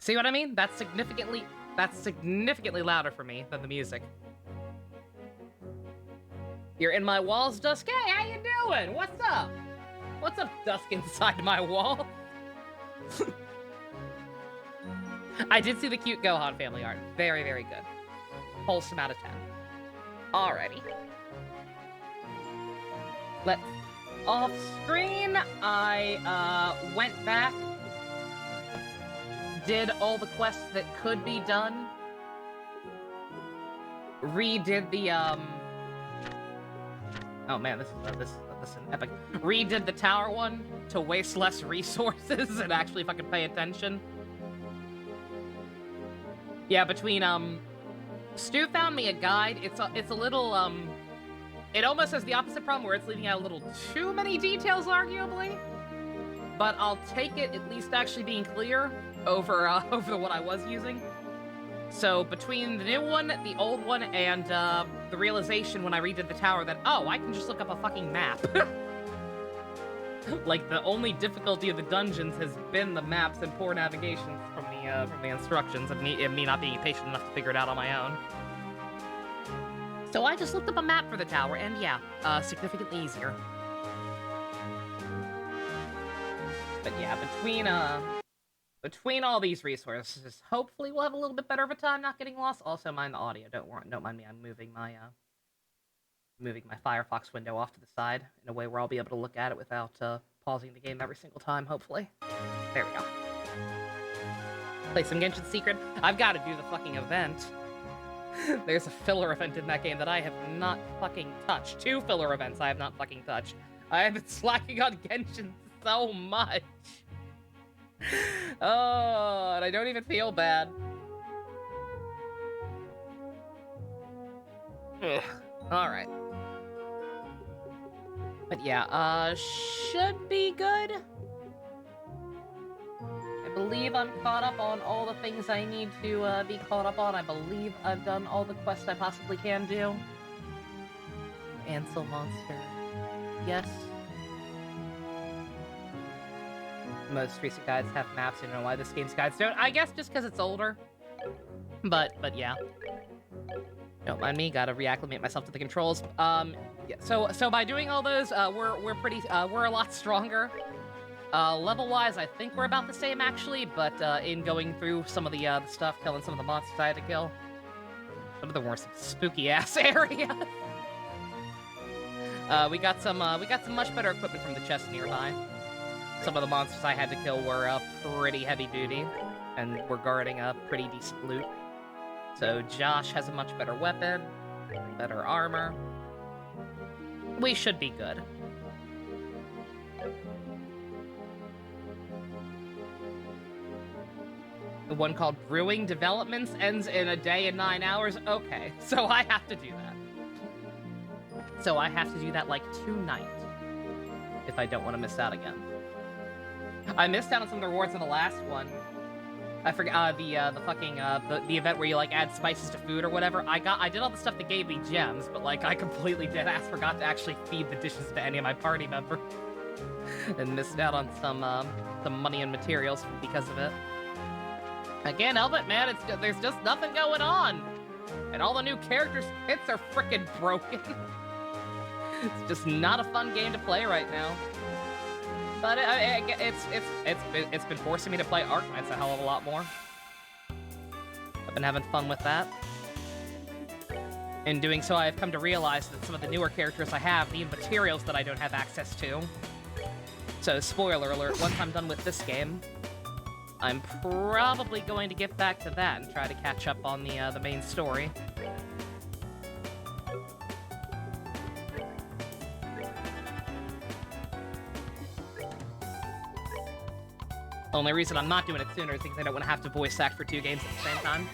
See what I mean? That's significantly louder for me than the music. You're in my walls, Dusk. Hey, how you doing? What's up? What's up, Dusk inside my wall? I did see the cute Gohan family art. Very, very good. Wholesome out of 10. Alrighty. Let's... Off screen, I went back, did all the quests that could be done, redid the, oh man, this is an epic. Redid the tower one to waste less resources and actually fucking pay attention. Yeah, between, Stu found me a guide. It's a little, it almost has the opposite problem where it's leaving out a little too many details, arguably. But I'll take it at least actually being clear over, over what I was using. So between the new one, the old one, and, the realization when I redid the tower that, oh, I can just look up a fucking map. Like, the only difficulty of the dungeons has been the maps and poor navigation from the instructions, and me not being patient enough to figure it out on my own. So I just looked up a map for the tower, and yeah, significantly easier. But yeah, between all these resources, hopefully we'll have a little bit better of a time not getting lost. Also, mind the audio. Don't mind me. I'm moving my Firefox window off to the side in a way where I'll be able to look at it without pausing the game every single time, hopefully. There we go. Play some Genshin Secret. I've got to do the fucking event. There's a filler event in that game that I have not fucking touched. 2 filler events I have not fucking touched. I have been slacking on Genshin so much. Oh, and I don't even feel bad. Ugh. Alright. But yeah, should be good. I believe I'm caught up on all the things I need to be caught up on. I believe I've done all the quests I possibly can do. Ansel monster. Yes. Most recent guides have maps. I don't know why this game's guides don't. I guess just because it's older. But yeah. Don't mind me. Gotta reacclimate myself to the controls. Yeah. So by doing all those, we're a lot stronger. Level-wise, I think we're about the same, actually, but, in going through some of the stuff, killing some of the monsters I had to kill, some of them were some spooky-ass areas. We got some much better equipment from the chest nearby. Some of the monsters I had to kill were, pretty heavy-duty, and were guarding a pretty decent loot. So Josh has a much better weapon, better armor. We should be good. The one called Brewing Developments ends in a day and 9 hours? Okay, so I have to do that. So I have to do that, like, tonight. If I don't want to miss out again. I missed out on some of the rewards in the last one. I forgot, the event where you, like, add spices to food or whatever. I did all the stuff that gave me gems, but, like, I completely dead-ass forgot to actually feed the dishes to any of my party members. And missed out on some money and materials because of it. I can't help it, man. There's just nothing going on. And all the new characters' hits are frickin' broken. It's just not a fun game to play right now. But it's been forcing me to play Arknights a hell of a lot more. I've been having fun with that. In doing so, I've come to realize that some of the newer characters I have need materials that I don't have access to. So, spoiler alert, once I'm done with this game, I'm probably going to get back to that and try to catch up on the main story. Only reason I'm not doing it sooner is because I don't want to have to voice act for 2 games at the same time.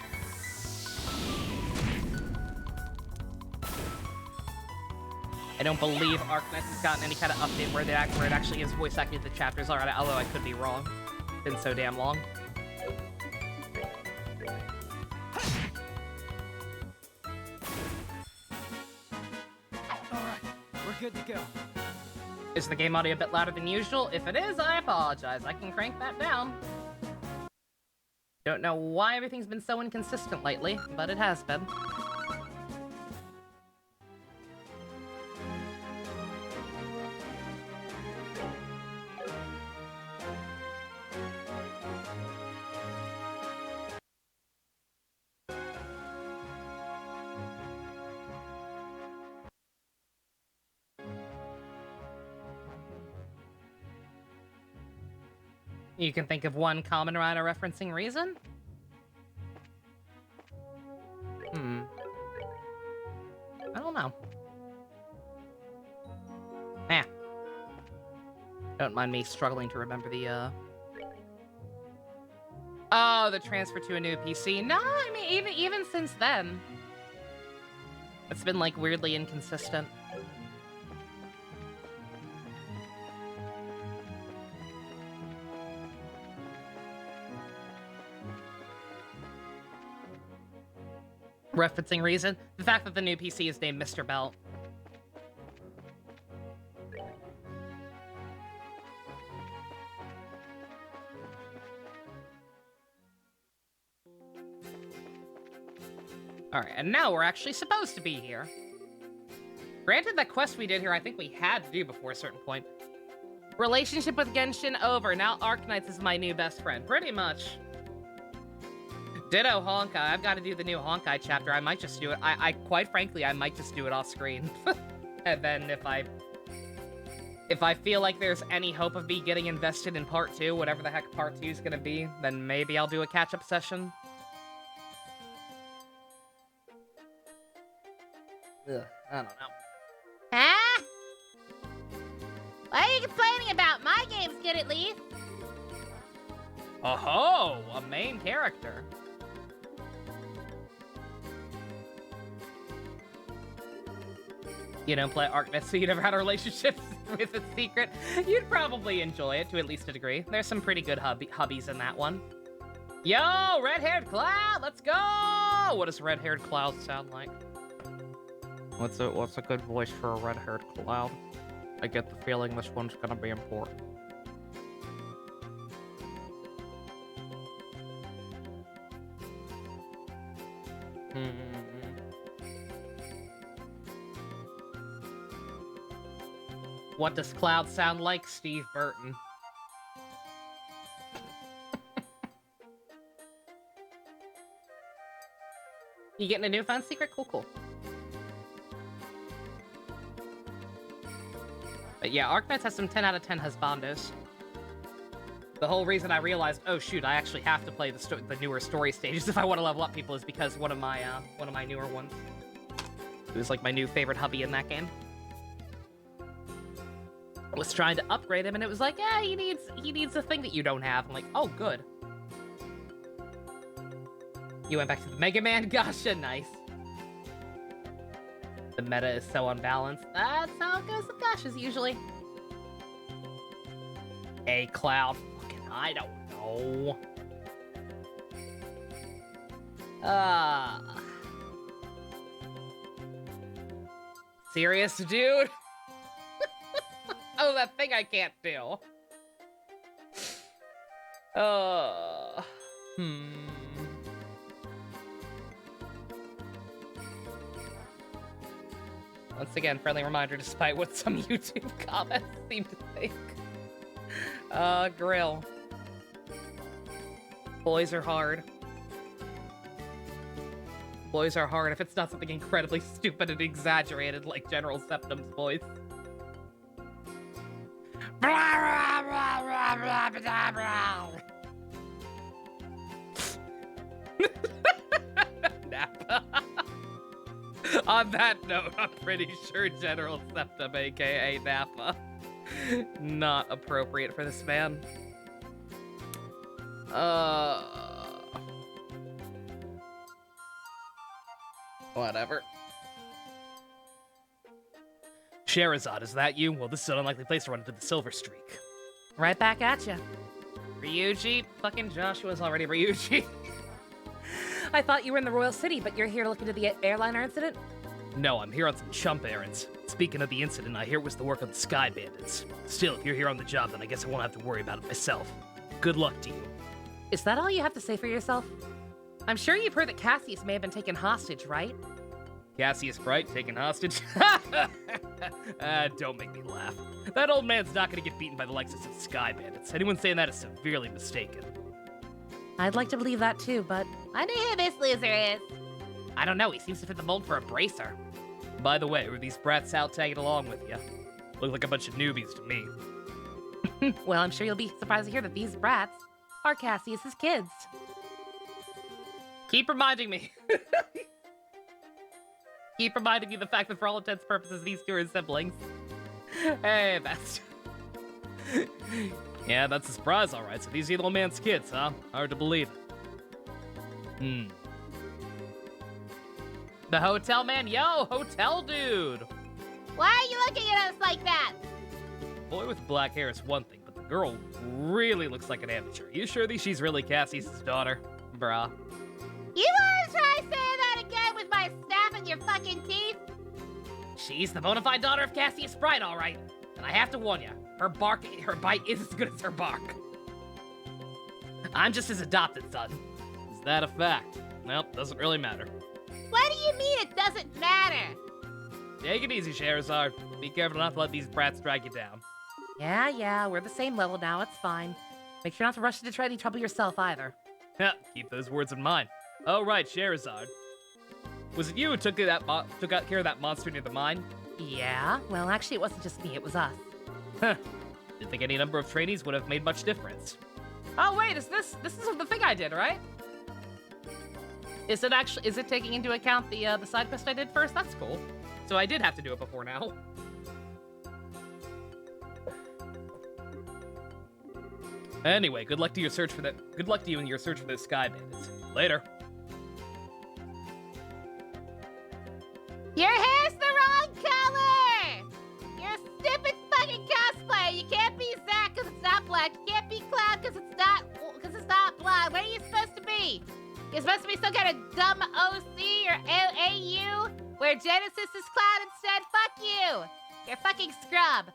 I don't believe Arknights has gotten any kind of update where it actually gives voice acting to the chapters, although I could be wrong. It's been so damn long. Alright, we're good to go. Is the game audio a bit louder than usual? If it is, I apologize. I can crank that down. Don't know why everything's been so inconsistent lately, but it has been. You can think of one Kamen Rider referencing reason? I don't know. Don't mind me struggling to remember the, Oh, the transfer to a new PC. No, I mean, even since then. It's been, like, weirdly inconsistent. Referencing reason? The fact that the new PC is named Mr. Belt. Alright, and now we're actually supposed to be here. Granted, that quest we did here, I think we had to do before a certain point. Relationship with Genshin over. Now Arknights is my new best friend. Pretty much. Ditto Honkai. I've got to do the new Honkai chapter. I might just do it. I quite frankly, I might just do it off screen. And then if I feel like there's any hope of me getting invested in part 2, whatever the heck part 2 is gonna be, then maybe I'll do a catch-up session. Ugh, I don't know. Huh? What are you complaining about? My game's good at least. Oh-ho! A main character. You don't play Arkness, so you never had a relationship with its secret. You'd probably enjoy it to at least a degree. There's some pretty good hubbies in that one. Yo, red-haired Cloud, let's go! What does red-haired Cloud sound like? What's a good voice for a red-haired Cloud? I get the feeling this one's gonna be important. What does Cloud sound like, Steve Burton? You getting a newfound secret? Cool. But yeah, Arknights has some 10 out of 10 husbandos. The whole reason I realized, oh shoot, I actually have to play the newer story stages if I want to level up people is because one of my newer ones. It was like my new favorite hubby in that game. I was trying to upgrade him and it was like, yeah, he needs a thing that you don't have. I'm like, oh good. You went back to the Mega Man? Gotcha, nice. The meta is so unbalanced. That's how it goes with gashas usually. Hey, Cloud. Fucking, I don't know. Serious, dude? Oh, that thing I can't do. Once again, friendly reminder, despite what some YouTube comments seem to think. Grill. Boys are hard. Boys are hard if it's not something incredibly stupid and exaggerated like General Septum's voice. Nappa. On that note, I'm pretty sure General Septum, aka Nappa, not appropriate for this man. Whatever. Sherazade, is that you? Well, this is an unlikely place to run into the Silver Streak. Right back at ya. Ryuji? Fucking Joshua's already Ryuji. I thought you were in the Royal City, but you're here to look into the airliner incident? No, I'm here on some chump errands. Speaking of the incident, I hear it was the work of the Sky Bandits. Still, if you're here on the job, then I guess I won't have to worry about it myself. Good luck to you. Is that all you have to say for yourself? I'm sure you've heard that Cassius may have been taken hostage, right? Cassius Bright taken hostage? Don't make me laugh. That old man's not gonna get beaten by the likes of some sky bandits. Anyone saying that is severely mistaken. I'd like to believe that too, but Wonder who this loser is. I don't know. He seems to fit the mold for a bracer. By the way, were these brats out tagging along with you? Look like a bunch of newbies to me. Well, I'm sure you'll be surprised to hear that these brats are Cassius's kids. Keep reminding me. Keep reminding me the fact that for all intents and purposes, these two are siblings. Hey, best. Yeah, that's a surprise, alright. So these are the old man's kids, huh? Hard to believe. The hotel man? Yo, hotel dude. Why are you looking at us like that? Boy with black hair is one thing, but the girl really looks like an amateur. You sure she's really Cassius' daughter? Bruh. You wanna try saying that again with my staff in your fucking teeth? She's the bona fide daughter of Cassius Bright, all right. And I have to warn you, her bite is as good as her bark. I'm just his adopted son. Is that a fact? Well, doesn't really matter. What do you mean it doesn't matter? Take it easy, Scheherazade. Be careful not to let these brats drag you down. Yeah, we're the same level now, it's fine. Make sure not to rush into try any trouble yourself either. Yeah, keep those words in mind. Oh, right, Scheherazade. Was it you who took care of that monster near the mine? Yeah, well, actually, it wasn't just me, it was us. Huh. Didn't think any number of trainees would have made much difference. Oh, wait, this is the thing I did, right? Is it taking into account the side quest I did first? That's cool. So I did have to do it before now. Anyway, good luck to you in your search for those sky bandits. Later. Your hair's the wrong color! You're a stupid fucking cosplayer. You can't be Zack because it's not black. You can't be Cloud because it's not blonde. Where are you supposed to be? You're supposed to be some kind of dumb OC or AU where Genesis is Cloud instead. Fuck you! You're a fucking scrub.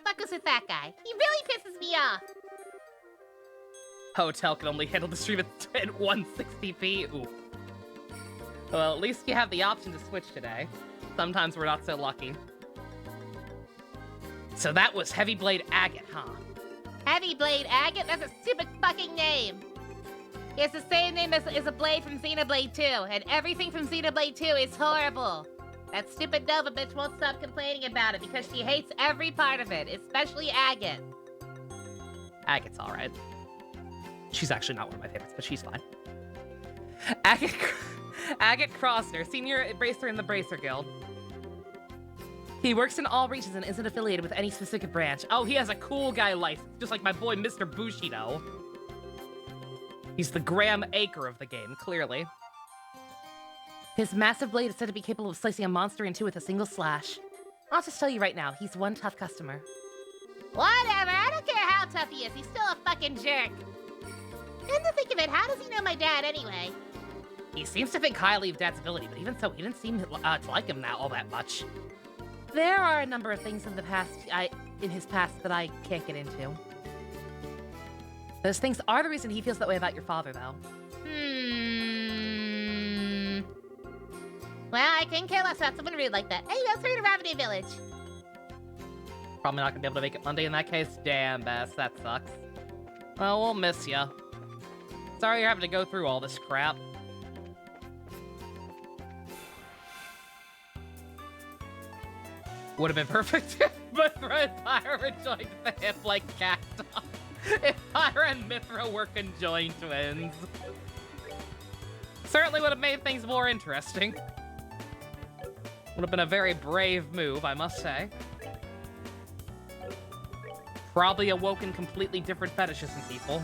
Fuck us with that guy. He really pisses me off. Hotel can only handle the stream at 160p. Ooh. Well, at least you have the option to switch today. Sometimes we're not so lucky. So that was Heavy Blade Agate, huh? Heavy Blade Agate? That's a stupid fucking name. It's the same name as a blade from Xenoblade 2, and everything from Xenoblade 2 is horrible. That stupid Nova bitch won't stop complaining about it because she hates every part of it, especially Agate. Agate's alright. She's actually not one of my favorites, but she's fine. Agate Crossner, senior bracer in the Bracer Guild. He works in all regions and isn't affiliated with any specific branch. Oh, he has a cool guy license, just like my boy Mr. Bushido. He's the Graham Acre of the game, clearly. His massive blade is said to be capable of slicing a monster in two with a single slash. I'll just tell you right now, he's one tough customer. Whatever, I don't care how tough he is, he's still a fucking jerk. And to think of it, how does he know my dad anyway? He seems to think highly of Dad's ability, but even so, he didn't seem to like him all that much. There are a number of things in his past that I can't get into. Those things are the reason he feels that way about your father, though. Well, I couldn't care less about someone rude like that. Hey, let's hurry to Revenue Village. Probably not gonna be able to make it Monday in that case. Damn, Bess, that sucks. Well, we'll miss ya. Sorry you're having to go through all this crap. Would have been perfect if Mithra and Pyra were joined the hip like cacti. If Pyra and Mithra were conjoined twins. Certainly would have made things more interesting. Would have been a very brave move, I must say. Probably awoken completely different fetishes in people.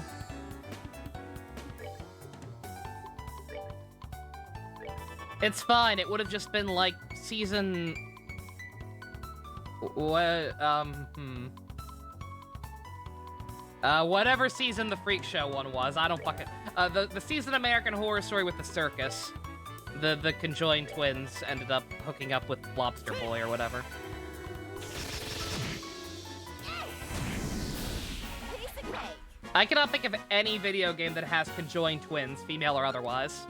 It's fine, it would have just been like season... whatever season the Freak Show one was, I don't fucking... the season American Horror Story with the circus. The conjoined twins ended up hooking up with Lobster Boy or whatever. I cannot think of any video game that has conjoined twins, female or otherwise.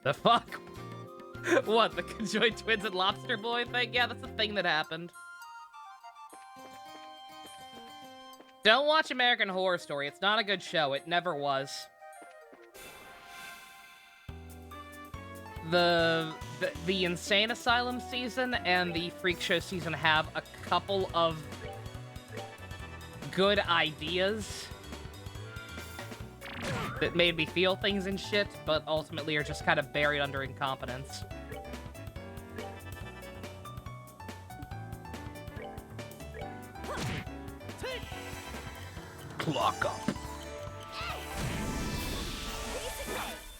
The fuck? What, the conjoined twins and Lobster Boy thing? Yeah, that's a thing that happened. Don't watch American Horror Story. It's not a good show. It never was. The Insane Asylum season and the Freak Show season have a couple of good ideas that made me feel things and shit, but ultimately are just kind of buried under incompetence. Clock up.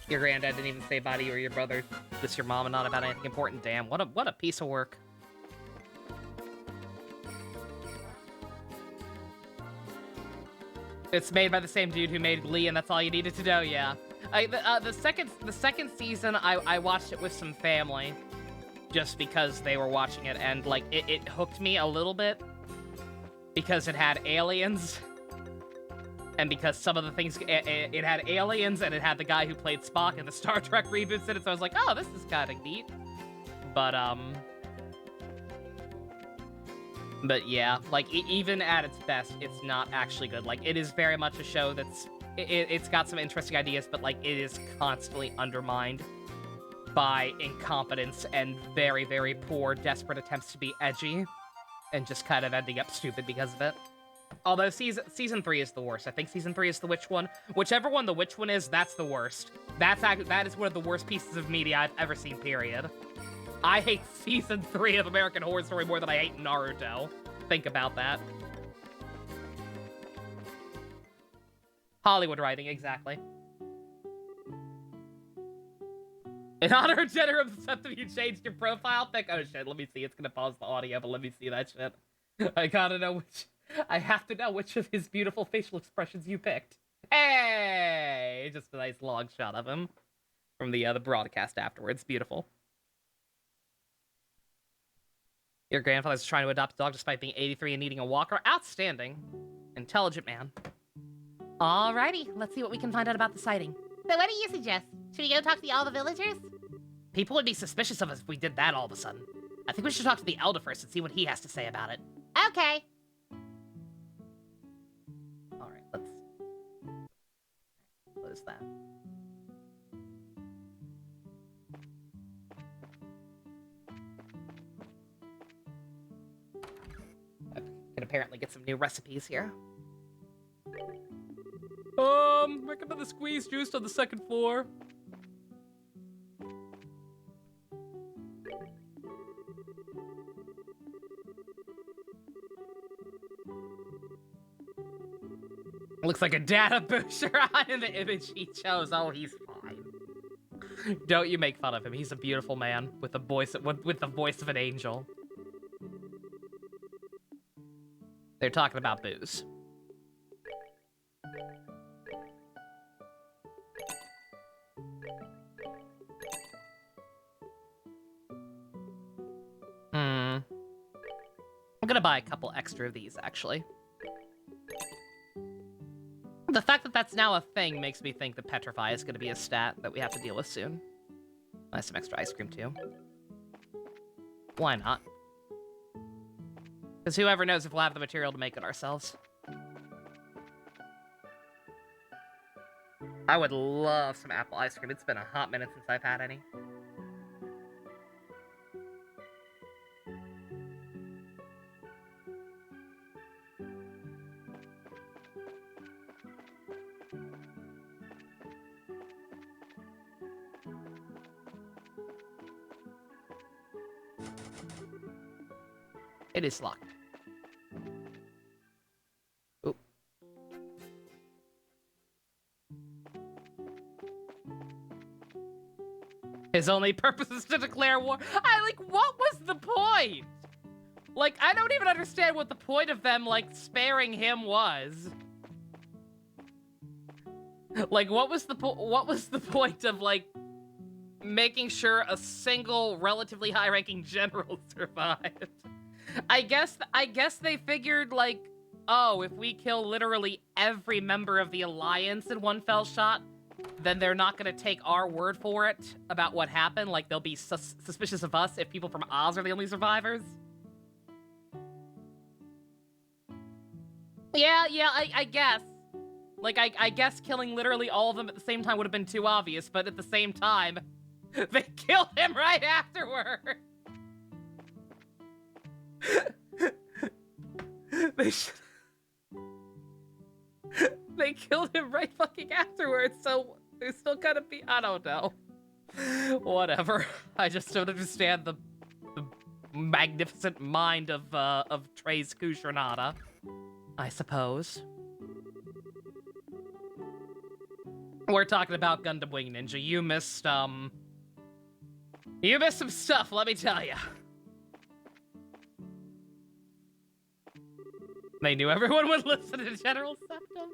Your granddad didn't even say bye to you or your brother, just your mom, and not about anything important. Damn, what a piece of work. It's made by the same dude who made Glee, and that's all you needed to know. Yeah, the second season, I watched it with some family, just because they were watching it, and like it hooked me a little bit because it had aliens. And because some of the things, it had aliens, and it had the guy who played Spock in the Star Trek reboots in it, so I was like, oh, this is kind of neat. But yeah, like, even at its best, it's not actually good. Like, it is very much a show that's, it's got some interesting ideas, but, like, it is constantly undermined by incompetence and very, very poor, desperate attempts to be edgy, and just kind of ending up stupid because of it. Although season 3 is the worst. I think season 3 is the witch one. Whichever one the witch one is, that's the worst. That is one of the worst pieces of media I've ever seen, period. I hate season 3 of American Horror Story more than I hate Naruto. Think about that. Hollywood writing, exactly. In honor of gender obsessive, you changed your profile pic? Oh shit, let me see. It's gonna pause the audio, but let me see that shit. I gotta know which... I have to know which of his beautiful facial expressions you picked. Hey! Just a nice long shot of him from the broadcast afterwards. Beautiful. Your grandfather's trying to adopt a dog despite being 83 and needing a walker. Outstanding. Intelligent man. Alrighty, let's see what we can find out about the sighting. So what do you suggest? Should we go talk to all the villagers? People would be suspicious of us if we did that all of a sudden. I think we should talk to the elder first and see what he has to say about it. Okay. Alright, let's... What is that? I can apparently get some new recipes here. Recommend the squeeze juice on the second floor. Looks like a data booster in the image he chose. Oh, he's fine. Don't you make fun of him. He's a beautiful man with a voice with the voice of an angel. They're talking about booze. I'm gonna buy a couple extra of these, actually. The fact that that's now a thing makes me think that Petrify is gonna be a stat that we have to deal with soon. Buy some extra ice cream, too. Why not? Because whoever knows if we'll have the material to make it ourselves. I would love some apple ice cream. It's been a hot minute since I've had any. It is locked. Oop. His only purpose is to declare war. What was the point? Like, I don't even understand what the point of them, like, sparing him was. Like, what was the point of, like, making sure a single relatively high-ranking general survived? I guess they figured, like, oh, if we kill literally every member of the Alliance in one fell shot, then they're not going to take our word for it about what happened. Like, they'll be suspicious of us if people from Oz are the only survivors. Yeah, I guess. Like, I guess killing literally all of them at the same time would have been too obvious, but at the same time, they killed him right afterward. They killed him right fucking afterwards, so there's still gonna be, I don't know. Whatever. I just don't understand the magnificent mind of Trey's Kushranada, I suppose. We're talking about Gundam Wing Ninja. You missed some stuff, let me tell ya. They knew everyone would listen to General Septum.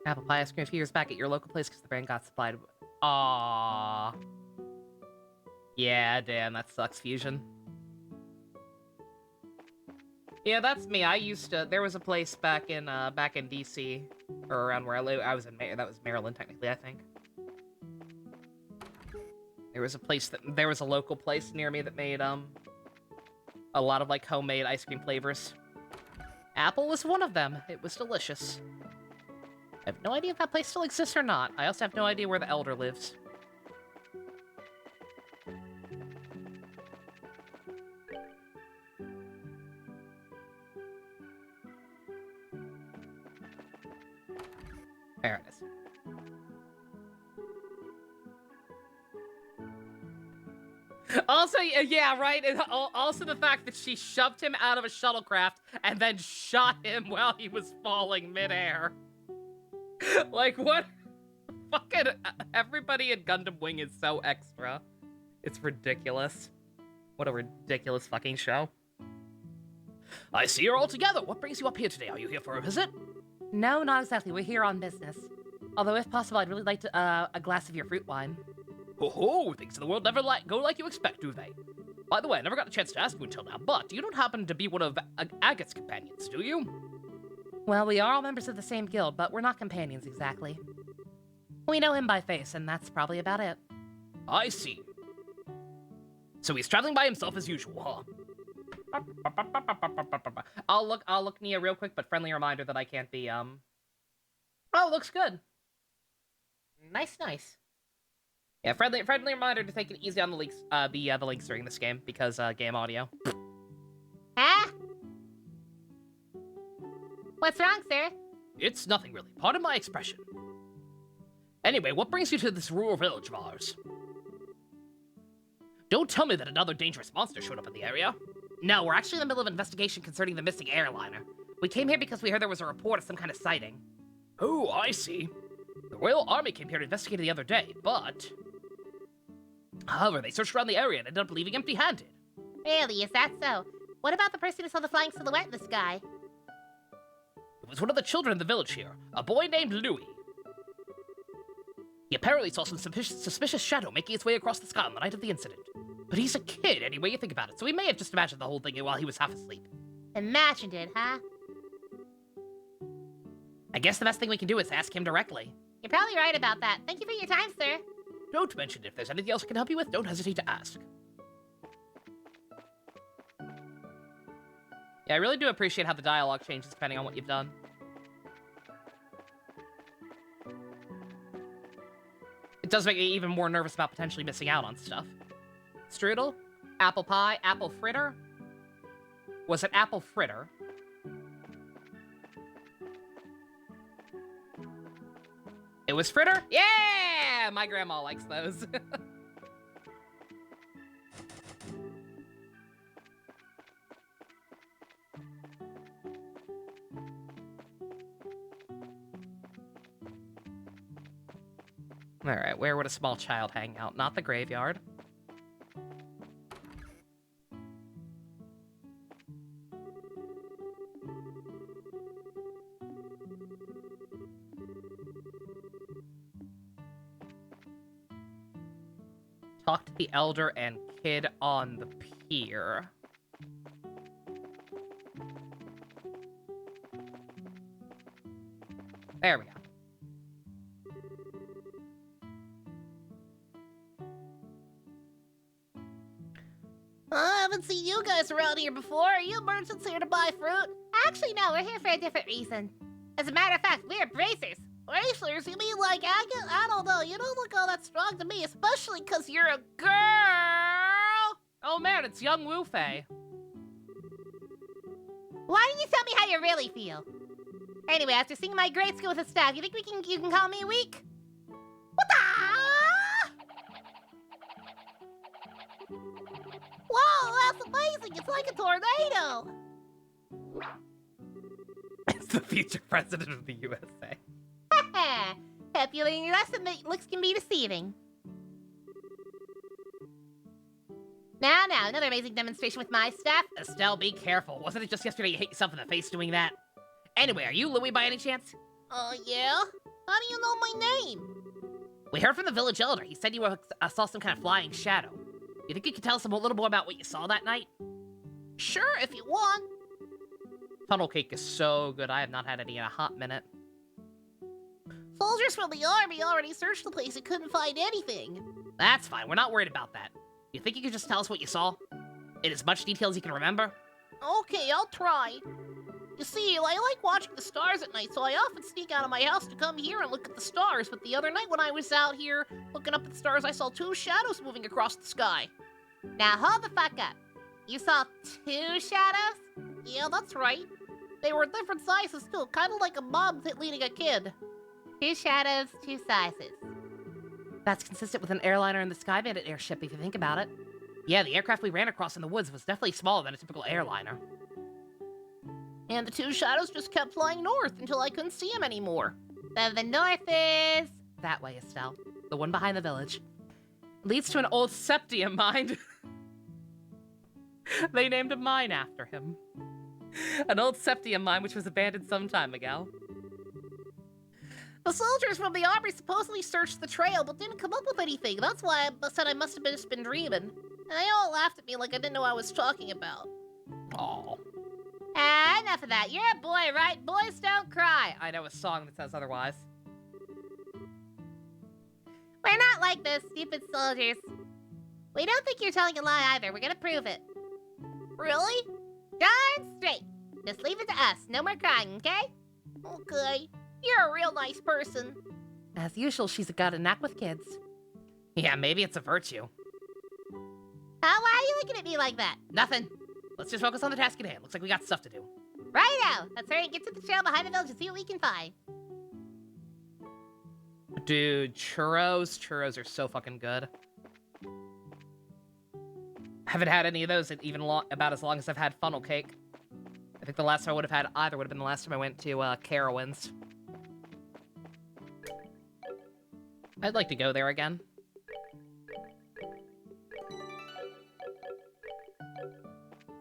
Apple pie ice cream a few years back at your local place because the brand got supplied. Aww. Yeah, damn, that sucks, Fusion. Yeah, that's me. I used to. There was a place back in DC, or around where I live. I was in that was Maryland, technically, I think. There was a local place near me that made a lot of like homemade ice cream flavors. Apple was one of them. It was delicious. I have no idea if that place still exists or not. I also have no idea where the Elder lives. There it is. Also, yeah, right? And also the fact that she shoved him out of a shuttlecraft and then shot him while he was falling midair. Like, what? Fucking everybody in Gundam Wing is so extra. It's ridiculous. What a ridiculous fucking show. I see you're all together. What brings you up here today? Are you here for a visit? No, not exactly. We're here on business. Although, if possible, I'd really like to, a glass of your fruit wine. Ho-ho! Things in the world never go like you expect, do they? By the way, I never got a chance to ask you until now, but you don't happen to be one of Agate's companions, do you? Well, we are all members of the same guild, but we're not companions exactly. We know him by face, and that's probably about it. I see. So he's traveling by himself as usual, huh? I'll look Nia real quick, but friendly reminder that I can't be, Oh, looks good. Nice. Yeah, friendly reminder to take it easy on the links, the links during this game, because, game audio. Huh? What's wrong, sir? It's nothing really. Pardon my expression. Anyway, what brings you to this rural village of ours? Don't tell me that another dangerous monster showed up in the area. No, we're actually in the middle of an investigation concerning the missing airliner. We came here because we heard there was a report of some kind of sighting. Oh, I see. The Royal Army came here to investigate the other day, but... However, they searched around the area and ended up leaving empty-handed. Really, is that so? What about the person who saw the flying silhouette in the sky? It was one of the children in the village here, a boy named Louis. He apparently saw some suspicious shadow making its way across the sky on the night of the incident. But he's a kid, any way you think about it, so he may have just imagined the whole thing while he was half asleep. Imagined it, huh? I guess the best thing we can do is ask him directly. You're probably right about that. Thank you for your time, sir. Don't mention it. If there's anything else I can help you with, don't hesitate to ask. Yeah, I really do appreciate how the dialogue changes depending on what you've done. It does make me even more nervous about potentially missing out on stuff. Strudel? Apple pie? Apple fritter? Was it apple fritter? It was fritter? Yeah! My grandma likes those. Alright, where would a small child hang out? Not the graveyard. Talk to the elder and kid on the pier. There we go. I haven't seen you guys around here before. Are you merchants here to buy fruit? Actually, no, we're here for a different reason. As a matter of fact, we're bracers. Bracers? You mean like agate? I don't know. You don't look all that strong to me, especially because you're a girl. Oh man, it's young Wu Fei. Why don't you tell me how you really feel? Anyway, after seeing my great skill with the staff, you think you can call me weak? What the? Whoa, that's amazing! It's like a tornado! It's the future president of the USA. Hope you learn your lesson that looks can be deceiving. Now, another amazing demonstration with my staff. Estelle, be careful. Wasn't it just yesterday you hit yourself in the face doing that? Anyway, are you Louie by any chance? Oh, yeah? How do you know my name? We heard from the village elder. He said you saw some kind of flying shadow. You think you could tell us a little more about what you saw that night? Sure, if you want. Funnel cake is so good. I have not had any in a hot minute. Soldiers from the army already searched the place and couldn't find anything. That's fine. We're not worried about that. You think you could just tell us what you saw? In as much detail as you can remember? Okay, I'll try. You see, I like watching the stars at night, so I often sneak out of my house to come here and look at the stars. But the other night when I was out here looking up at the stars, I saw two shadows moving across the sky. Now hold the fuck up. You saw two shadows? Yeah, that's right. They were different sizes too, kind of like a mom leading a kid. Two shadows, two sizes. That's consistent with an airliner in the Sky Bandit airship, if you think about it. Yeah, the aircraft we ran across in the woods was definitely smaller than a typical airliner. And the two shadows just kept flying north until I couldn't see them anymore. So the north is... that way, Estelle. The one behind the village. Leads to an old septium mine. They named a mine after him. An old septium mine which was abandoned some time ago. The soldiers from the army supposedly searched the trail but didn't come up with anything. That's why I said I must have just been dreaming. And they all laughed at me like I didn't know what I was talking about. Aw. Enough of that. You're a boy, right? Boys don't cry. I know a song that says otherwise. We're not like those stupid soldiers. We don't think you're telling a lie either. We're gonna prove it. Really? Darn straight. Just leave it to us. No more crying, okay? Okay. You're a real nice person. As usual, she's got a knack with kids. Yeah, maybe it's a virtue. Why are you looking at me like that? Nothing. Let's just focus on the task at hand. Looks like we got stuff to do. Righto. Let's hurry and get to the trail behind the village and see what we can find. Dude, churros. Churros are so fucking good. I haven't had any of those in even about as long as I've had funnel cake. I think the last time I would have had either would have been the last time I went to Carowinds. I'd like to go there again.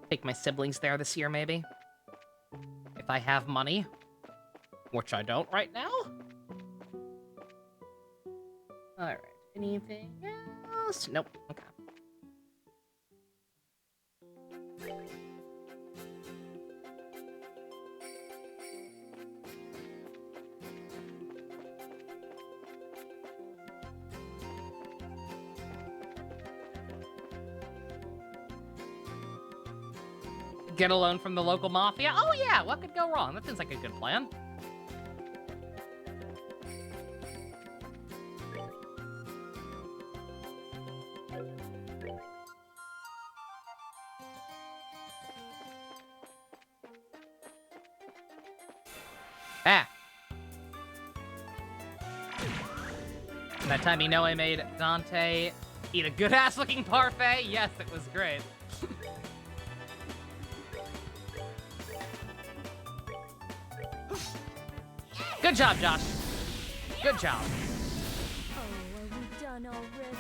Take my siblings there this year, maybe. If I have money. Which I don't right now. Alright, anything else? Nope, okay. Get a loan from the local mafia? Oh yeah, what could go wrong? That seems like a good plan. Ah. And that time you know I made Dante eat a good-ass looking parfait? Yes, it was great. Good job, Josh. Good job. Oh, are we done already?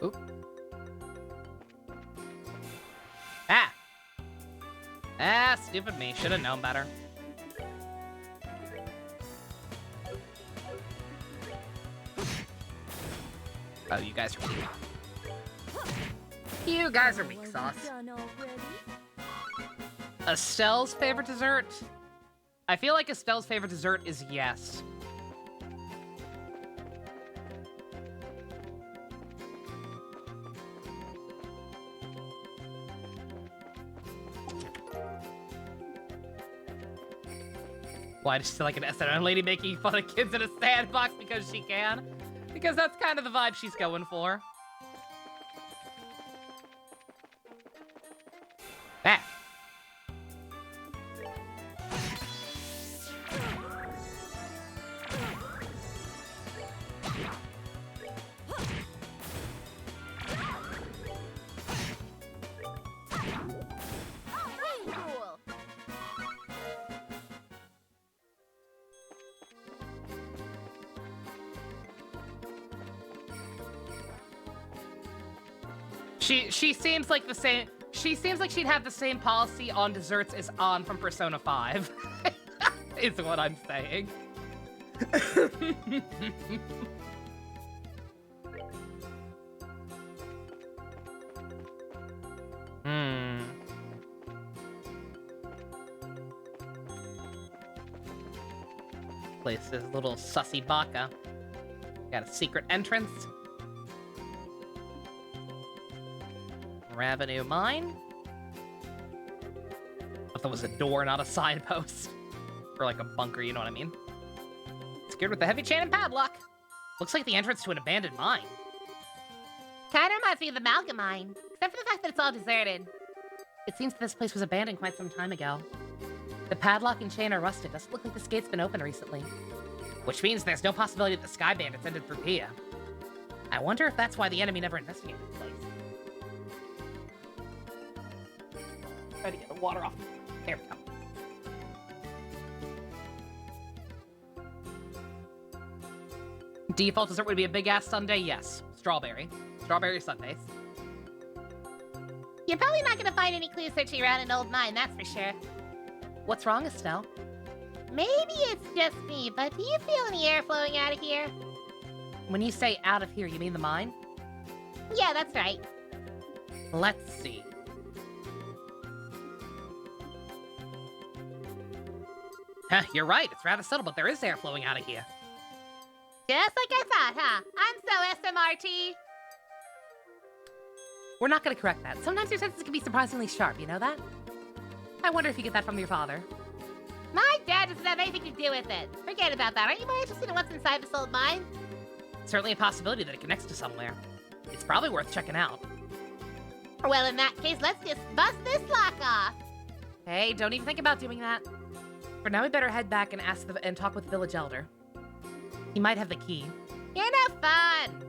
Oop. Ah! Ah, stupid me. Should have known better. Oh, you guys are weak. You guys are weak Oh, are we sauce. done already? Estelle's favorite dessert? I feel like Estelle's favorite dessert is yes. Why does she like an SNL lady making fun of kids in a sandbox because she can? Because that's kind of the vibe she's going for. Ah. Cool. She seems like the same. She seems like she'd have the same policy on desserts as Ann from Persona 5. Is what I'm saying. Hmm. Place this little sussy baka. Got a secret entrance. Revenue mine. If there was a door, not a signpost. Or like a bunker, you know what I mean? Secured with the heavy chain and padlock. Looks like the entrance to an abandoned mine. Kinda reminds me of the Malga mine, except for the fact that it's all deserted. It seems that this place was abandoned quite some time ago. The padlock and chain are rusted. Doesn't look like this gate's been open recently. Which means there's no possibility that the Sky Bandits ended through here. I wonder if that's why the enemy never investigated the place. Try to get the water off. There we go. Default dessert would be a big-ass sundae? Yes. Strawberry. Strawberry sundaes. You're probably not gonna find any clues searching around an old mine, that's for sure. What's wrong, Estelle? Maybe it's just me, but do you feel any air flowing out of here? When you say out of here, you mean the mine? Yeah, that's right. Let's see. Huh, you're right. It's rather subtle, but there is air flowing out of here. Just like I thought, huh? I'm so SMRT. We're not going to correct that. Sometimes your senses can be surprisingly sharp, you know that? I wonder if you get that from your father. My dad doesn't have anything to do with it. Forget about that. Aren't you more interested in what's inside this old mine? Certainly a possibility that it connects to somewhere. It's probably worth checking out. Well, in that case, let's just bust this lock off. Hey, don't even think about doing that. For now, we better head back and and talk with the village elder. He might have the key. You're no fun.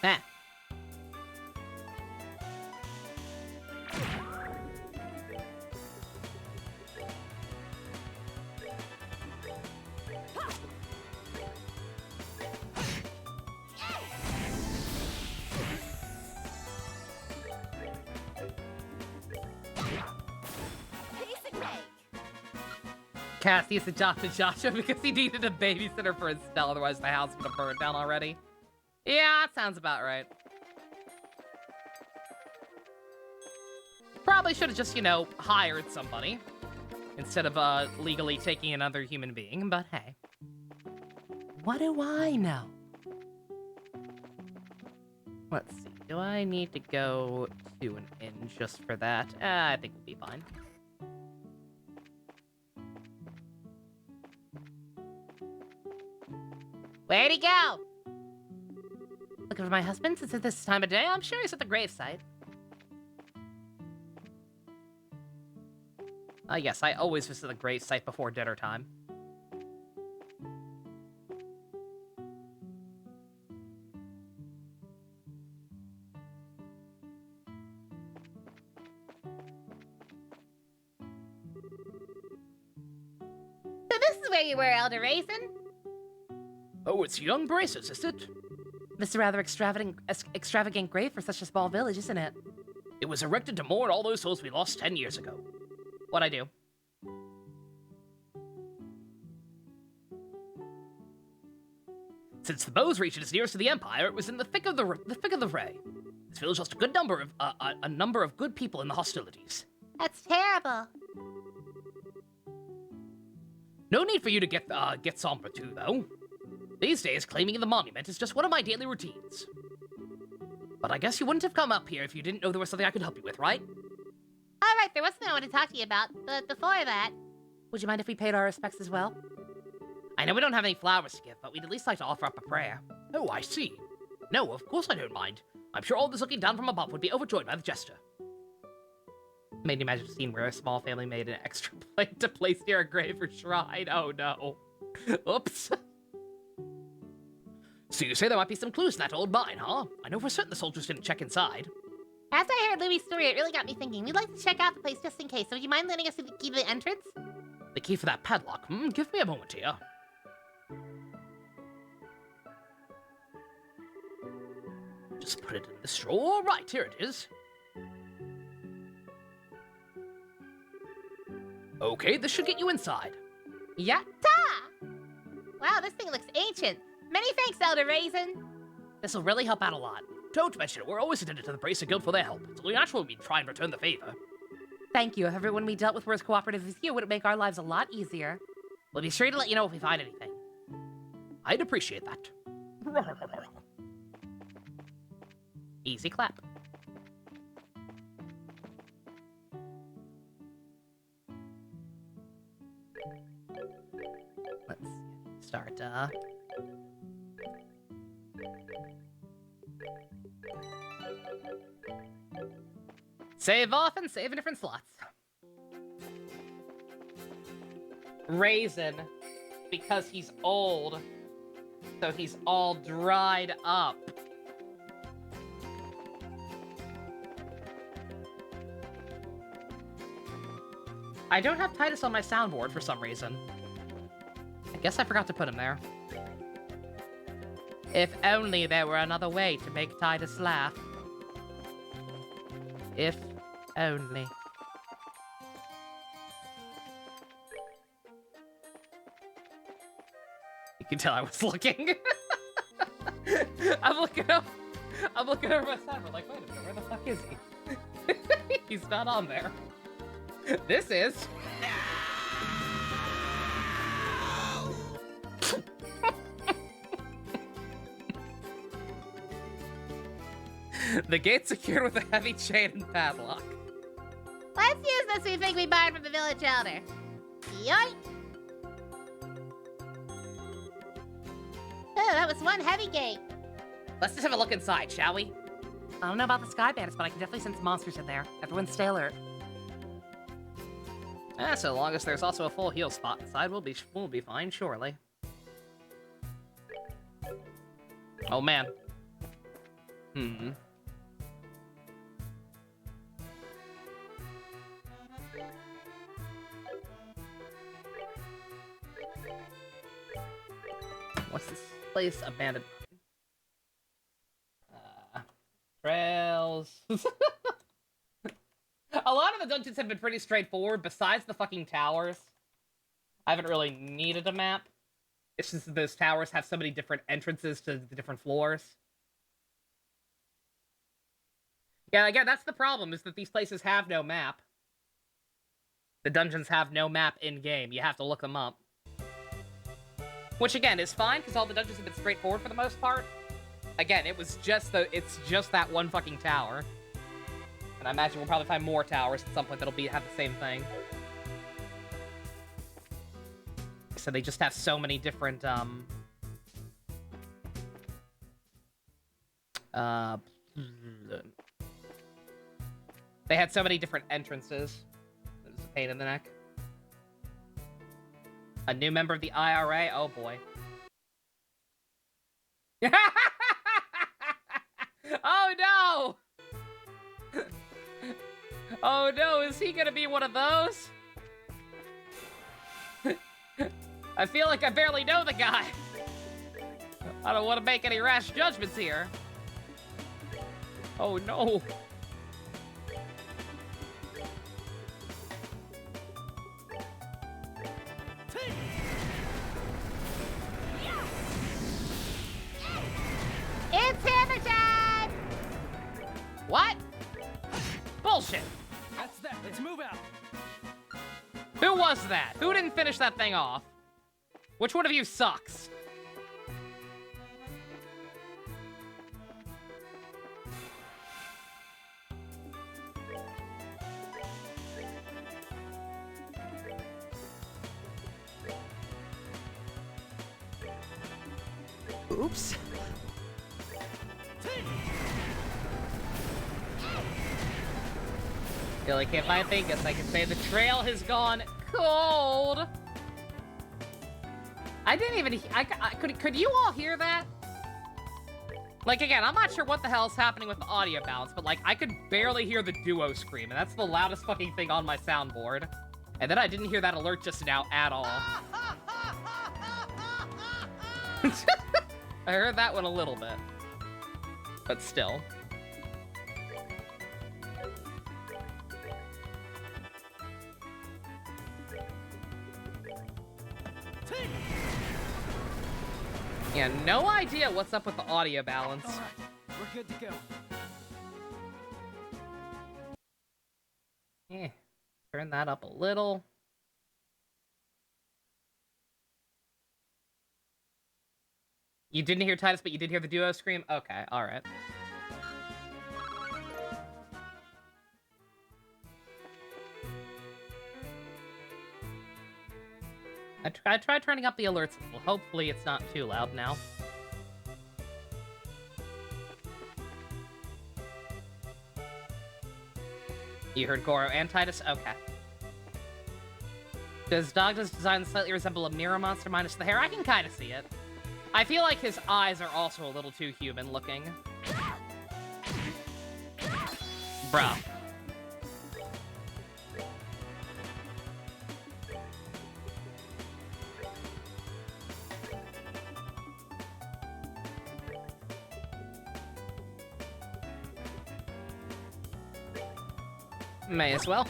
Ah. Cassius adopted Joshua because he needed a babysitter for Estelle, otherwise the house would have burned down already. Yeah, that sounds about right. Probably should have just, you know, hired somebody instead of legally taking another human being, but hey. What do I know? Let's see. Do I need to go to an inn just for that? I think we'll be fine. Where'd he go? Looking for my husband since it's this time of day? I'm sure he's at the gravesite. Yes, I always visit the grave site before dinner time. So this is where you were, Elder Raisin. Oh, it's young Braces, is it? This is a rather extravagant grave for such a small village, isn't it? It was erected to mourn all those souls we lost 10 years ago. What'd I do? Since the Bose region is nearest to the Empire, it was in the thick of the fray. This village lost a good number of a number of good people in the hostilities. That's terrible. No need for you to get somber too, though. These days, claiming the monument is just one of my daily routines. But I guess you wouldn't have come up here if you didn't know there was something I could help you with, right? All right, there was something I wanted to talk to you about, but before that... Would you mind if we paid our respects as well? I know we don't have any flowers to give, but we'd at least like to offer up a prayer. Oh, I see. No, of course I don't mind. I'm sure all those looking down from above would be overjoyed by the gesture. Made you imagine a scene where a small family made an extra plate to place near a grave or shrine. Oh no. Oops. So you say there might be some clues in that old mine, huh? I know for certain the soldiers didn't check inside. As I heard Louis' story, it really got me thinking. We'd like to check out the place just in case, so would you mind letting us see the key to the entrance? The key for that padlock? Give me a moment here. Just put it in the straw. Right, here it is. Okay, this should get you inside. Yatta! Wow, this thing looks ancient. Many thanks, Elder Raisin. This'll really help out a lot. Don't mention it, we're always indebted to the Bracer Guild for their help. It's only natural we try and return the favor. Thank you. If everyone we dealt with were as cooperative as you, it would make our lives a lot easier. We'll be sure to let you know if we find anything. I'd appreciate that. Easy clap. Let's start, save off and save in different slots. Raisin, because he's old, so he's all dried up. I don't have Titus on my soundboard for some reason. I guess I forgot to put him there. If only there were another way to make Titus laugh. If only. You can tell I was looking. I'm looking over my soundboard like, wait a minute, where the fuck is he? He's not on there. This is... The gate's secured with a heavy chain and padlock. Let's use this we think we borrowed from the village elder. Yoink! Oh, that was one heavy gate. Let's just have a look inside, shall we? I don't know about the sky bandits, but I can definitely sense monsters in there. Everyone stay alert. So long as there's also a full heal spot inside, we'll be fine, surely. Oh man. What's this place? Abandoned. Trails. A lot of the dungeons have been pretty straightforward, besides the fucking towers. I haven't really needed a map. It's just that those towers have so many different entrances to the different floors. Yeah, again, that's the problem, is that these places have no map. The dungeons have no map in-game. You have to look them up. Which, again, is fine, because all the dungeons have been straightforward for the most part. Again, it's just that one fucking tower. And I imagine we'll probably find more towers at some point that'll have the same thing. So they just have so many different, they had so many different entrances. It was a pain in the neck. A new member of the IRA? Oh boy. Oh no! Oh no, is he gonna be one of those? I feel like I barely know the guy. I don't want to make any rash judgments here. Oh no. It's hammer time! What? Bullshit. That's that. Let's move out. Who was that? Who didn't finish that thing off? Which one of you sucks? Oops. Feel like if I think it, I can say the trail has gone cold. I didn't even. Could you all hear that? Like again, I'm not sure what the hell's happening with the audio balance, but like I could barely hear the duo scream, and that's the loudest fucking thing on my soundboard. And then I didn't hear that alert just now at all. I heard that one a little bit, but still. Yeah, no idea what's up with the audio balance. All right, we're good to go. Turn that up a little. You didn't hear Titus, but you did hear the duo scream? Okay, alright. I tried turning up the alerts a little. Hopefully it's not too loud now. You heard Goro and Titus? Okay. Does Dogda's design slightly resemble a mirror monster minus the hair? I can kind of see it. I feel like his eyes are also a little too human looking. Bruh. May as well.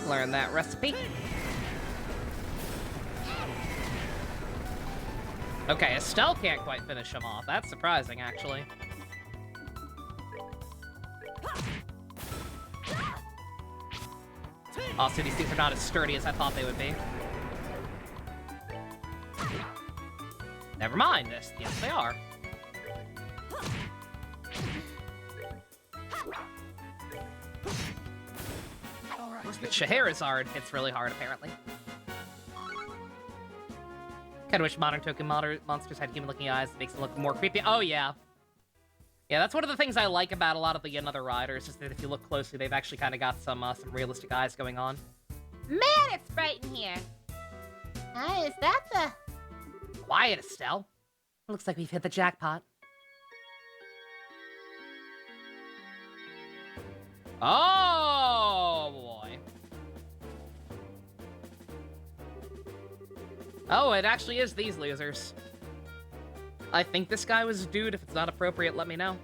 Learn that recipe. Okay, Estelle can't quite finish him off. That's surprising, actually. Also, these things are not as sturdy as I thought they would be. Never mind this. Yes, they are. Scheherazade hits really hard, apparently. Kinda wish modern token monsters had human-looking eyes. It makes them look more creepy. Oh, yeah. Yeah, that's one of the things I like about a lot of the Another Riders, is that if you look closely, they've actually kind of got some realistic eyes going on. Man, it's bright in here. Is that the... Quiet, Estelle. Looks like we've hit the jackpot. Oh, boy. Oh, it actually is these losers. I think this guy was a dude. If it's not appropriate, let me know.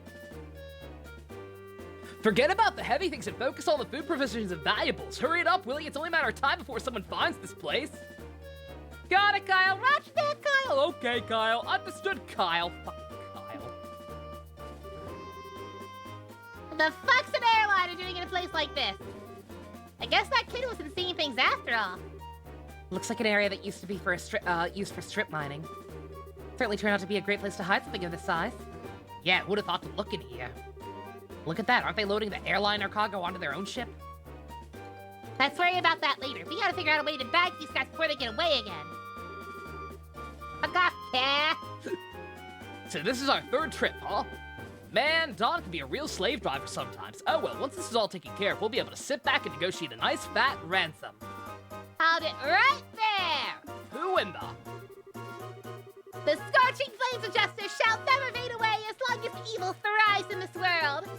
Forget about the heavy things and focus on the food provisions and valuables. Hurry it up, Willie. It's only a matter of time before someone finds this place. Got it, Kyle. Roger that, Kyle. Okay, Kyle. Understood, Kyle. Fucking Kyle. The fuck's an airliner doing in a place like this? I guess that kid wasn't seeing things after all. Looks like an area that used to be for used for strip mining. Certainly turned out to be a great place to hide something of this size. Yeah, who'd have thought to look in here? Look at that. Aren't they loading the airliner cargo onto their own ship? Let's worry about that later. We gotta figure out a way to bag these guys before they get away again. Fuck off, cat. So this is our third trip, huh? Man, Don can be a real slave driver sometimes. Oh well, once this is all taken care of, we'll be able to sit back and negotiate a nice fat ransom. Hold it right there. ruined her. The scorching flames of justice shall never fade away as long as evil thrives in this world.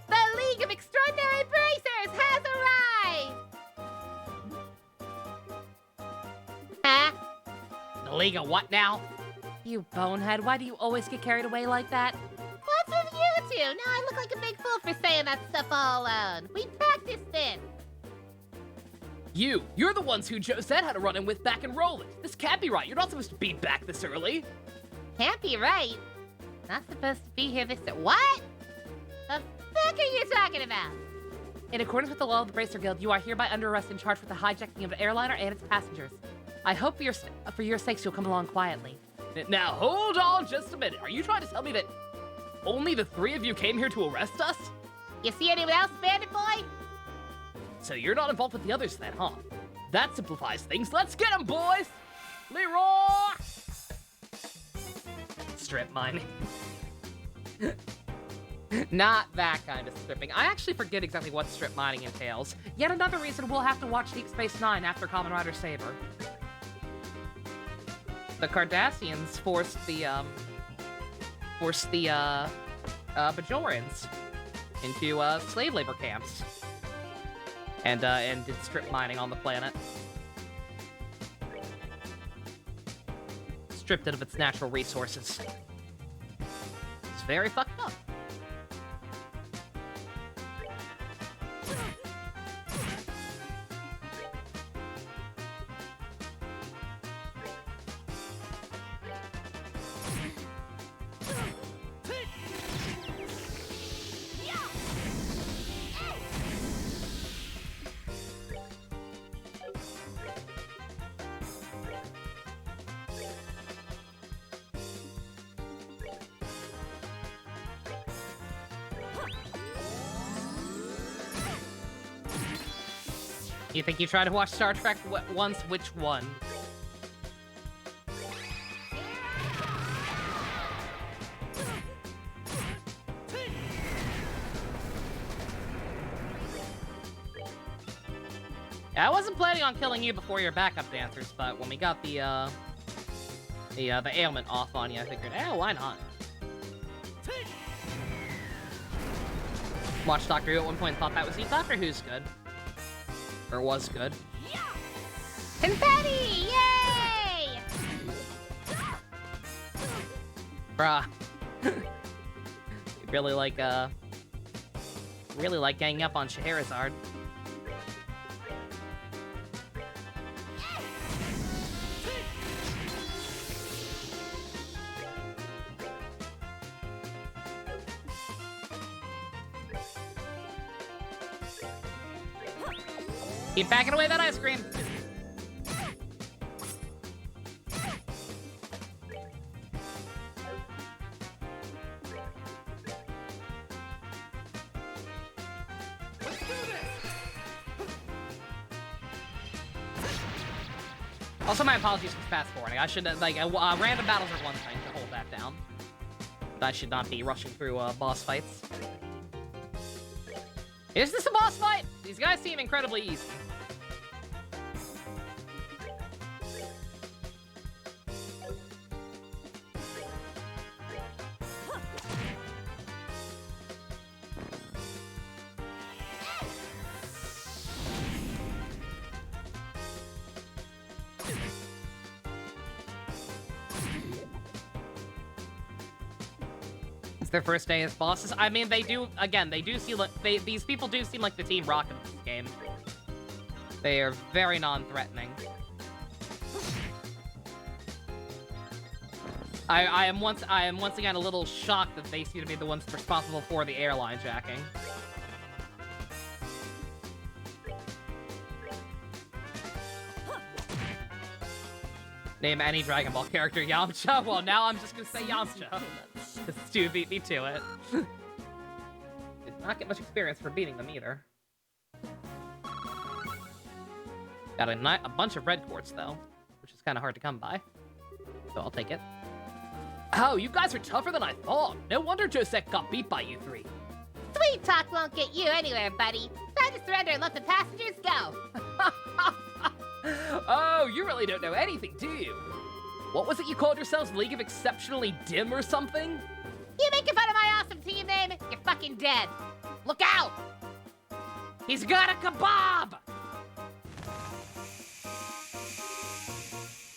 The League of Extraordinary Bracers has arrived! Huh? The League of what now? You bonehead, why do you always get carried away like that? What's with you two? Now I look like a big fool for saying that stuff all alone. We practiced this. You're the ones who Joe said how to run in with back and roll it. This can't be right. You're not supposed to be back this early. Can't be right. Not supposed to be here this... What? The fuck are you talking about? In accordance with the law of the Bracer Guild, you are hereby under arrest and charged with the hijacking of an airliner and its passengers. I hope for your sakes you'll come along quietly. Now, hold on just a minute. Are you trying to tell me that only the three of you came here to arrest us? You see anyone else, Bandit Boy? So you're not involved with the others then, huh? That simplifies things. Let's get 'em, boys! Leroy! Strip mining. Not that kind of stripping. I actually forget exactly what strip mining entails. Yet another reason we'll have to watch Deep Space Nine after Kamen Rider Saber. The Cardassians forced the Bajorans into slave labor camps and did strip mining on the planet. Stripped it of its natural resources. It's very fucked up. You think you tried to watch Star Trek once? Which one? I wasn't planning on killing you before your backup dancers, but when we got the ailment off on you, I figured, why not? Watched Doctor Who at one point and thought that was neat. Doctor Who's good. Or was good. Confetti! Yay! Bruh. really like ganging up on Scheherazade. Keep backing away that ice cream. Also, my apologies for fast forwarding. I should random battles are one thing to hold that down. I should not be rushing through boss fights. Is this a boss fight? These guys seem incredibly easy. It's their first day as bosses. I mean, they do seem like, these people do seem like the Team Rocket of this game. They are very non-threatening. I am once again a little shocked that they seem to be the ones responsible for the airline jacking. Name any Dragon Ball character Yamcha. Well, now I'm just gonna say Yamcha. Because Stu beat me to it. Did not get much experience for beating them either. Got a bunch of red quartz though, which is kind of hard to come by. So I'll take it. Oh, you guys are tougher than I thought. No wonder Josette got beat by you three. Sweet talk won't get you anywhere, buddy. Time to surrender and let the passengers go. Oh, you really don't know anything, do you? What was it you called yourselves? League of Exceptionally Dim or something? You making fun of my awesome team name? You're fucking dead. Look out! He's got a kebab!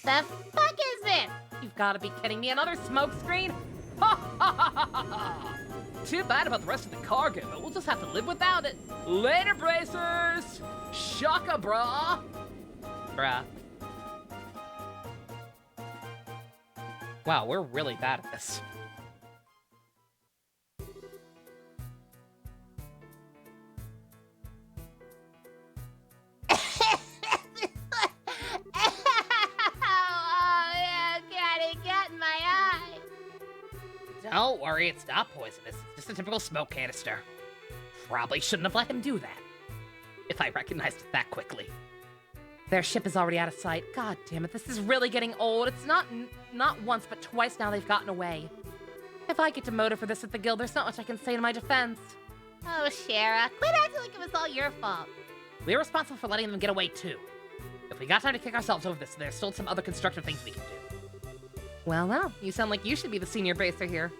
The fuck is this? You've got to be kidding me. Another smoke screen? Too bad about the rest of the cargo, but we'll just have to live without it. Later, bracers! Shaka, brah! Bruh. Wow, we're really bad at this. Oh, yeah, God, it got in my eye. Don't worry, it's not poisonous. It's just a typical smoke canister. Probably shouldn't have let him do that. If I recognized it that quickly. Their ship is already out of sight. God damn it, this is really getting old. It's not once, but twice now they've gotten away. If I get demoted for this at the guild, there's not much I can say in my defense. Oh, Shara, quit acting like it was all your fault. We're responsible for letting them get away, too. If we got time to kick ourselves over this, there's still some other constructive things we can do. Well, now, you sound like you should be the senior baser here.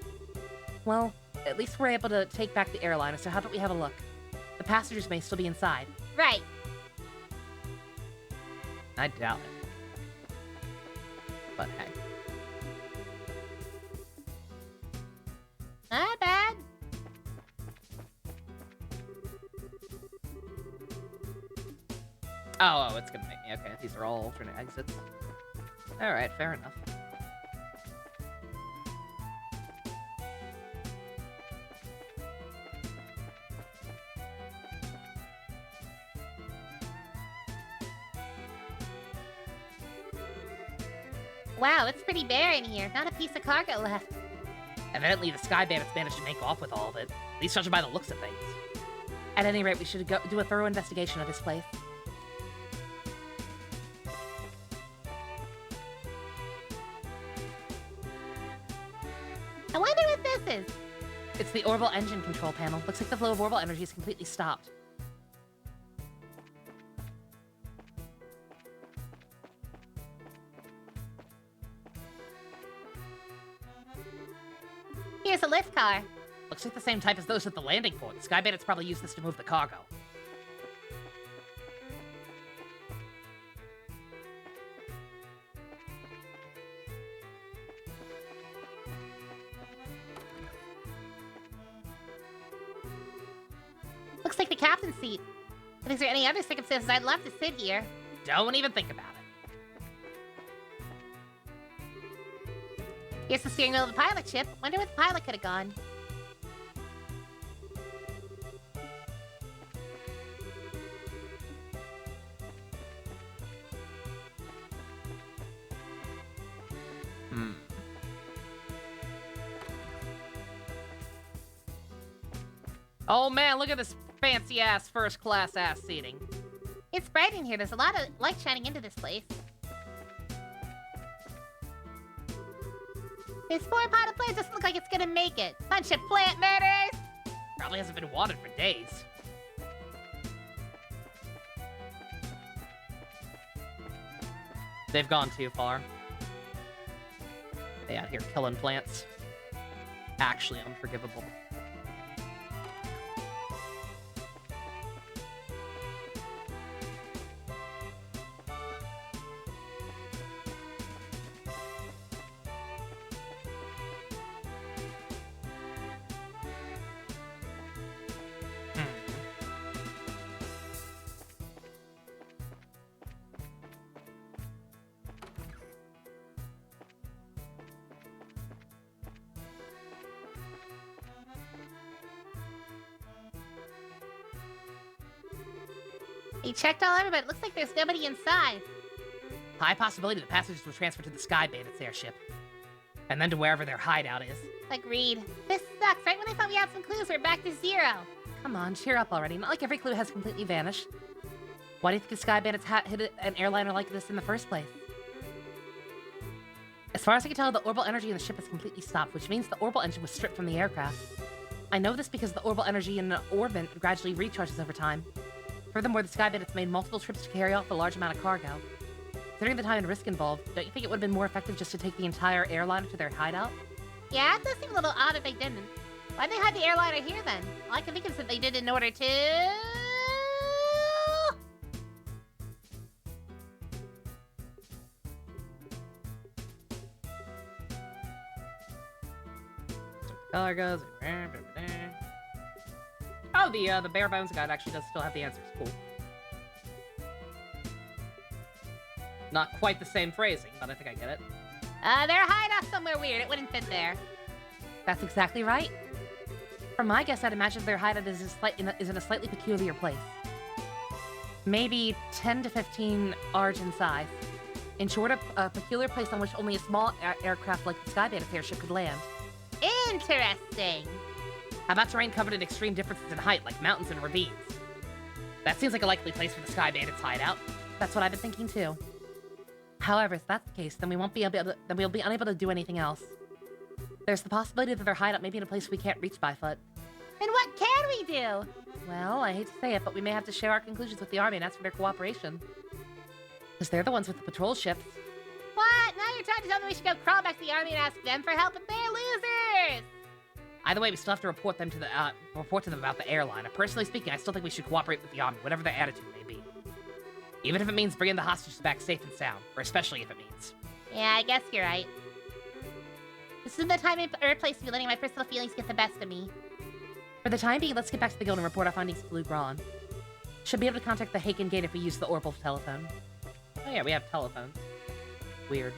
Well, at least we're able to take back the airliner, so how about we have a look? The passengers may still be inside. Right. I doubt it. But hey. Not bad. Oh, it's gonna make me. Okay, these are all alternate exits. Alright, fair enough. Wow, it's pretty bare in here. Not a piece of cargo left. Evidently, the Sky Bandits managed to make off with all of it. At least judging by the looks of things. At any rate, we should go do a thorough investigation of this place. I wonder what this is. It's the orbital engine control panel. Looks like the flow of orbital energy is completely stopped. Here's a lift car. Looks like the same type as those at the landing port. The Sky Bandits probably used this to move the cargo. Looks like the captain's seat. If there's any other circumstances, I'd love to sit here. Don't even think about it. Here's the steering wheel of the pilot ship. Wonder where the pilot could have gone. Oh man, look at this fancy ass first class ass seating. It's bright in here. There's a lot of light shining into this place. This four-pound plane doesn't look like it's gonna make it. Bunch of plant murders! Probably hasn't been watered for days. They've gone too far. They out here killing plants. Actually unforgivable. He checked all over, but it looks like there's nobody inside. High possibility the passengers were transferred to the Sky Bandits airship. And then to wherever their hideout is. Agreed. This sucks. Right when I thought we had some clues, we're back to zero. Come on, cheer up already. Not like every clue has completely vanished. Why do you think the Sky Bandits hit an airliner like this in the first place? As far as I can tell, the orbital energy in the ship is completely stopped, which means the orbital engine was stripped from the aircraft. I know this because the orbital energy in the orbit gradually recharges over time. Furthermore, the Sky Bandits made multiple trips to carry off a large amount of cargo. considering the time and risk involved, don't you think it would have been more effective just to take the entire airliner to their hideout? Yeah, it does seem a little odd if they didn't. Why'd they hide the airliner here then? All I can think is that they did in order to... Color goes. Oh, the bare bones guide actually does still have the answers. Cool. Not quite the same phrasing, but I think I get it. Their hideout somewhere weird. It wouldn't fit there. That's exactly right. From my guess, I'd imagine their hideout is in a slightly peculiar place. Maybe 10 to 15 arge in size. In short, a peculiar place on which only a small aircraft like the Sky Bandit airship could land. Interesting. How about terrain covered in extreme differences in height, like mountains and ravines? That seems like a likely place for the Sky Bandit's hideout. That's what I've been thinking too. However, if that's the case, then we'll be unable to do anything else. There's the possibility that their hideout may be in a place we can't reach by foot. Then what can we do? Well, I hate to say it, but we may have to share our conclusions with the Army and ask for their cooperation. Because they're the ones with the patrol ships. What? Now you're trying to tell me we should go crawl back to the Army and ask them for help, but they're losers! Either way, we still have to report to them about the airliner. Personally speaking, I still think we should cooperate with the Army, whatever their attitude may be. Even if it means bringing the hostages back safe and sound, or especially if it means. Yeah, I guess you're right. This isn't the time or place to be letting my personal feelings get the best of me. For the time being, let's get back to the guild and report our findings to Blue Gron. Should be able to contact the Haken Gate if we use the orbital telephone. Oh yeah, we have telephones. Weird.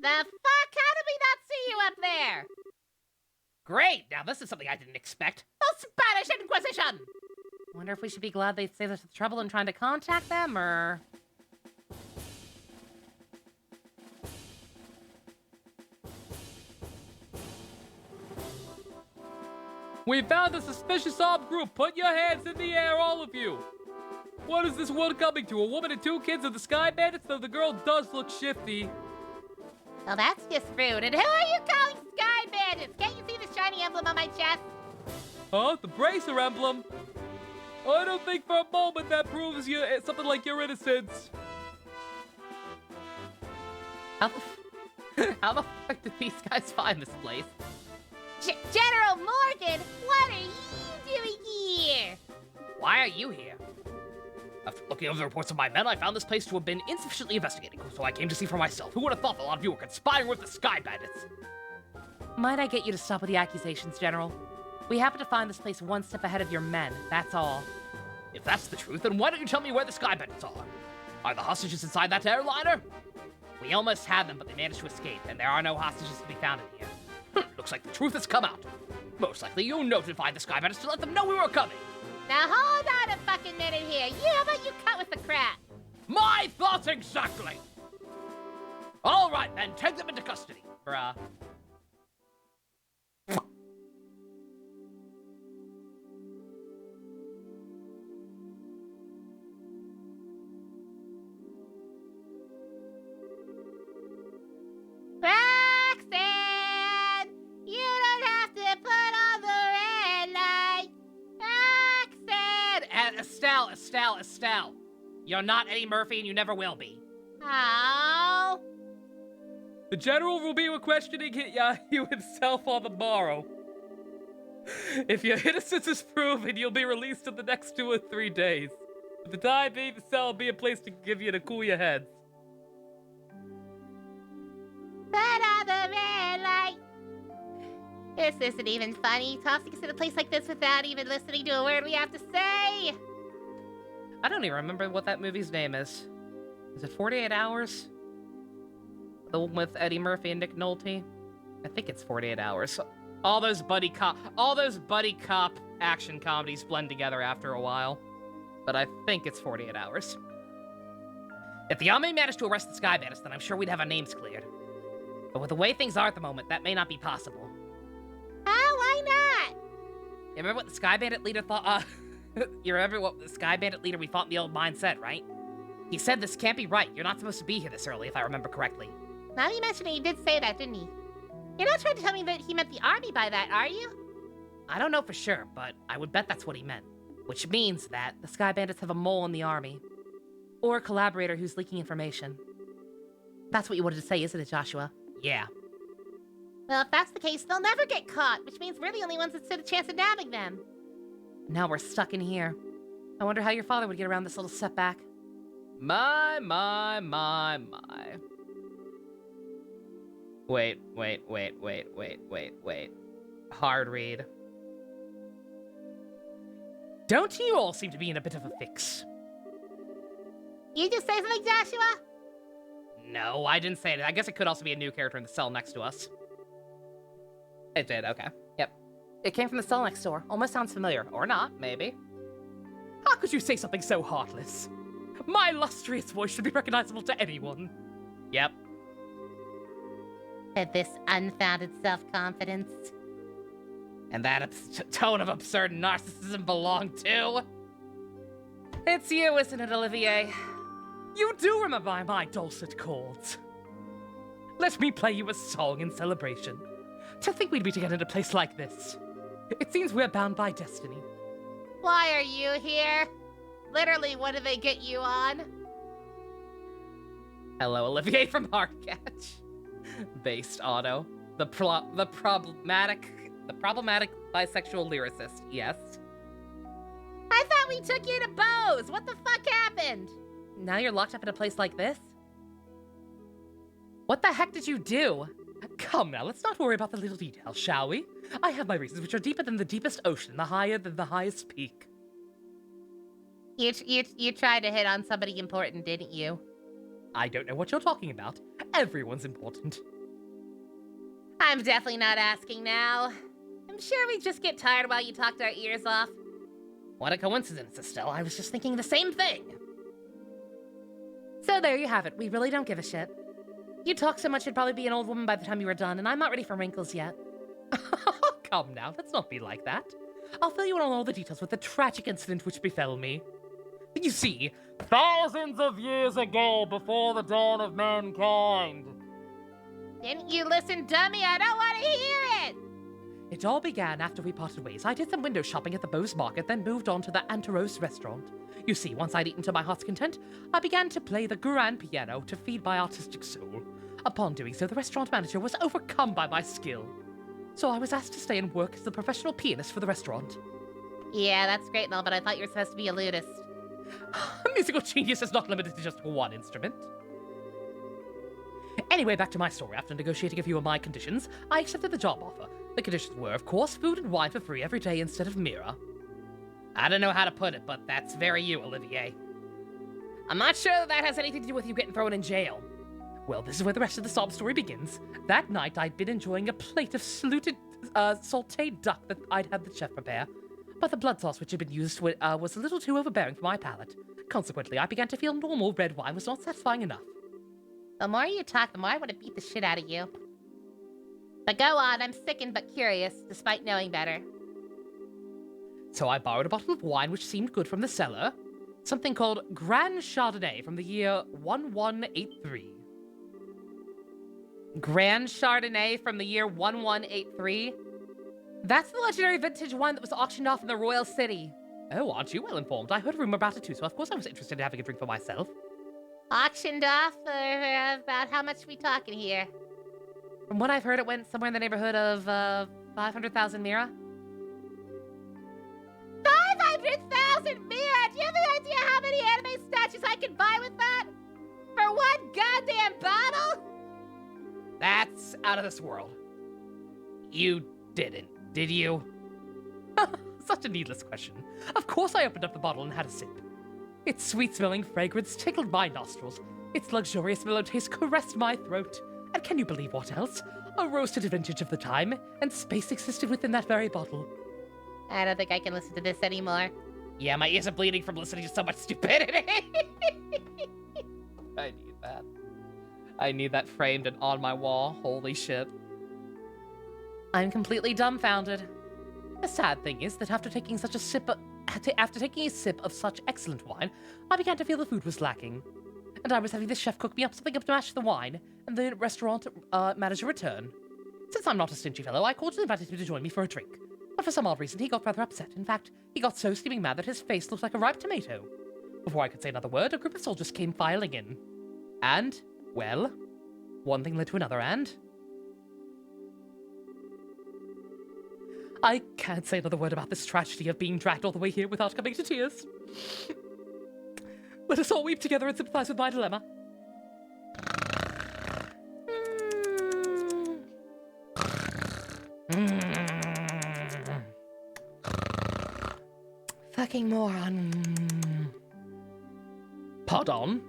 The fuck? How did we not see you up there? Great! Now this is something I didn't expect. The Spanish Inquisition! Wonder if we should be glad they saved us the trouble in trying to contact them, or... We found a suspicious armed group. Put your hands in the air, all of you. What is this world coming to? A woman and 2 kids of the Sky Bandits? Though the girl does look shifty. Well, that's just rude. And who are you calling Sky Bandits? Can't you see the shiny emblem on my chest? Huh? The bracer emblem? I don't think for a moment that proves you something like your innocence. How the fuck did these guys find this place? General Morgan, what are you doing here? Why are you here? After looking over the reports of my men, I found this place to have been insufficiently investigated, so I came to see for myself. Who would have thought that a lot of you were conspiring with the Sky Bandits? Might I get you to stop with the accusations, General? We happen to find this place one step ahead of your men, that's all. If that's the truth, then why don't you tell me where the Sky Bandits are? Are the hostages inside that airliner? We almost had them, but they managed to escape, and there are no hostages to be found in here. Looks like the truth has come out. Most likely you notified the Sky Bandits to let them know we were coming. Now hold on a fucking minute here. How about you cut with the crap? My thoughts exactly! All right, then, take them into custody. Bruh. Roxanne! You don't have to put on the red light. Roxanne! And Estelle. You're not Eddie Murphy and you never will be. Oh. The General will be questioning you himself on the morrow. If your innocence is proven, you'll be released in the next 2 or 3 days. For the time being, the cell will be a place to give you to cool your heads. Put on the red light. This isn't even funny. Tossing us in a place like this without even listening to a word we have to say. I don't even remember what that movie's name is. Is it 48 Hours? The one with Eddie Murphy and Nick Nolte? I think it's 48 Hours. All those buddy cop action comedies blend together after a while. But I think it's 48 Hours. If the Army managed to arrest the Sky Bandits, then I'm sure we'd have our names cleared. But with the way things are at the moment, that may not be possible. Why not? You remember what the Sky Bandit leader thought? You remember what the Sky Bandit leader we fought in the old mine said, right? He said this can't be right. You're not supposed to be here this early, if I remember correctly. Now you mention it, he did say that, didn't he? You're not trying to tell me that he meant the army by that, are you? I don't know for sure, but I would bet that's what he meant. Which means that the Sky Bandits have a mole in the army. Or a collaborator who's leaking information. That's what you wanted to say, isn't it, Joshua? Yeah. Well, if that's the case, they'll never get caught, which means we're the only ones that stood a chance of nabbing them. Now we're stuck in here. I wonder how your father would get around this little setback. My. Wait. Hard read. Don't you all seem to be in a bit of a fix? You just say something, Joshua? No, I didn't say it. I guess it could also be a new character in the cell next to us. It did, okay. Yep. It came from the cell next door. Almost sounds familiar. Or not, maybe. How could you say something so heartless? My illustrious voice should be recognizable to anyone. Yep. With this unfounded self-confidence. And that tone of absurd narcissism belonged to... It's you, isn't it, Olivier? You do remember my dulcet chords. Let me play you a song in celebration. To think we'd be together in a place like this. It seems we're bound by destiny. Why are you here? Literally, what do they get you on? Hello, Olivier from Hardcatch. Based auto. The problematic bisexual lyricist, yes. I thought we took you to Bose. What the fuck happened? Now you're locked up in a place like this? What the heck did you do? Come now, let's not worry about the little details, shall we? I have my reasons, which are deeper than the deepest ocean, the higher than the highest peak. You tried to hit on somebody important, didn't you? I don't know what you're talking about. Everyone's important. I'm definitely not asking now. I'm sure we just get tired while you talked our ears off. What a coincidence, Estelle. I was just thinking the same thing. So there you have it. We really don't give a shit. You talk so much you'd probably be an old woman by the time you were done, and I'm not ready for wrinkles yet. Come now, let's not be like that. I'll fill you in on all the details with the tragic incident which befell me. You see, thousands of years ago, before the dawn of mankind. Didn't you listen, dummy? I don't want to hear it! It all began after we parted ways. I did some window shopping at the Bose Market, then moved on to the Anteros restaurant. You see, once I'd eaten to my heart's content, I began to play the grand piano to feed my artistic soul. Upon doing so, the restaurant manager was overcome by my skill. So I was asked to stay and work as the professional pianist for the restaurant. Yeah, that's great and all, but I thought you were supposed to be a ludist. Musical genius is not limited to just one instrument. Anyway, back to my story. After negotiating a few of my conditions, I accepted the job offer. The conditions were, of course, food and wine for free every day instead of Mira. I don't know how to put it, but that's very you, Olivier. I'm not sure that has anything to do with you getting thrown in jail. Well, this is where the rest of the sob story begins. That night, I'd been enjoying a plate of sauteed duck that I'd had the chef prepare, but the blood sauce which had been used was a little too overbearing for my palate. Consequently, I began to feel normal red wine was not satisfying enough. The more you talk, the more I want to beat the shit out of you. But go on, I'm sickened but curious, despite knowing better. So I borrowed a bottle of wine which seemed good from the cellar, something called Grand Chardonnay from the year 1183. Grand Chardonnay from the year 1183? That's the legendary vintage wine that was auctioned off in the Royal City. Oh, aren't you well informed? I heard a rumor about it too, so of course I was interested in having a drink for myself. Auctioned off? About how much we talking here? From what I've heard, it went somewhere in the neighborhood of 500,000 Mira. 500,000 Mira! Do you have any idea how many anime statues I can buy with that? For one goddamn bottle? That's out of this world. You didn't, did you? Such a needless question. Of course I opened up the bottle and had a sip. Its sweet-smelling fragrance tickled my nostrils. Its luxurious mellow taste caressed my throat. And can you believe what else? A roasted vintage of the time, and space existed within that very bottle. I don't think I can listen to this anymore. Yeah, my ears are bleeding from listening to so much stupidity. I need that. I need that framed and on my wall. Holy shit. I'm completely dumbfounded. The sad thing is that after taking a sip of such excellent wine, I began to feel the food was lacking. And I was having this chef cook me up something up to match the wine, and the restaurant manager return. Since I'm not a stingy fellow, I cordially invited him to join me for a drink. But for some odd reason, he got rather upset. In fact, he got so steaming mad that his face looked like a ripe tomato. Before I could say another word, a group of soldiers came filing in. And, well, one thing led to another, and... I can't say another word about this tragedy of being dragged all the way here without coming to tears. Let us all weep together and sympathize with my dilemma. Fucking moron. Pardon?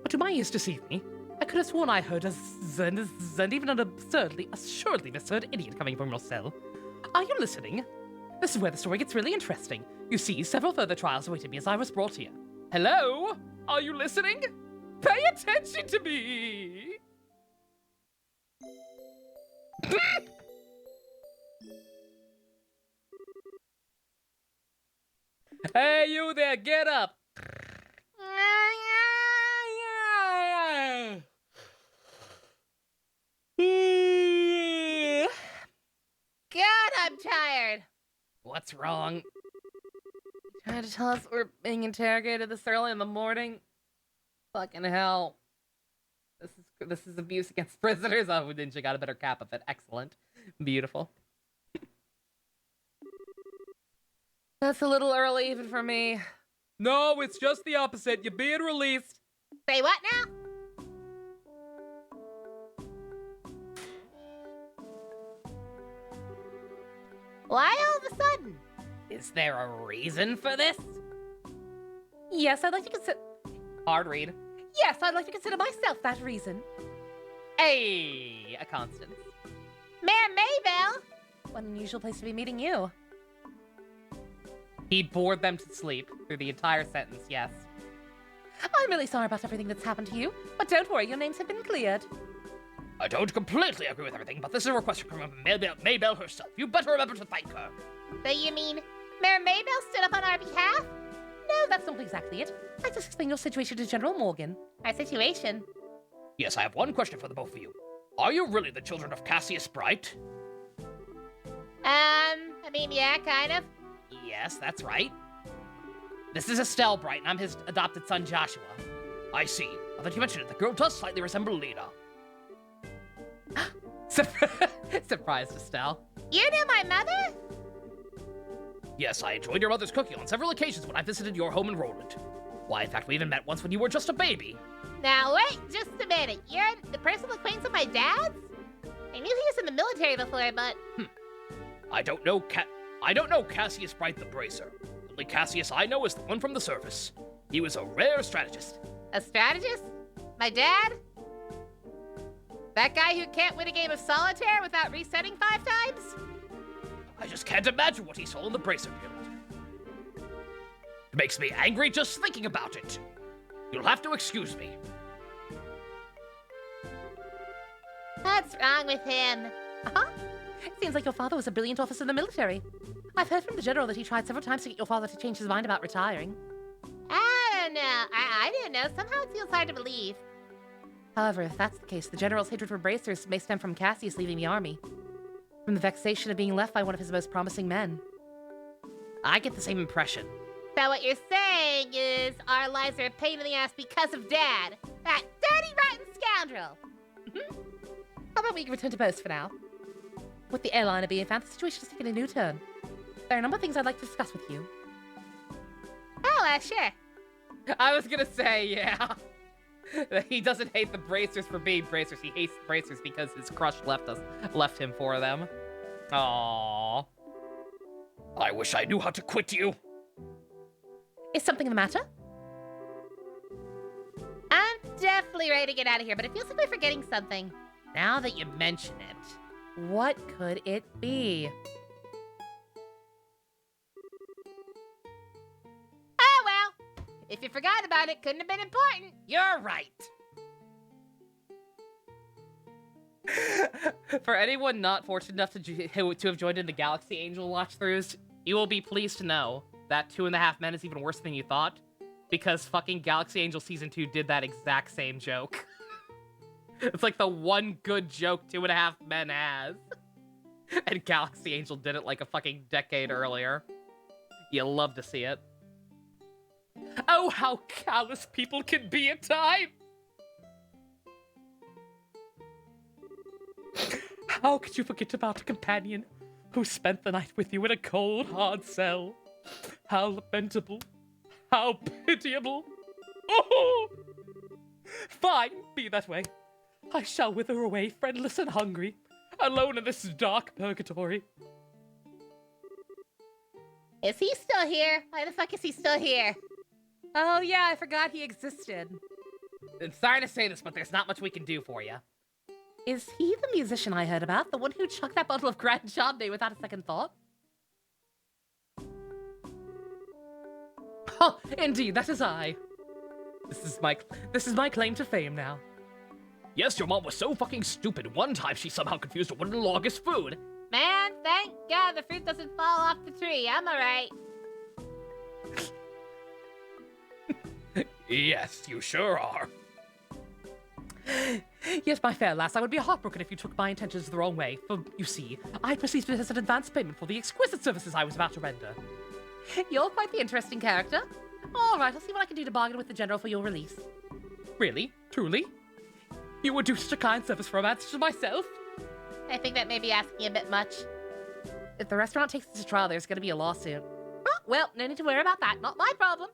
But do my ears deceive me? I could have sworn I heard a zen and even an assuredly misheard idiot coming from your cell. Are you listening? This is where the story gets really interesting. You see, several further trials awaited me as I was brought here. Hello? Are you listening? Pay attention to me! Hey, you there, get up! God, I'm tired. What's wrong? Trying to tell us we're being interrogated this early in the morning? Fucking hell. This is abuse against prisoners. Oh, Ninja got a better cap of it. Excellent. Beautiful. That's a little early even for me. No, it's just the opposite. You're being released. Say what now? Why all of a sudden? Is there a reason for this? Yes, I'd like to consider... Hard read. Yes, I'd like to consider myself that reason. Hey, a Constance. Mayor Maybell? What an unusual place to be meeting you. He bored them to sleep through the entire sentence, yes. I'm really sorry about everything that's happened to you, but don't worry, your names have been cleared. I don't completely agree with everything, but this is a request from Maybell herself. You better remember to thank her. So you mean Mayor Maybell stood up on our behalf? No, that's not exactly it. I just explained your situation to General Morgan. Our situation? Yes, I have one question for the both of you. Are you really the children of Cassius Bright? I mean, yeah, kind of. Yes, that's right. This is Estelle Bright, and I'm his adopted son, Joshua. I see. Now that you mentioned it, the girl does slightly resemble Lena. Surprised, Estelle. You knew my mother? Yes, I enjoyed your mother's cooking on several occasions when I visited your home in Roland. Why, in fact, we even met once when you were just a baby. Now wait just a minute. You're the personal acquaintance of my dad's? I knew he was in the military before, but... I don't know Cassius Bright the Bracer. The only Cassius I know is the one from the service. He was a rare strategist. A strategist? My dad? That guy who can't win a game of solitaire without resetting 5 times? I just can't imagine what he saw in the Bracer Guild. It makes me angry just thinking about it. You'll have to excuse me. What's wrong with him? Uh-huh. Seems like your father was a brilliant officer in the military. I've heard from the general that he tried several times to get your father to change his mind about retiring. I don't know. I didn't know. Somehow it feels hard to believe. However, if that's the case, the general's hatred for bracers may stem from Cassius leaving the army. From the vexation of being left by one of his most promising men. I get the same impression. So what you're saying is our lives are a pain in the ass because of Dad. That dirty, rotten scoundrel. How about we return to boast for now? With the airliner being found, the situation has taken a new turn. There are a number of things I'd like to discuss with you. Oh, sure. I was gonna say, yeah. He doesn't hate the bracers for being bracers. He hates the bracers because his crush left him for them. Aww. I wish I knew how to quit you. Is something the matter? I'm definitely ready to get out of here, but it feels like we're forgetting something. Now that you mention it, what could it be? Oh, well. If you forgot about it, couldn't have been important. You're right. For anyone not fortunate enough to have joined in the Galaxy Angel watch-throughs, you will be pleased to know that 2.5 Men is even worse than you thought, because fucking Galaxy Angel Season 2 did that exact same joke. It's like the one good joke 2.5 Men has. And Galaxy Angel did it like a fucking decade earlier. You love to see it. Oh, how callous people can be at times! How could you forget about a companion who spent the night with you in a cold, hard cell? How lamentable. How pitiable. Oh! Fine, be that way. I shall wither away, friendless and hungry, alone in this dark purgatory. Is he still here? Why the fuck is he still here? Oh yeah, I forgot he existed. And sorry to say this, but there's not much we can do for you. Is he the musician I heard about? The one who chucked that bottle of Grand Chardonnay without a second thought? Oh, indeed, that is I. This is my claim to fame now. Yes, your mom was so fucking stupid. One time she somehow confused a wooden log as food. Man, thank God the fruit doesn't fall off the tree. I'm alright. Yes, you sure are. Yes, my fair lass, I would be heartbroken if you took my intentions the wrong way, for, you see, I perceived it as an advance payment for the exquisite services I was about to render. You're quite the interesting character. All right, I'll see what I can do to bargain with the General for your release. Really? Truly? You would do such a kind service for a man such as myself? I think that may be asking a bit much. If the restaurant takes this to trial, there's gonna be a lawsuit. Oh, well, no need to worry about that. Not my problem.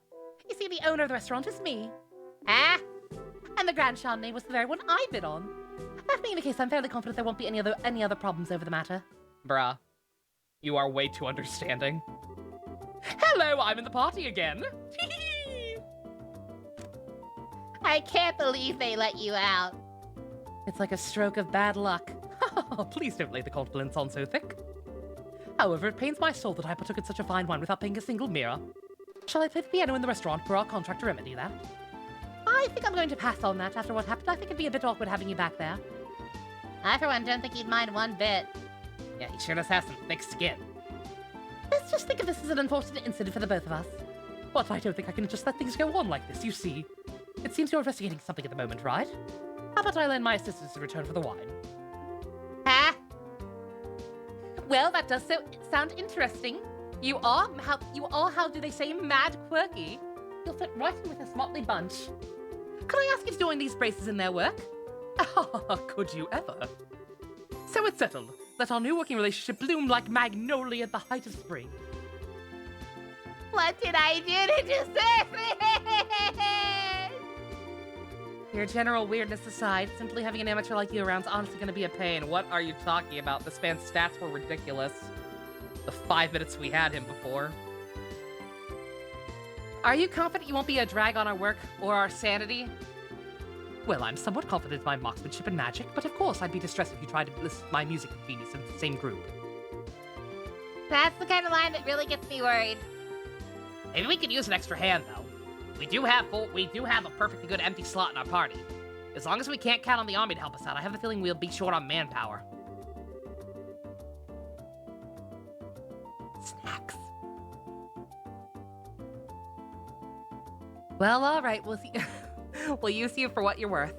You see, the owner of the restaurant is me. Huh? And the Grand Chardonnay was the very one I bid on. That being the case, I'm fairly confident there won't be any other problems over the matter. Bruh. You are way too understanding. Hello, I'm in the party again. I can't believe they let you out. It's like a stroke of bad luck. Please don't lay the compliments on so thick. However, it pains my soul that I partook in such a fine wine without paying a single mirror. Shall I play the piano in the restaurant per our contract to remedy that? I think I'm going to pass on that after what happened. I think it'd be a bit awkward having you back there. I, for one, don't think he'd mind one bit. Yeah, he sure does have some thick skin. Let's just think of this as an unfortunate incident for the both of us. But I don't think I can just let things go on like this, you see. It seems you're investigating something at the moment, right? How about I lend my assistance in return for the wine? Huh? Well, that does sound interesting. You are, how do they say, mad quirky. You'll fit right in with this motley bunch. Could I ask you to join these braces in their work? Could you ever? So it's settled. Let our new working relationship bloom like magnolia at the height of spring. What did I do to deserve it? Your general weirdness aside, simply having an amateur like you around is honestly going to be a pain. What are you talking about? This man's stats were ridiculous. The 5 minutes we had him before. Are you confident you won't be a drag on our work or our sanity? Well, I'm somewhat confident in my marksmanship and magic, but of course I'd be distressed if you tried to list my music and genius in the same group. That's the kind of line that really gets me worried. Maybe we could use an extra hand, though. We do have a perfectly good empty slot in our party. As long as we can't count on the army to help us out, I have the feeling we'll be short on manpower. Snacks. Well, all right, we'll see. We'll use you for what you're worth.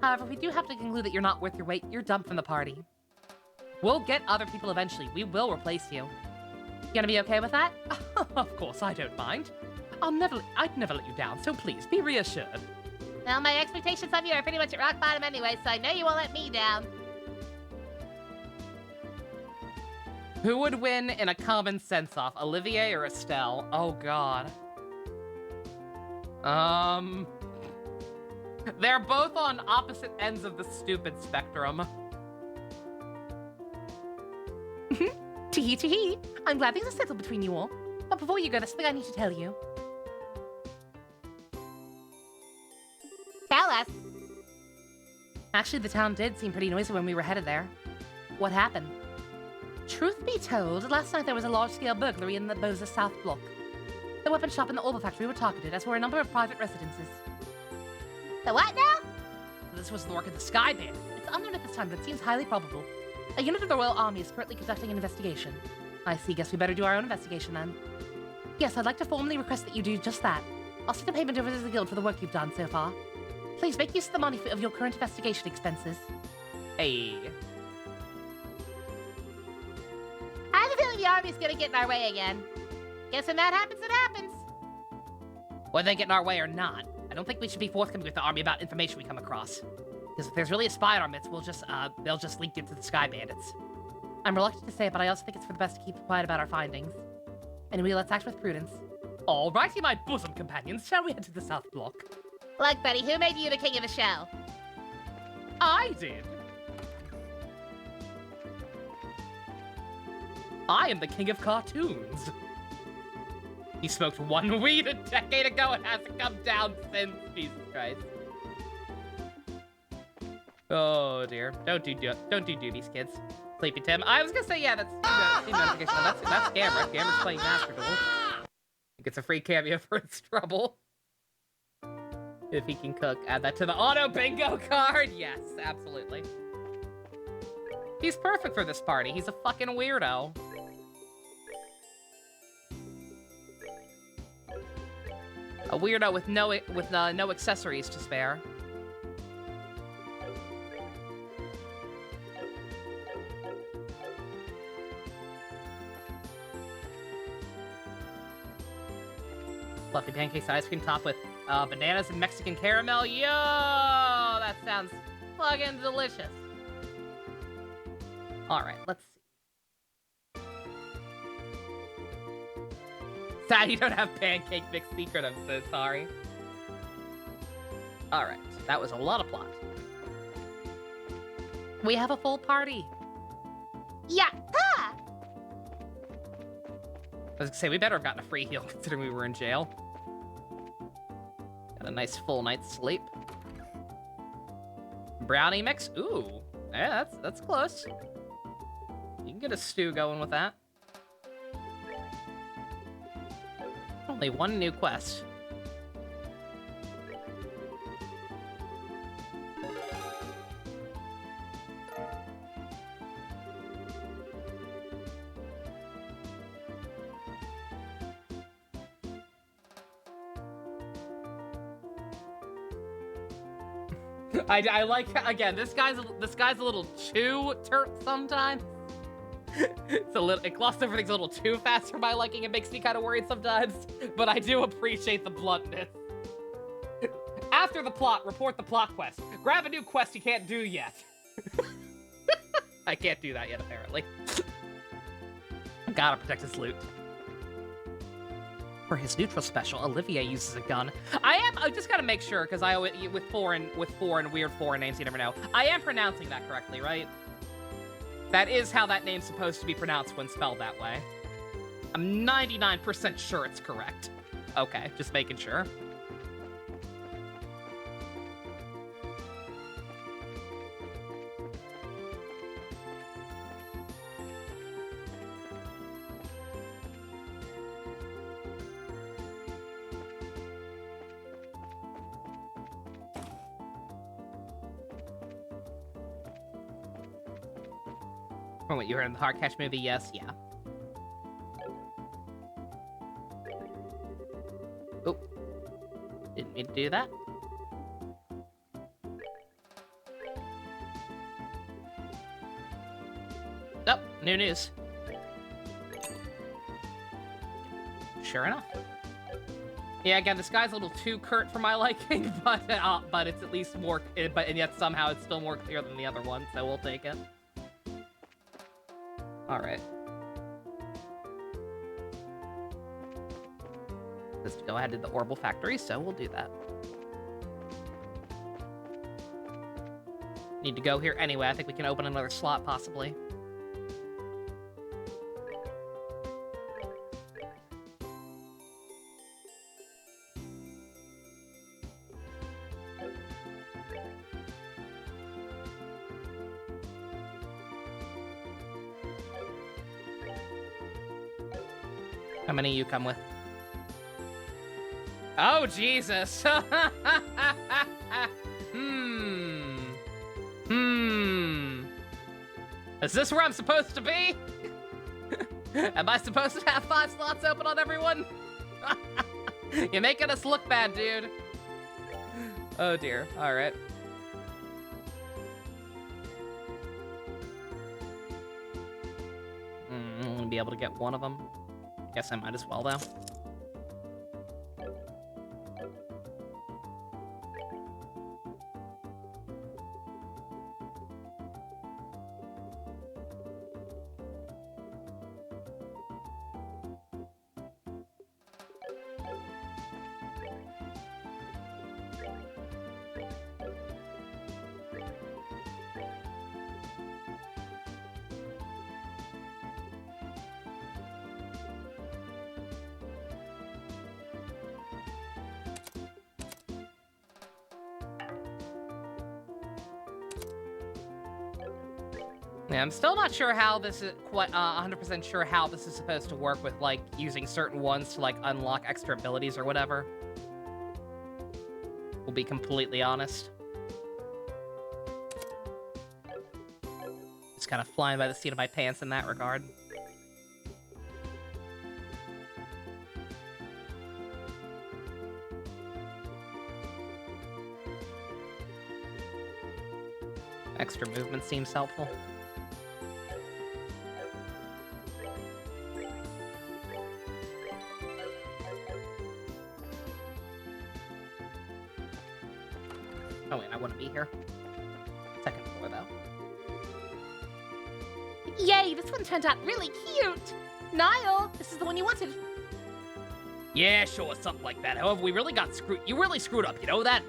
However, we do have to conclude that you're not worth your weight. You're dumped from the party. We'll get other people eventually. We will replace you. You gonna be okay with that? Of course, I don't mind. I'd never let you down, so please, be reassured. Well, my expectations of you are pretty much at rock bottom anyway, so I know you won't let me down. Who would win in a common sense-off, Olivier or Estelle? Oh, God. They're both on opposite ends of the stupid spectrum. Tee tee. I'm glad things are settled between you all. But before you go, there's something I need to tell you. Tell us. Actually, the town did seem pretty noisy when we were headed there. What happened? Truth be told, last night there was a large-scale burglary in the Boza South Block. The weapon shop and the oil factory were targeted, as were a number of private residences. The what now? This was the work of the Sky Bandits. It's unknown at this time, but it seems highly probable. A unit of the Royal Army is currently conducting an investigation. I see. Guess we better do our own investigation then. Yes, I'd like to formally request that you do just that. I'll send a payment over to the guild for the work you've done so far. Please make use of the money of your current investigation expenses. Hey. I have a feeling the army's gonna get in our way again. Guess when that happens, it happens. Whether they get in our way or not, I don't think we should be forthcoming with the army about information we come across. Because if there's really a spy in our midst, they'll just leak it to the Sky Bandits. I'm reluctant to say it, but I also think it's for the best to keep quiet about our findings. Anyway, let's act with prudence. Alrighty, my bosom companions, shall we head to the South Block? Look, buddy, who made you the king of the show? I did. I am the king of cartoons. He smoked one weed a decade ago and hasn't come down since. Jesus Christ. Oh dear. Don't do duties, kids. Sleepy Tim. I was gonna say, yeah, that's notification. That's Gamera. Gamera's playing Master Duel. He gets a free cameo for his trouble. If he can cook, add that to the auto bingo card. Yes, absolutely. He's perfect for this party. He's a fucking weirdo. A weirdo with no accessories to spare. Fluffy pancakes ice cream topped with bananas and Mexican caramel. Yo, that sounds fucking delicious. All right, let's see. Sad you don't have pancake mix secret. I'm so sorry. All right, that was a lot of plot. We have a full party. Yeah. Ah! I was gonna say, we better have gotten a free heal considering we were in jail. Got a nice full night's sleep. Brownie mix? Ooh. Yeah, that's close. You can get a stew going with that. Only one new quest. I like, again, this guy's a little too turnt sometimes. It glossed over things a little too fast for my liking. It makes me kind of worried sometimes, but I do appreciate the bluntness. After the plot, report the plot quest. Grab a new quest you can't do yet. I can't do that yet, apparently. Gotta protect his loot. For his neutral special, Olivier uses a gun. I just gotta make sure, because with foreign weird foreign names, you never know. I am pronouncing that correctly, right? That is how that name's supposed to be pronounced when spelled that way. I'm 99% sure it's correct. Okay, just making sure. From what you heard in the Hard Catch movie, yes, yeah. Oh. Didn't mean to do that. Oh, new news. Sure enough. Yeah, again, this guy's a little too curt for my liking, but it's at least more, and yet somehow it's still more clear than the other one, so we'll take it. Alright. Just go ahead to the Orbital Factory, so we'll do that. Need to go here anyway. I think we can open another slot, possibly. How many you come with? Oh, Jesus! Is this where I'm supposed to be? Am I supposed to have 5 slots open on everyone? You're making us look bad, dude. Oh dear. Alright. I'm gonna be able to get one of them. Guess I might as well, though. Yeah, I'm still not sure how this is quite 100% sure how this is supposed to work with like using certain ones to like unlock extra abilities or whatever. We'll be completely honest. Just kind of flying by the seat of my pants in that regard. Extra movement seems helpful. Oh wait, I want to be here. Second floor, though. Yay, this one turned out really cute. Niall, this is the one you wanted. Yeah, sure, something like that. However, we really got screwed. You really screwed up, you know that?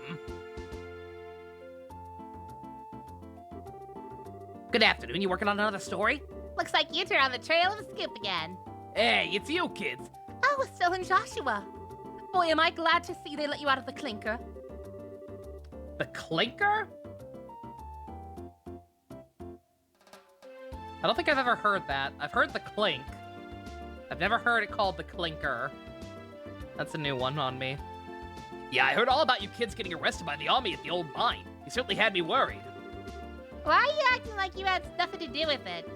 Good afternoon. You working on another story? Looks like you two are on the trail of a scoop again. Hey, it's you kids. Oh, we're still in Joshua. Boy, am I glad to see they let you out of the clinker. The clinker? I don't think I've ever heard that. I've heard the clink. I've never heard it called the clinker. That's a new one on me. Yeah, I heard all about you kids getting arrested by the army at the old mine. You certainly had me worried. Why are you acting like you had nothing to do with it?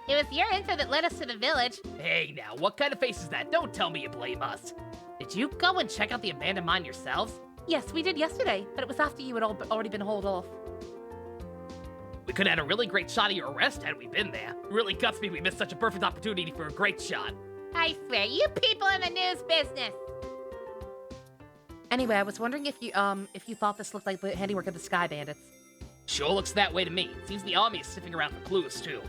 It was your info that led us to the village. Hey, now, what kind of face is that? Don't tell me you blame us. Did you go and check out the abandoned mine yourselves? Yes, we did yesterday, but it was after you had already been hauled off. We could have had a really great shot of your arrest had we been there. It really guts me we missed such a perfect opportunity for a great shot. I swear, you people in the news business. Anyway, I was wondering if you thought this looked like the handiwork of the Sky Bandits. Sure looks that way to me. It seems the army is sniffing around for clues, too.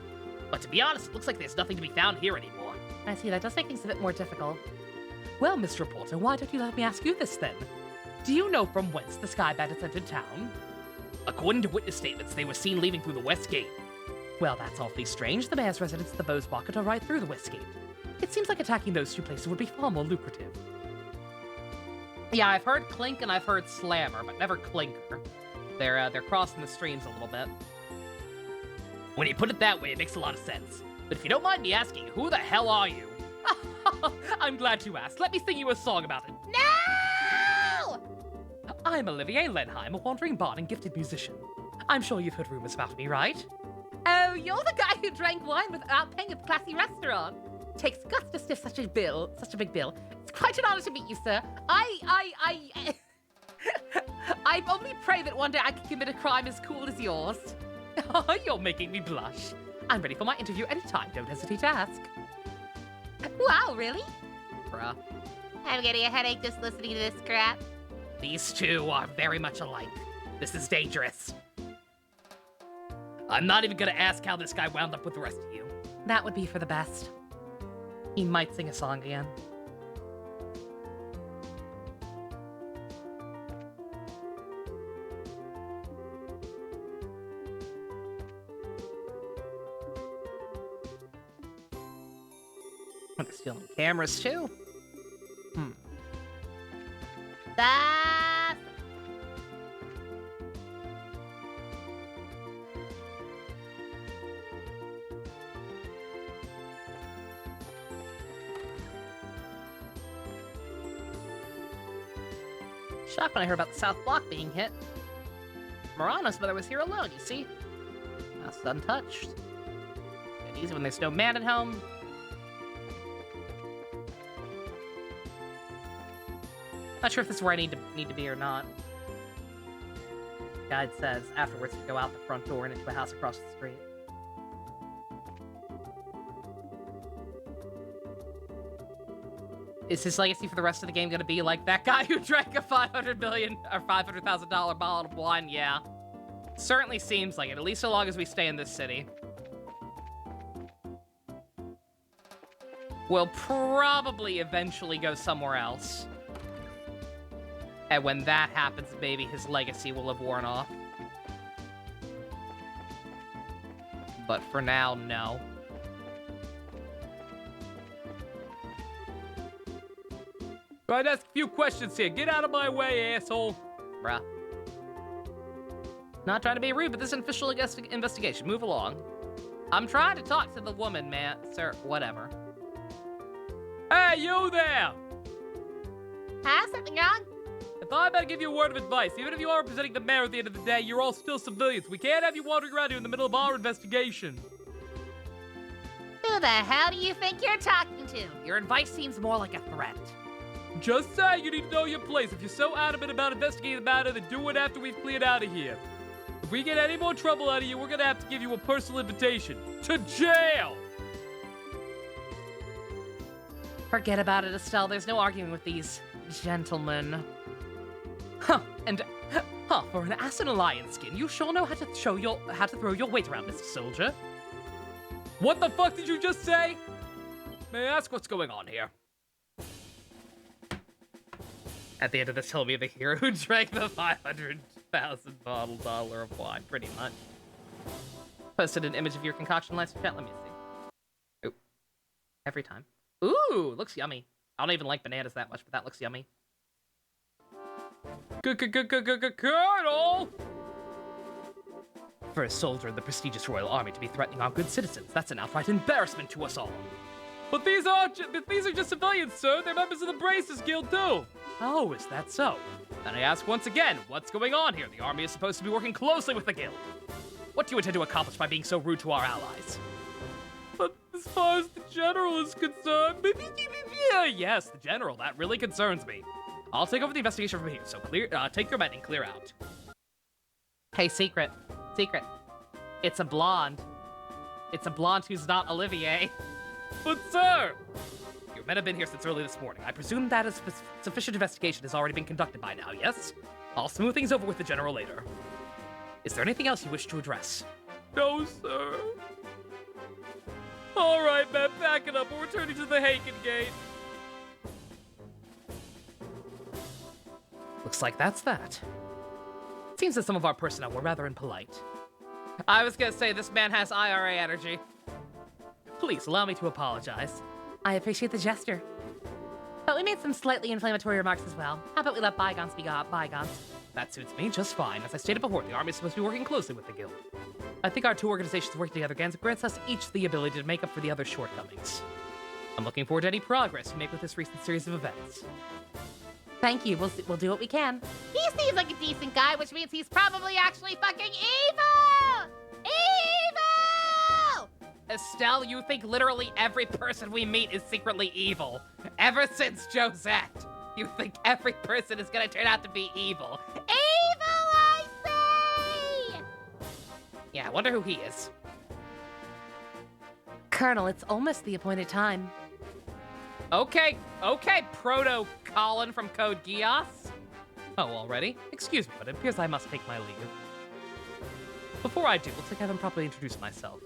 But to be honest, it looks like there's nothing to be found here anymore. I see, that does make things a bit more difficult. Well, Mr. Reporter, why don't you let me ask you this then? Do you know from whence the Sky Bandits entered town? According to witness statements, they were seen leaving through the west gate. Well, that's awfully strange. The mayor's residence at the Bow's Market are right through the west gate. It seems like attacking those two places would be far more lucrative. Yeah, I've heard clink and I've heard slammer, but never clinker. They're crossing the streams a little bit. When you put it that way, it makes a lot of sense. But if you don't mind me asking, who the hell are you? I'm glad you asked. Let me sing you a song about it. No! I'm Olivier Lenheim, a wandering bard and gifted musician. I'm sure you've heard rumors about me, right? Oh, you're the guy who drank wine without paying at the classy restaurant. Takes guts to sniff such a big bill. It's quite an honor to meet you, sir. I only pray that one day I can commit a crime as cool as yours. You're making me blush. I'm ready for my interview anytime. Don't hesitate to ask. Wow, really? Bruh. I'm getting a headache just listening to this crap. These two are very much alike. This is dangerous. I'm not even gonna ask how this guy wound up with the rest of you. That would be for the best. He might sing a song again. They're stealing cameras too. Stop! Shocked when I heard about the South Block being hit. Morano's mother was here alone, you see? House is untouched. easy when there's no man at home. Not sure if this is where I need to be or not. Guide says afterwards you go out the front door and into a house across the street. Is his legacy for the rest of the game gonna be like that guy who drank a $500,000 bottle of wine? Yeah. Certainly seems like it, at least so long as we stay in this city. We'll probably eventually go somewhere else. And when that happens, maybe his legacy will have worn off. But for now, no. I'd ask a few questions here. Get out of my way, asshole. Bruh. Not trying to be rude, but this is an official investigation. Move along. I'm trying to talk to the woman, man. Sir, whatever. Hey, you there! Huh? Something wrong? I thought I'd better give you a word of advice. Even if you are representing the mayor at the end of the day, you're all still civilians. We can't have you wandering around here in the middle of our investigation. Who the hell do you think you're talking to? Your advice seems more like a threat. Just saying, you need to know your place. If you're so adamant about investigating the matter, then do it after we've cleared out of here. If we get any more trouble out of you, we're gonna have to give you a personal invitation to jail! Forget about it, Estelle. There's no arguing with these gentlemen. Huh, and for an ass in a lion skin, you sure know how to throw your weight around, Mr. Soldier. What the fuck did you just say? May I ask what's going on here? At the end of this, he'll be the hero who drank the 500,000 bottle of wine, pretty much. Posted an image of your concoction last chat. Let me see. Oop. Every time. Ooh, looks yummy. I don't even like bananas that much, but that looks yummy. Colonel! For a soldier in the prestigious Royal Army to be threatening our good citizens, that's an outright embarrassment to us all. But these are just civilians, sir. They're members of the Braces Guild, too. Oh, is that so? Then I ask once again, what's going on here? The army is supposed to be working closely with the guild. What do you intend to accomplish by being so rude to our allies? But as far as the general is concerned... Yes, the general. That really concerns me. I'll take over the investigation from here, so take your men and clear out. Hey, secret. Secret. It's a blonde. It's a blonde who's not Olivier. But, sir... Your men have been here since early this morning. I presume that a sufficient investigation has already been conducted by now, yes? I'll smooth things over with the general later. Is there anything else you wish to address? No, sir. All right, man, back it up. We're returning to the Haken Gate. Looks like that's that. Seems that some of our personnel were rather impolite. I was gonna say, this man has IRA energy. Please allow me to apologize. I appreciate the gesture. But we made some slightly inflammatory remarks as well. How about we let bygones be bygones? That suits me just fine. As I stated before, the army is supposed to be working closely with the guild. I think our two organizations working together grants us each the ability to make up for the other's shortcomings. I'm looking forward to any progress you make with this recent series of events. Thank you. We'll do what we can. He seems like a decent guy, which means he's probably actually fucking evil! Evil! Estelle, you think literally every person we meet is secretly evil. Ever since Josette, you think every person is gonna turn out to be evil. Evil, I say! Yeah, I wonder who he is. Colonel, it's almost the appointed time. Okay, Proto Colin from Code Geass. Oh, already? Excuse me, but it appears I must take my leave. Before I do, looks like I haven't properly introduced myself.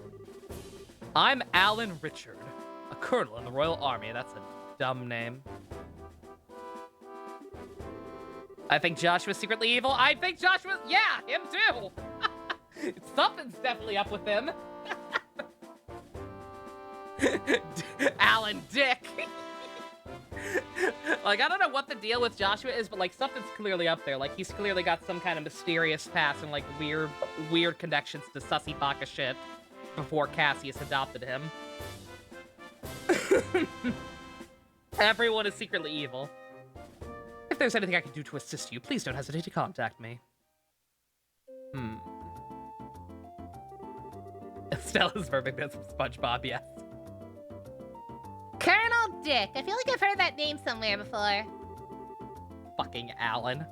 I'm Alan Richard, a colonel in the Royal Army. That's a dumb name. I think Joshua's secretly evil. I think Joshua's... Yeah, him too! Something's definitely up with him. Alan Dick. Like, I don't know what the deal with Joshua is, but, like, something's clearly up there. Like, he's clearly got some kind of mysterious past and, like, weird connections to sussy baka shit before Cassius adopted him. Everyone is secretly evil. If there's anything I can do to assist you, please don't hesitate to contact me. Stella's perfect. That's from SpongeBob, yes. Colonel Dick. I feel like I've heard that name somewhere before. Fucking Alan.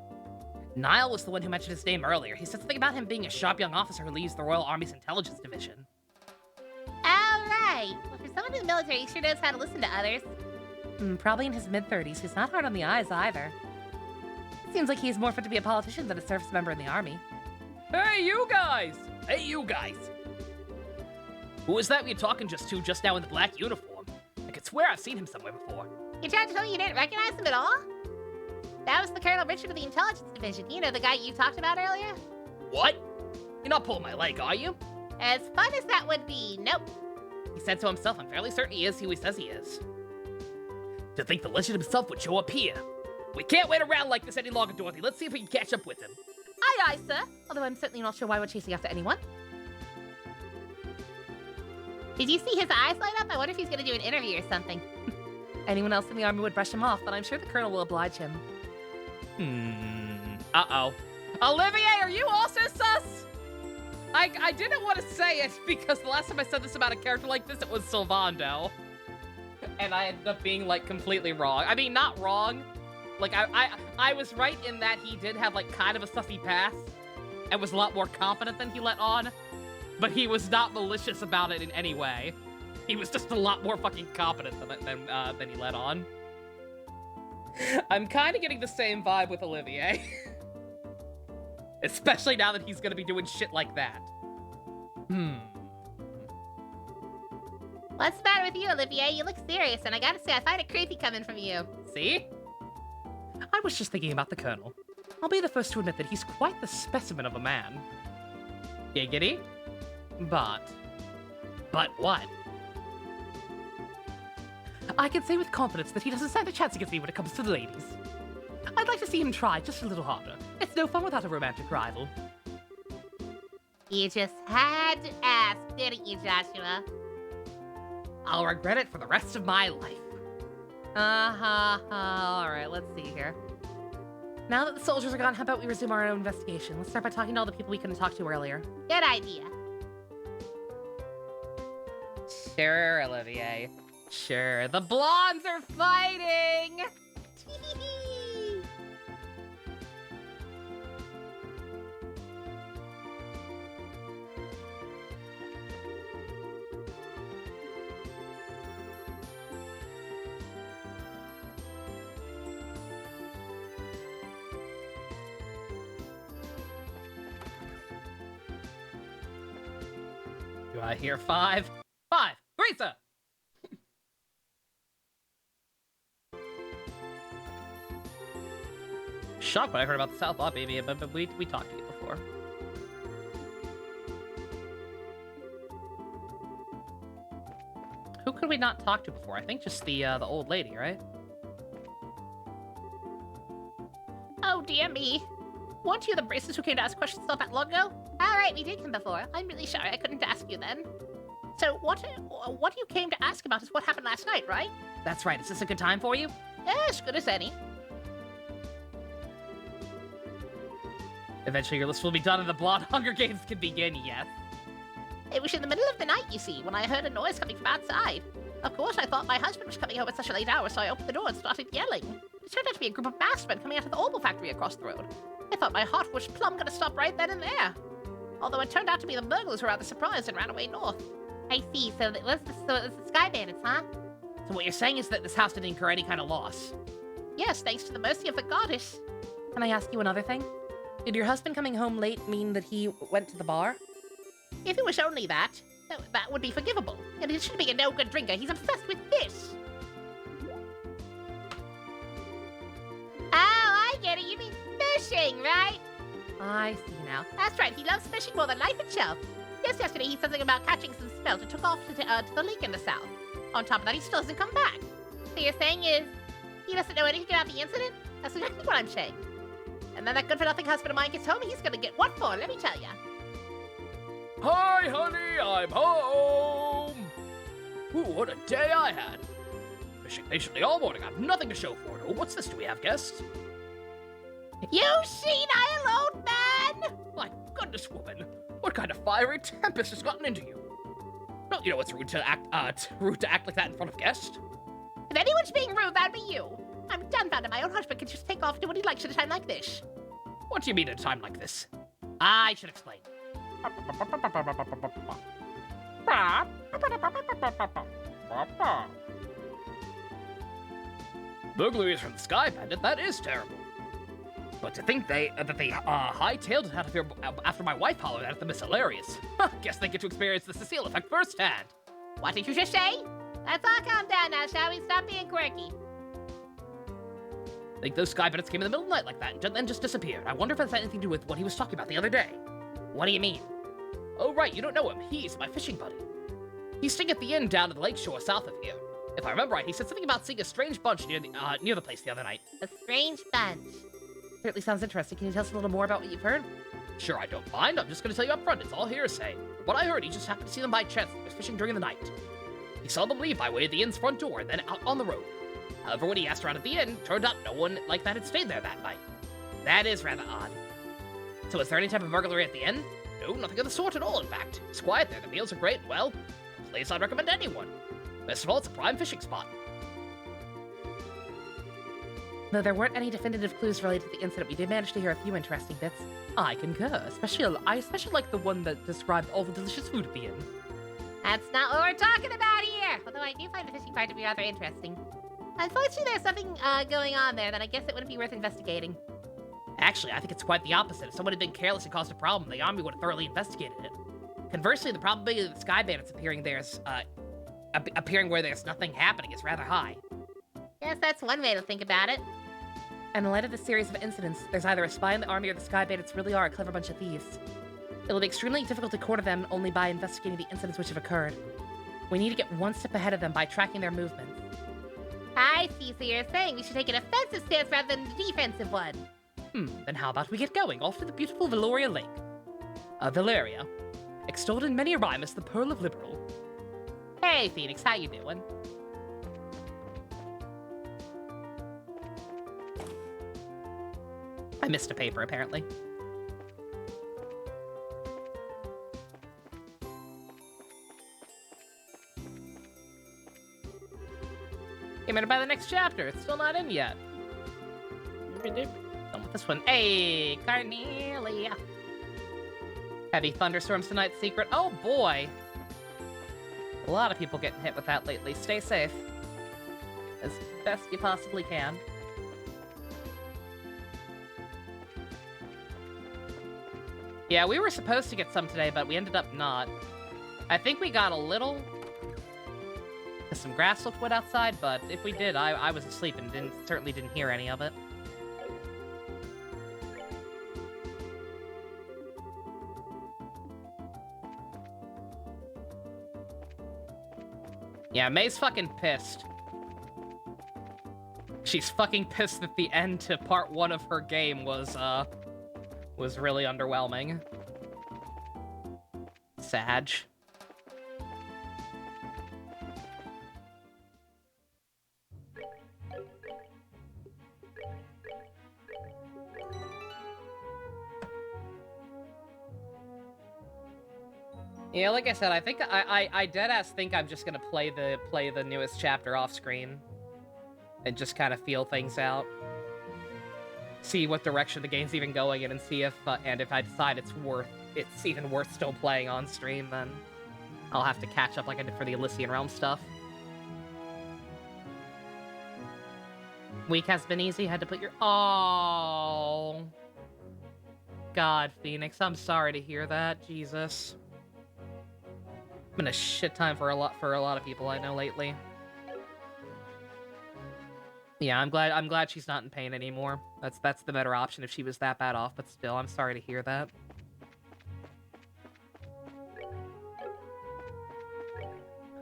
Niall was the one who mentioned his name earlier. He said something about him being a sharp young officer who leads the Royal Army's Intelligence Division. All right. Well, for someone in the military, he sure knows how to listen to others. Probably in his mid-30s. He's not hard on the eyes either. Seems like he's more fit to be a politician than a service member in the army. Hey, you guys! Hey, you guys! Who is that we're talking to just now in the black uniform? I could swear I've seen him somewhere before. You tried to tell me you didn't recognize him at all? That was the Colonel Richard of the Intelligence Division. You know, the guy you talked about earlier? What? You're not pulling my leg, are you? As fun as that would be, nope. He said so himself. I'm fairly certain he is who he says he is. To think the legend himself would show up here. We can't wait around like this any longer, Dorothy. Let's see if we can catch up with him. Aye, aye, sir. Although I'm certainly not sure why we're chasing after anyone. Did you see his eyes light up? I wonder if he's gonna do an interview or something. Anyone else in the army would brush him off, but I'm sure the colonel will oblige him. Uh-oh. Olivier, are you also sus? I didn't want to say it because the last time I said this about a character like this, it was Sylvando. And I ended up being, like, completely wrong. I mean, not wrong. Like, I was right in that he did have, like, kind of a sussy past and was a lot more confident than he let on. But he was not malicious about it in any way. He was just a lot more fucking competent than he let on. I'm kind of getting the same vibe with Olivier. Especially now that he's gonna be doing shit like that. What's the matter with you, Olivier? You look serious, and I gotta say, I find it creepy coming from you. See? I was just thinking about the Colonel. I'll be the first to admit that he's quite the specimen of a man. Giggity? But what? I can say with confidence that he doesn't stand a chance against me when it comes to the ladies. I'd like to see him try just a little harder. It's no fun without a romantic rival. You just had to ask, didn't you, Joshua? I'll regret it for the rest of my life. Alright, let's see here. Now that the soldiers are gone, how about we resume our own investigation? Let's start by talking to all the people we couldn't talk to earlier. Good idea. Sure, Olivier. Sure, the blondes are fighting! Do I hear 5? 5! 3, sir! Shocked when I heard about the South Law, baby, but we talked to you before. Who could we not talk to before? I think just the old lady, right? Oh, dear me. Weren't you the braces who came to ask questions not that long ago? All right, we did come before. I'm really sorry I couldn't ask you then. So what you came to ask about is what happened last night, right? That's right. Is this a good time for you? As good as any. Eventually your list will be done and the Blonde Hunger Games can begin, yes. It was in the middle of the night, you see, when I heard a noise coming from outside. Of course, I thought my husband was coming home at such a late hour, so I opened the door and started yelling. It turned out to be a group of masked men coming out of the opal factory across the road. I thought my heart was plumb gonna stop right then and there. Although it turned out to be the burglars who were rather surprised and ran away north. I see, so it was the Sky Bandits, huh? So what you're saying is that this house didn't incur any kind of loss? Yes, thanks to the mercy of the goddess. Can I ask you another thing? Did your husband coming home late mean that he went to the bar? If it was only that, that would be forgivable. And he shouldn't be a no-good drinker. He's obsessed with fish. Oh, I get it. You mean fishing, right? I see now. That's right. He loves fishing more than life itself. Just yesterday, he said something about catching some smelt and took off to the lake in the south. On top of that, he still hasn't come back. So you're saying is he doesn't know anything about the incident? That's exactly what I'm saying. And then that good-for-nothing husband of mine gets home, and he's gonna get what for, let me tell ya. Hi, honey, I'm home! Ooh, what a day I had. Fishing patiently all morning, I have nothing to show for it. Oh, what's this? Do we have guests? You senile old man! My goodness, woman. What kind of fiery tempest has gotten into you? Well, you know it's rude to act like that in front of guests. If anyone's being rude, that'd be you. I'm dumbfounded. My own husband can just take off and do what he likes at a time like this. What do you mean at a time like this? I should explain. Burglaries from the Sky Bandit, that is terrible. But to think that they hightailed it out of here after my wife hollered at them is hilarious. Guess they get to experience the Cecile effect firsthand. What did you just say? Let's all calm down now, shall we? Stop being quirky. Think those Sky Bandits came in the middle of the night like that and then just disappeared. I wonder if that's anything to do with what he was talking about the other day. What do you mean? Oh right, you don't know him. He's my fishing buddy. He's staying at the inn down at the lake shore south of here. If I remember right, he said something about seeing a strange bunch near the place the other night. A strange bunch. Certainly sounds interesting. Can you tell us a little more about what you've heard? Sure, I don't mind. I'm just gonna tell you up front. It's all hearsay. What I heard, he just happened to see them by chance. He was fishing during the night. He saw them leave by way of the inn's front door and then out on the road. However, when he asked around at the inn, turned out no one like that had stayed there that night. That is rather odd. So is there any type of burglary at the inn? No, nothing of the sort at all, in fact. It's quiet there, the meals are great, well, a place I'd recommend to anyone. Best of all, it's a prime fishing spot. Though there weren't any definitive clues related to the incident, we did manage to hear a few interesting bits. I concur. I especially like the one that described all the delicious food at the inn. That's not what we're talking about here. Although I do find the fishing part to be rather interesting. Unfortunately, there's something going on there that I guess it wouldn't be worth investigating. Actually, I think it's quite the opposite. If someone had been careless and caused a problem, the army would have thoroughly investigated it. Conversely, the probability of the Sky Bandits appearing where there's nothing happening is rather high. Yes, that's one way to think about it. And in light of this series of incidents, there's either a spy in the army or the Sky Bandits really are a clever bunch of thieves. It'll be extremely difficult to corner them only by investigating the incidents which have occurred. We need to get one step ahead of them by tracking their movements. I see, so you're saying we should take an offensive stance rather than a defensive one. Then how about we get going, off to the beautiful Valoria Lake. Valeria, extolled in many a rhyme as the Pearl of Liberal. Hey, Phoenix, how you doing? I missed a paper, apparently. Came in by the next chapter. It's still not in yet. Done with this one. Hey, Carnelia. Heavy thunderstorms tonight, secret. Oh boy. A lot of people getting hit with that lately. Stay safe. As best you possibly can. Yeah, we were supposed to get some today, but we ended up not. I think we got a little. Some grass looked wet outside, but if we did, I was asleep and certainly didn't hear any of it. Yeah, May's fucking pissed. She's fucking pissed that the end to part 1 of her game was really underwhelming. Sag. Yeah, like I said, I think I deadass think I'm just gonna play the newest chapter off screen and just kind of feel things out, see what direction the game's even going in, and see if and if I decide it's even worth still playing on stream, then I'll have to catch up like I did for the Elysian Realm stuff. Week has been easy. Had to put your oh God, Phoenix, I'm sorry to hear that. Jesus. It's been a shit time for a lot of people I know lately. Yeah, I'm glad she's not in pain anymore. That's the better option if she was that bad off, but still, I'm sorry to hear that.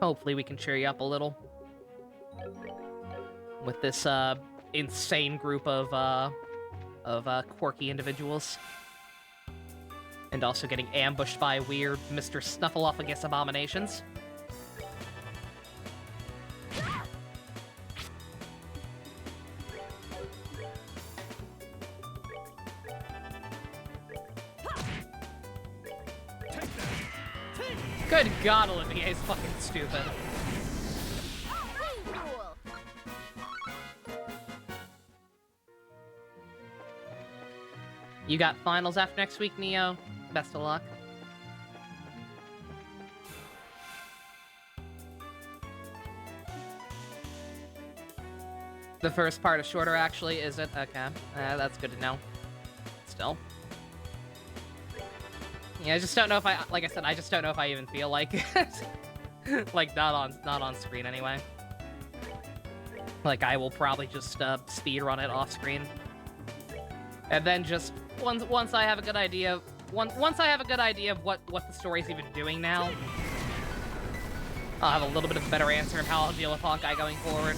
Hopefully we can cheer you up a little with this insane group of quirky individuals. And also getting ambushed by weird Mr. Snuffleupagus abominations. Good God, Olivier's fucking stupid. Free rule. You got finals after next week, Neo. Best of luck. The first part is shorter, actually, is it? Okay. That's good to know. Still. Yeah, I just don't know if like I said, I just don't know if I even feel like it. Like, not on screen anyway. Like, I will probably just speed run it off screen. And then just, once I have a good idea, once I have a good idea of what the story's even doing now, I'll have a little bit of a better answer of how I'll deal with Hawkeye going forward.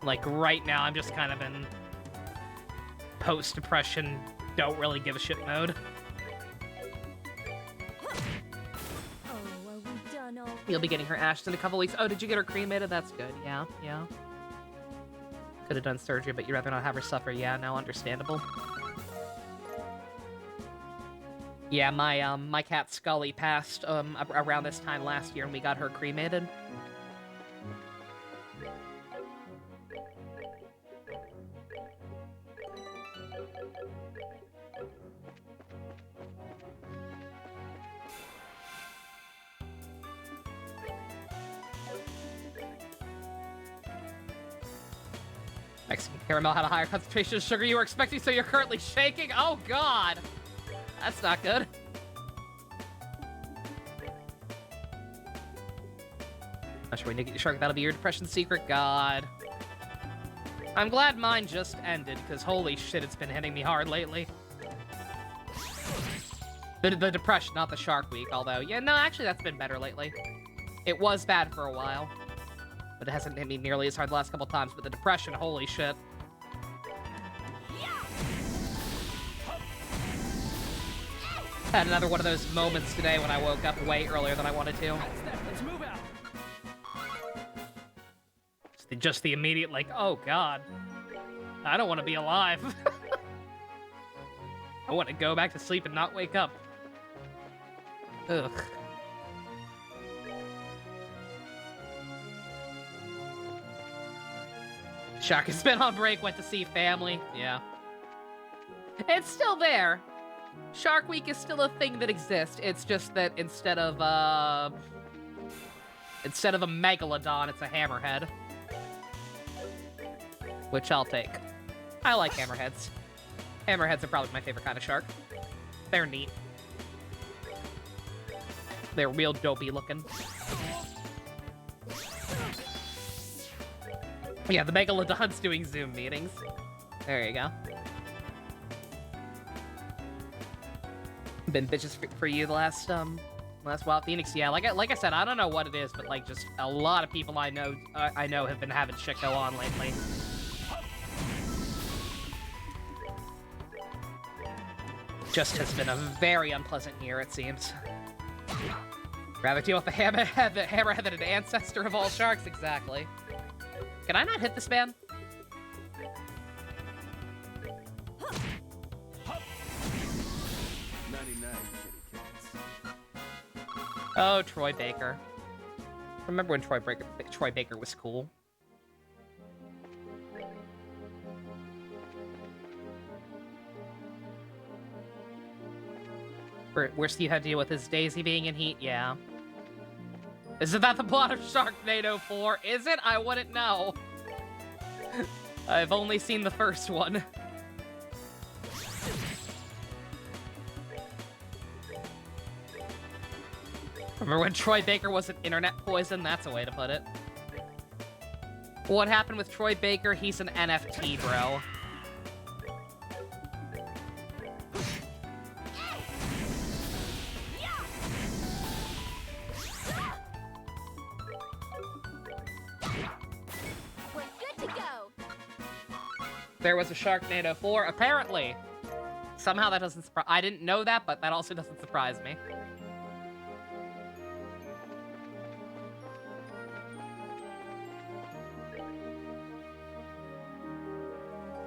Like, right now, I'm just kind of in post-depression, don't really give a shit mode. Oh, are we done all? You'll be getting her ashed in a couple weeks. Oh, did you get her cremated? That's good. Yeah, yeah. Could have done surgery, but you'd rather not have her suffer. Yeah, no, understandable. Yeah, my cat Scully passed around this time last year, and we got her cremated. Mexican caramel had a higher concentration of sugar you were expecting, so you're currently shaking? Oh, God. That's not good. Not sure when you get your shark, that'll be your depression secret. God. I'm glad mine just ended, because holy shit, it's been hitting me hard lately. The depression, not the shark week, although, yeah, no, actually, that's been better lately. It was bad for a while. But it hasn't hit me nearly as hard the last couple times. But the depression, holy shit. Had another one of those moments today when I woke up way earlier than I wanted to. That's that. Let's move out. Just the immediate, like, oh God. I don't want to be alive. I want to go back to sleep and not wake up. Ugh. Shark has been on break, went to see family. Yeah. It's still there. Shark Week is still a thing that exists. It's just that instead of a megalodon, it's a hammerhead. Which I'll take. I like hammerheads. Hammerheads are probably my favorite kind of shark. They're neat. They're real dopey looking. Yeah, the Megalodon's doing Zoom meetings. There you go. Been bitches for you the last while, Phoenix. Yeah, like I said, I don't know what it is, but like just a lot of people I know have been having shit go on lately. Just has been a very unpleasant year, it seems. Rather deal with the hammerhead than an ancestor of all sharks, exactly. Can I not hit this man? 99 kitty cats. Oh, Troy Baker. Remember when Troy Baker was cool? Where Steve had to deal with his Daisy being in heat? Yeah. Isn't that the plot of Sharknado 4? Is it? I wouldn't know. I've only seen the first one. Remember when Troy Baker was an internet poison? That's a way to put it. What happened with Troy Baker? He's an NFT, bro. There was a Sharknado 4, apparently. Somehow that doesn't surprise... I didn't know that, but that also doesn't surprise me.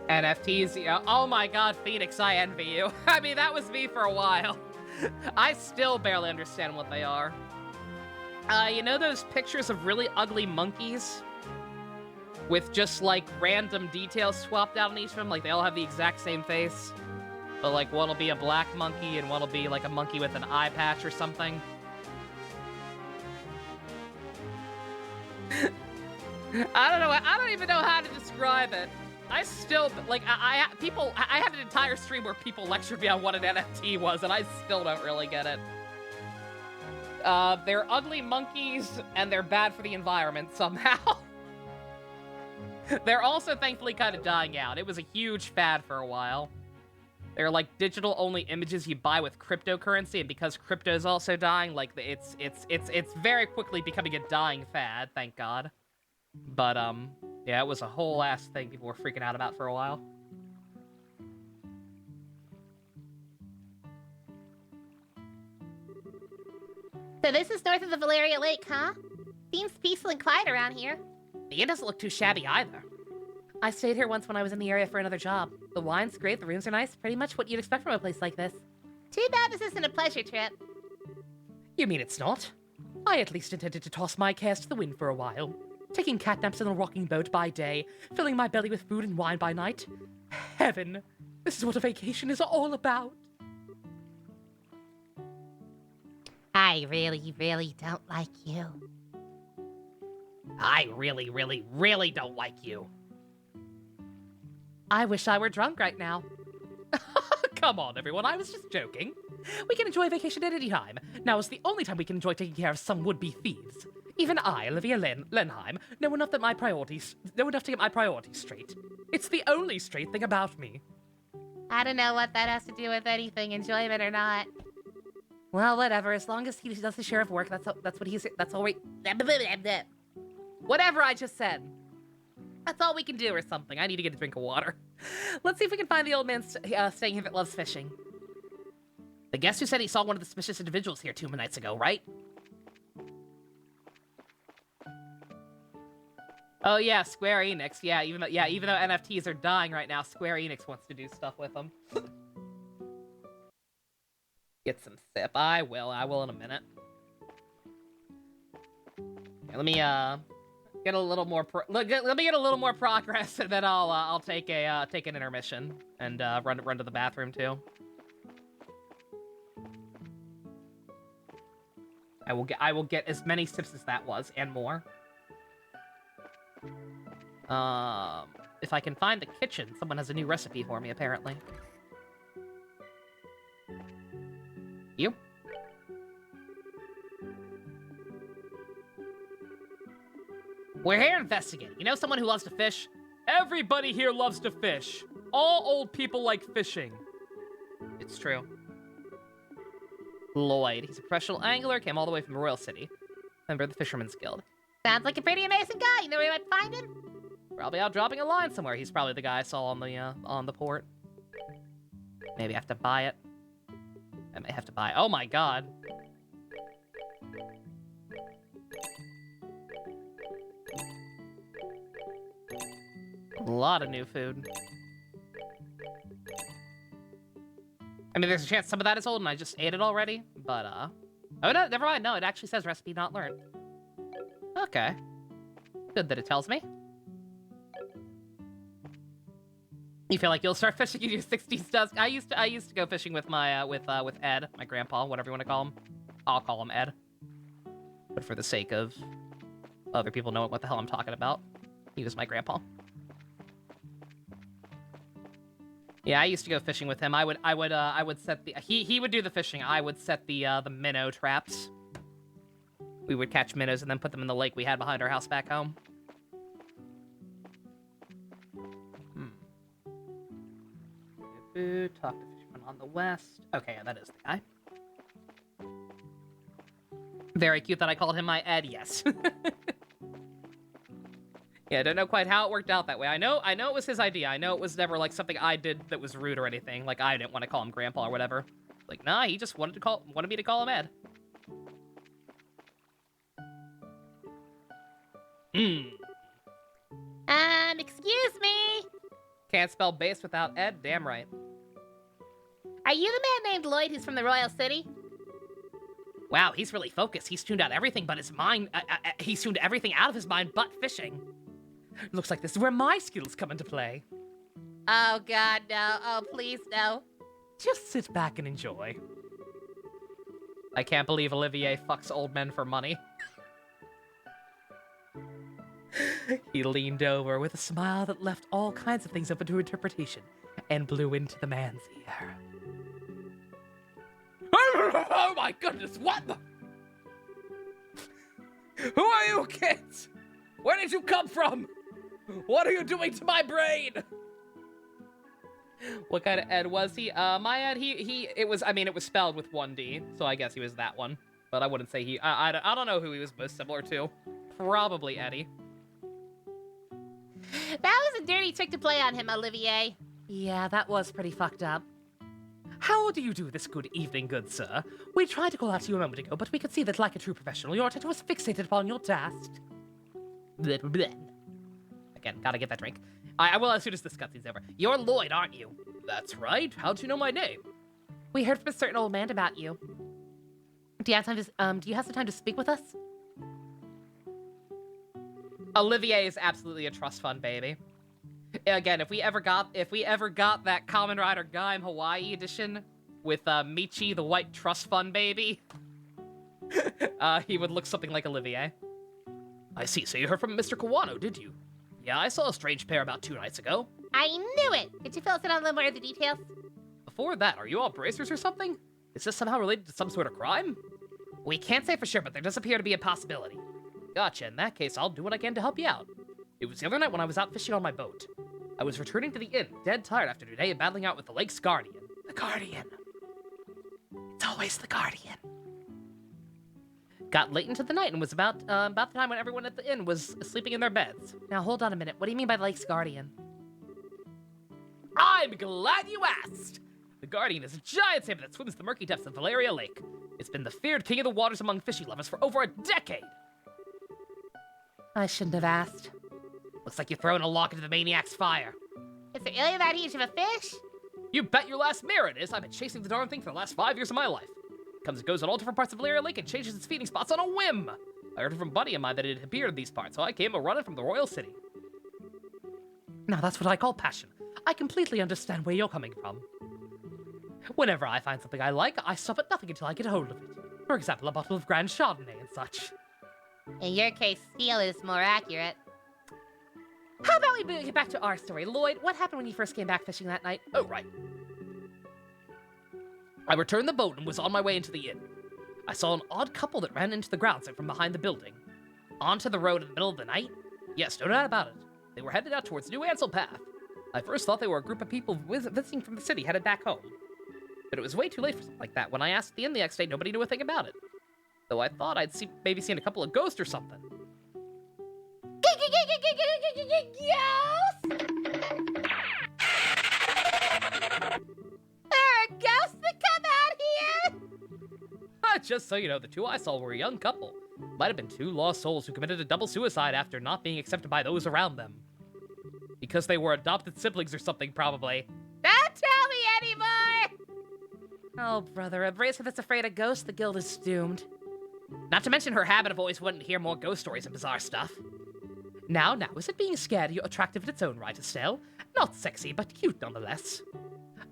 NFTs, yeah. Oh my god, Phoenix, I envy you. I mean, that was me for a while. I still barely understand what they are. You know those pictures of really ugly monkeys? With just, like, random details swapped out on each of them? Like, they all have the exact same face? But, like, one'll be a black monkey, and one'll be, like, a monkey with an eye patch or something. I don't even know how to describe it. I still, like, I had an entire stream where people lectured me on what an NFT was, and I still don't really get it. They're ugly monkeys, and they're bad for the environment somehow. They're also thankfully kind of dying out. It was a huge fad for a while. They're like digital-only images you buy with cryptocurrency, and because crypto's also dying, like it's very quickly becoming a dying fad, thank God. But yeah, it was a whole ass thing people were freaking out about for a while. So this is north of the Valeria Lake, huh? Seems peaceful and quiet around here. The inn doesn't look too shabby either. I stayed here once when I was in the area for another job. The wine's great, the rooms are nice, pretty much what you'd expect from a place like this. Too bad this isn't a pleasure trip. You mean it's not? I at least intended to toss my cares to the wind for a while. Taking catnaps in a rocking boat by day, filling my belly with food and wine by night. Heaven! This is what a vacation is all about. I really, really don't like you. I really, really, really don't like you. I wish I were drunk right now. Come on, everyone, I was just joking. We can enjoy vacation at any time. Now is the only time we can enjoy taking care of some would-be thieves. Even I, Olivia Lenheim, know enough to get my priorities straight. It's the only straight thing about me. I don't know what that has to do with anything, enjoyment or not. Well, whatever. As long as he does his share of work, that's all we. Whatever I just said. That's all we can do or something. I need to get a drink of water. Let's see if we can find the old man staying here that loves fishing. The guest who said he saw one of the suspicious individuals here 2 nights ago, right? Oh yeah, Square Enix. Yeah, even though NFTs are dying right now, Square Enix wants to do stuff with them. Get some sip. I will in a minute. Here, let me get a little more let me get a little more progress, and then I'll take an intermission and run to the bathroom too. I will get as many sips as that was and more. If I can find the kitchen, someone has a new recipe for me apparently. You? We're here investigating. You know someone who loves to fish? Everybody here loves to fish. All old people like fishing. It's true. Lloyd. He's a professional angler, came all the way from Royal City. Member of the Fisherman's Guild. Sounds like a pretty amazing guy. You know where we might find him? Probably out dropping a line somewhere. He's probably the guy I saw on the port. Maybe I have to buy it. I may have to buy it. Oh my god. A lot of new food. I mean, there's a chance some of that is old and I just ate it already, but, oh, no, never mind. No, it actually says recipe not learned. Okay. Good that it tells me. You feel like you'll start fishing in your 60s dusk? I used to go fishing with my, with Ed, my grandpa, whatever you want to call him. I'll call him Ed. But for the sake of other people knowing what the hell I'm talking about, he was my grandpa. Yeah, I used to go fishing with him. I would set the, he would do the fishing. I would set the minnow traps. We would catch minnows and then put them in the lake we had behind our house back home. Food, talk to fisherman on the west. Okay, yeah, that is the guy. Very cute that I called him my Ed, yes. Yeah, I don't know quite how it worked out that way. I know it was his idea. I know it was never like something I did that was rude or anything. Like I didn't want to call him Grandpa or whatever. Like, nah, he just wanted me to call him Ed. Excuse me. Can't spell base without Ed? Damn right. Are you the man named Lloyd who's from the Royal City? Wow, he's really focused. He's tuned out everything but his mind. He's tuned everything out of his mind but fishing. Looks like this is where my skills come into play. Oh, God, no. Oh, please, no. Just sit back and enjoy. I can't believe Olivier fucks old men for money. He leaned over with a smile that left all kinds of things open to interpretation and blew into the man's ear. Oh my goodness, what the? Who are you kids? Where did you come from? What are you doing to my brain? What kind of Ed was he? My Ed, it was spelled with one D, so I guess he was that one. But I wouldn't say I don't know who he was most similar to. Probably Eddie. That was a dirty trick to play on him, Olivier. Yeah, that was pretty fucked up. How do you do this good evening, good sir? We tried to call out to you a moment ago, but we could see that, like a true professional, your attention was fixated upon your task. Bleh, bleh. Again, gotta get that drink. I will as soon as this cutscene's over. You're Lloyd, aren't you? That's right. How'd you know my name? We heard from a certain old man about you. Do you have some time to speak with us? Olivier is absolutely a trust fund baby. Again, if we ever got that Kamen Rider Gaim Hawaii edition with Michi, the white trust fund baby, he would look something like Olivier. I see. So you heard from Mr. Kawano, did you? Yeah, I saw a strange pair about 2 nights ago. I knew it! Could you fill us in on a little more of the details? Before that, are you all bracers or something? Is this somehow related to some sort of crime? We can't say for sure, but there does appear to be a possibility. Gotcha. In that case, I'll do what I can to help you out. It was the other night when I was out fishing on my boat. I was returning to the inn, dead tired after a day of battling out with the lake's guardian. The Guardian. It's always the Guardian. Got late into the night and was about the time when everyone at the inn was sleeping in their beds. Now, hold on a minute. What do you mean by the Lake's Guardian? I'm glad you asked! The Guardian is a giant salmon that swims the murky depths of Valeria Lake. It's been the feared king of the waters among fishing lovers for over a decade. I shouldn't have asked. Looks like you're throwing a lock into the maniac's fire. Is it really that huge of a fish? You bet your last mirror it is. I've been chasing the darn thing for the last 5 years of my life. Comes and goes in all different parts of Valeria Lake and changes its feeding spots on a whim. I heard from a buddy of mine that it had appeared in these parts, so I came a-running from the Royal City. Now, that's what I call passion. I completely understand where you're coming from. Whenever I find something I like, I stop at nothing until I get a hold of it. For example, a bottle of Grand Chardonnay and such. In your case, steel is more accurate. How about we get back to our story? Lloyd, what happened when you first came back fishing that night? Oh, right. I returned the boat and was on my way into the inn. I saw an odd couple that ran into the grounds from behind the building. Onto the road in the middle of the night? Yes, no doubt about it. They were headed out towards New Ansel Path. I first thought they were a group of people visiting from the city headed back home. But it was way too late for something like that. When I asked at the inn the next day, nobody knew a thing about it. Though I thought I'd maybe seen a couple of ghosts or something. Ghosts? There are ghosts that come out here? Just so you know, the two I saw were a young couple. Might have been 2 lost souls who committed a double suicide after not being accepted by those around them. Because they were adopted siblings or something, probably. Don't tell me anymore! Oh, brother, a bracer that's afraid of ghosts, the guild is doomed. Not to mention her habit of always wanting to hear more ghost stories and bizarre stuff. Now, is it being scared you're attractive in its own right, Estelle? Not sexy, but cute nonetheless.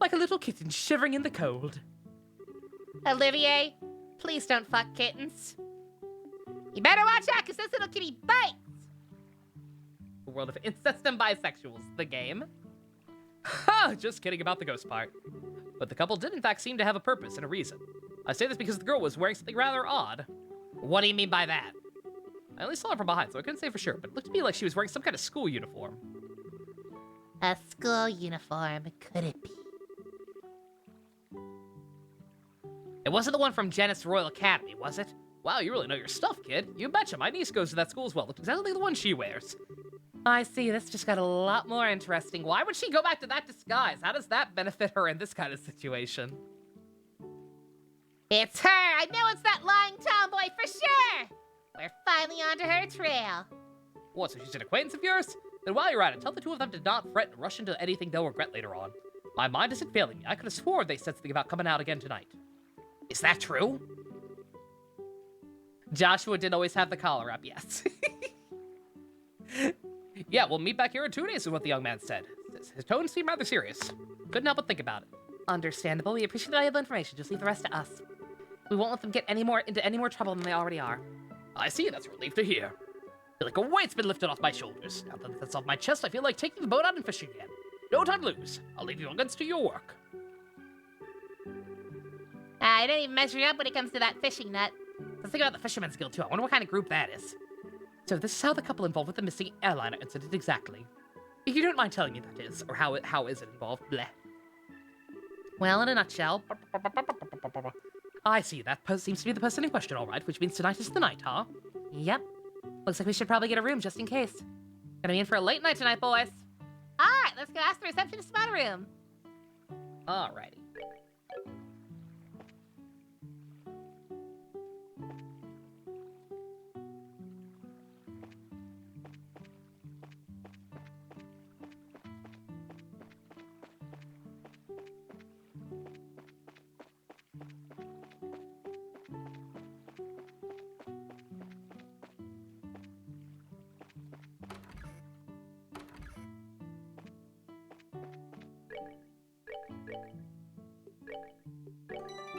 Like a little kitten shivering in the cold. Olivier, please don't fuck kittens. You better watch out, because this little kitty bites! The world of incest and bisexuals, the game. Ha! Just kidding about the ghost part. But the couple did in fact seem to have a purpose and a reason. I say this because the girl was wearing something rather odd. What do you mean by that? I only saw her from behind, so I couldn't say for sure, but it looked to me like she was wearing some kind of school uniform. A school uniform, could it be? It wasn't the one from Genis Royal Academy, was it? Wow, you really know your stuff, kid. You betcha, my niece goes to that school as well. Looked exactly like the one she wears. I see, this just got a lot more interesting. Why would she go back to that disguise? How does that benefit her in this kind of situation? It's her! I know it's that lying tomboy for sure! We're finally onto her trail. What, so she's an acquaintance of yours? Then while you're at it, tell the two of them to not fret and rush into anything they'll regret later on. My mind isn't failing me. I could have sworn they said something about coming out again tonight. Is that true? Joshua did always have the collar up, yes. Yeah, we'll meet back here in 2 days, is what the young man said. His tone seemed rather serious. Couldn't help but think about it. Understandable. We appreciate the valuable information. Just leave the rest to us. We won't let them get into any more trouble than they already are. I see, that's a relief to hear. I feel like a weight's been lifted off my shoulders. Now that that's off my chest, I feel like taking the boat out and fishing again. No time to lose. I'll leave you young'uns to your work. I don't even measure up when it comes to that fishing net. Let's think about the Fisherman's Guild, too. I wonder what kind of group that is. So this is how the couple involved with the missing airliner incident exactly. If you don't mind telling me that is, or how is it involved, bleh. Well, in a nutshell, I see, that seems to be the person in question, all right, which means tonight is the night, huh? yep. Looks like we should probably get a room just in case. Gonna be in for a late night tonight, boys. All right, let's go ask the receptionist about a room. Alrighty.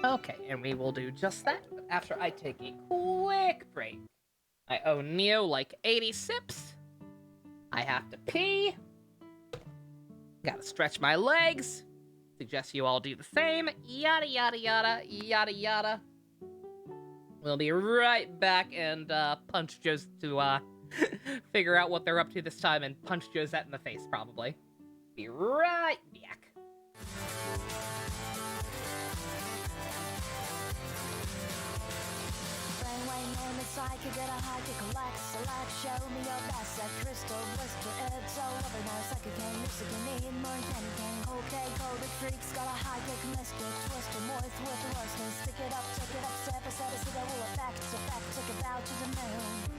Okay, and we will do just that after I take a quick break. I owe Neo like 80 sips. I have to pee. Gotta stretch my legs. Suggest you all do the same. Yada, yada, yada, yada, yada. We'll be right back and punch Joe's to figure out what they're up to this time and punch Josette in the face, probably. Be right back. I could get a high to collect, select, show me your best at crystal blister, it's all over now, second king, music and me, more candy king, okay, golden freaks, got a high kick, mister, twister, moist with the worstness, stick it up, step aside, I see that will effect, take it out to the moon.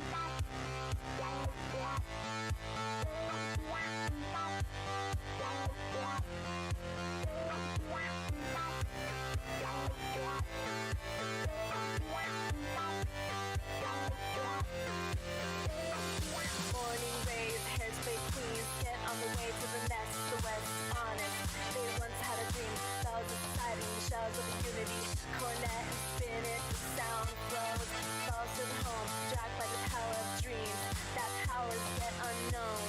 Morning rays, hairspray queens, get on the way to the nest, the west, honest. They once had a dream, bells of society, shells of unity, cornet and spin it, the sound flows, falls to the home, dragged by the power of dreams, that power's yet unknown.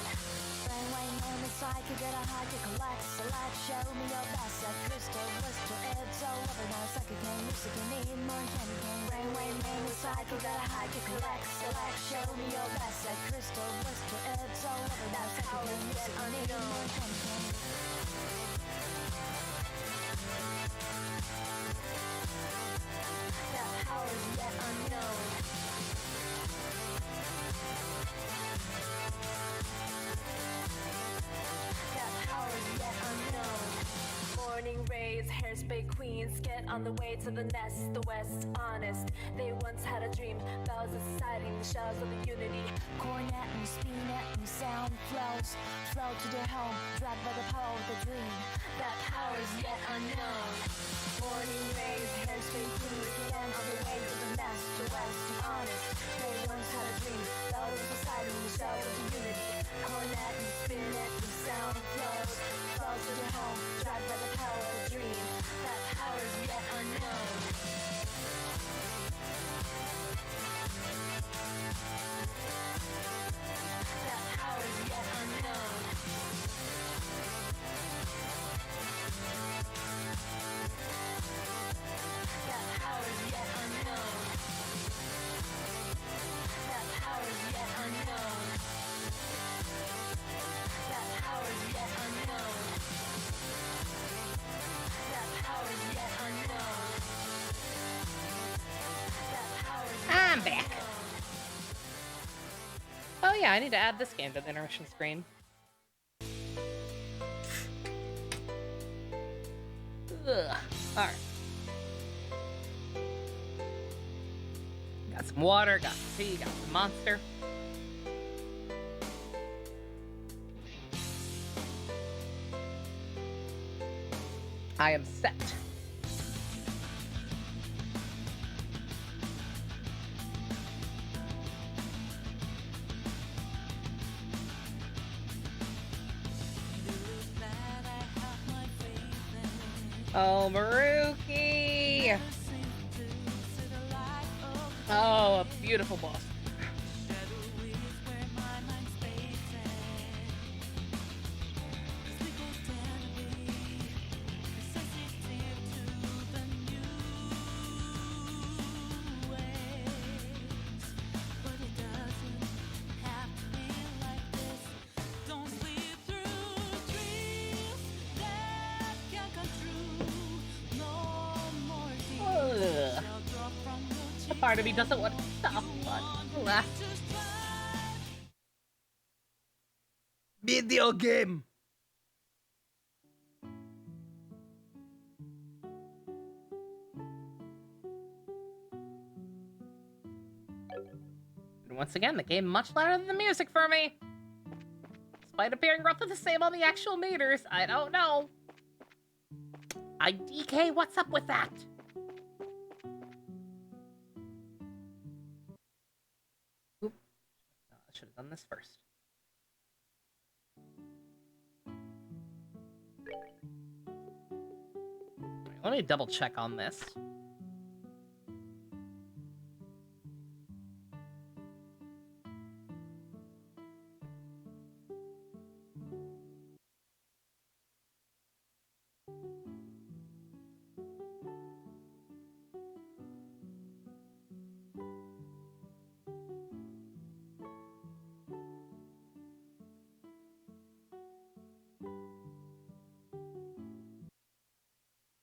Brainwave moment, so I could get a high to collect, select, show me your best at crystal blister, it's all over now, second king, music and me, more candy king. Brainwave moment, so I could get a high to collect, select, show me your best at crystal blister, it's all over now, second king, music and me, more candy king. That power's yet unknown. That power's yet unknown. Morning rays, hairspray queens, get on the way to the nest, the west, honest. They once had a dream, bells of society, the shells of the unity. Cornet and spinet and sound flows, flow to their home, dragged by the power of the dream. That power's yet unknown. Morning rays, hairspray queens, get on the way to the nest, the west, honest. They once had a dream, bells of society, the shells of the unity. Cornet and spinet and sound flows, flows to their home, dragged by the power of the dream. That power's yet unknown. That power's yet unknown. That power's yet unknown. That power's yet unknown. That power's yet unknown. That power's yet unknown. That power's yet I'm back. Oh yeah, I need to add this game to the intermission screen. Ugh. Alright. Got some water, got some tea, got some monster. I am set. Oh, Maruki! Oh, a beautiful boss. Ugh. A part of me doesn't want to stop, but alas. Video game. And once again, the game much louder than the music for me. Despite appearing roughly the same on the actual meters, I don't know. IDK, what's up with that? Oop. I should have done this first. Let me double check on this.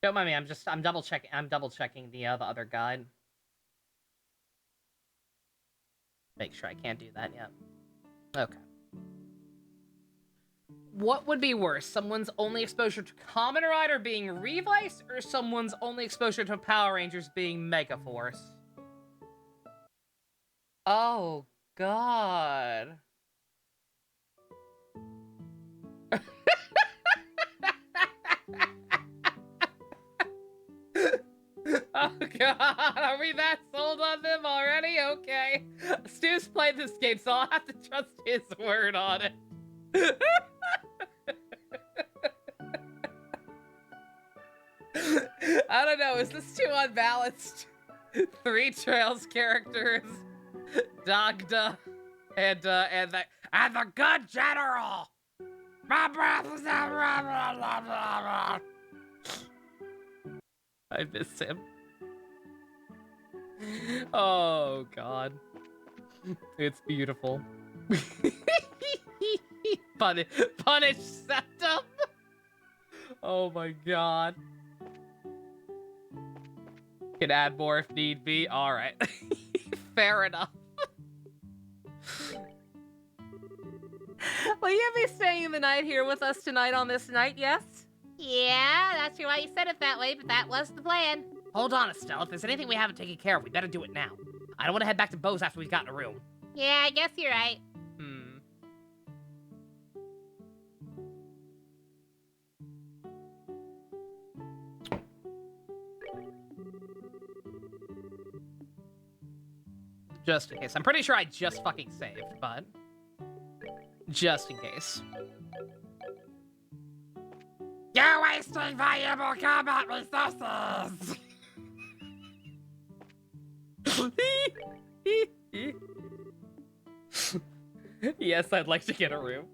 Don't mind me, I'm double checking the other guide. Make sure I can't do that yet. Okay. What would be worse? Someone's only exposure to Kamen Rider being Revice, or someone's only exposure to Power Rangers being Megaforce? Oh, God. Oh god, are we that sold on them already? Okay. Stu's played this game, so I'll have to trust his word on it. I don't know, is this too unbalanced? 3 Trails characters, Dagda, and the good general! My breath is I miss him. Oh god. It's beautiful. Punish Septum! Oh my god. Can add more if need be. Alright. Fair enough. Will you be staying the night here with us tonight on this night, yes? Yeah, not sure why you said it that way, but that was the plan. Hold on, Estelle. If there's anything we haven't taken care of, we better do it now. I don't want to head back to Bo's after we've gotten a room. Yeah, I guess you're right. Just in case. I'm pretty sure I just fucking saved, but... just in case. You're wasting valuable combat resources! Yes, I'd like to get a room.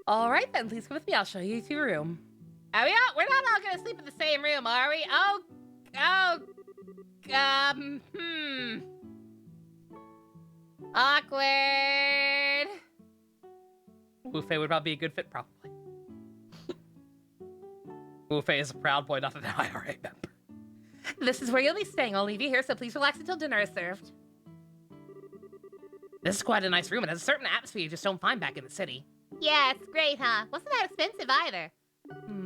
Alright then, please come with me. I'll show you to your room. Are we all, we're not all gonna sleep in the same room, are we? Awkward. Wufei would probably be a good fit, probably. Wufei is a proud boy, not an IRA member. This is where you'll be staying. I'll leave you here, so please relax until dinner is served. This is quite a nice room. It has a certain atmosphere you just don't find back in the city. Yeah, it's great, huh? Wasn't that expensive either.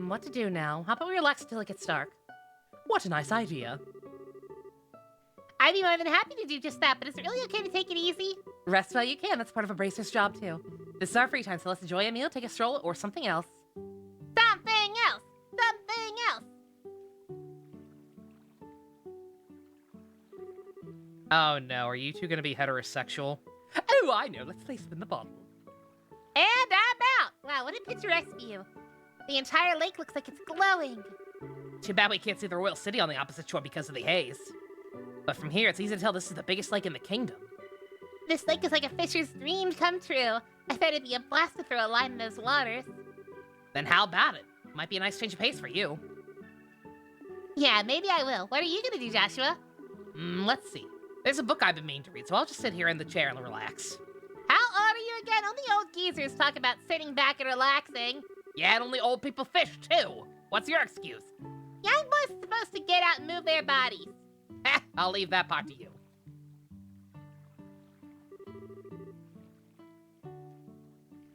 What to do now? How about we relax until it gets dark? What a nice idea. I'd be more than happy to do just that, but is it really okay to take it easy? Rest while you can. That's part of a bracer's job, too. This is our free time, so let's enjoy a meal, take a stroll, or something else. Something else! Something Oh no, are you two gonna be heterosexual? Oh, I know. Let's place them in the bottle. And I'm out! Wow, what a picturesque view. The entire lake looks like it's glowing. Too bad we can't see the royal city on the opposite shore because of the haze. But from here, it's easy to tell this is the biggest lake in the kingdom. This lake is like a fisher's dream come true. I bet it'd be a blast to throw a line in those waters. Then how about it? Might be a nice change of pace for you. Yeah, maybe I will. What are you gonna do, Joshua? Let's see. There's a book I've been meaning to read, so I'll just sit here in the chair and relax. How old are you again? Only old geezers talk about sitting back and relaxing. Yeah, and only old people fish, too. What's your excuse? Young boys are supposed to get out and move their bodies. I'll leave that part to you.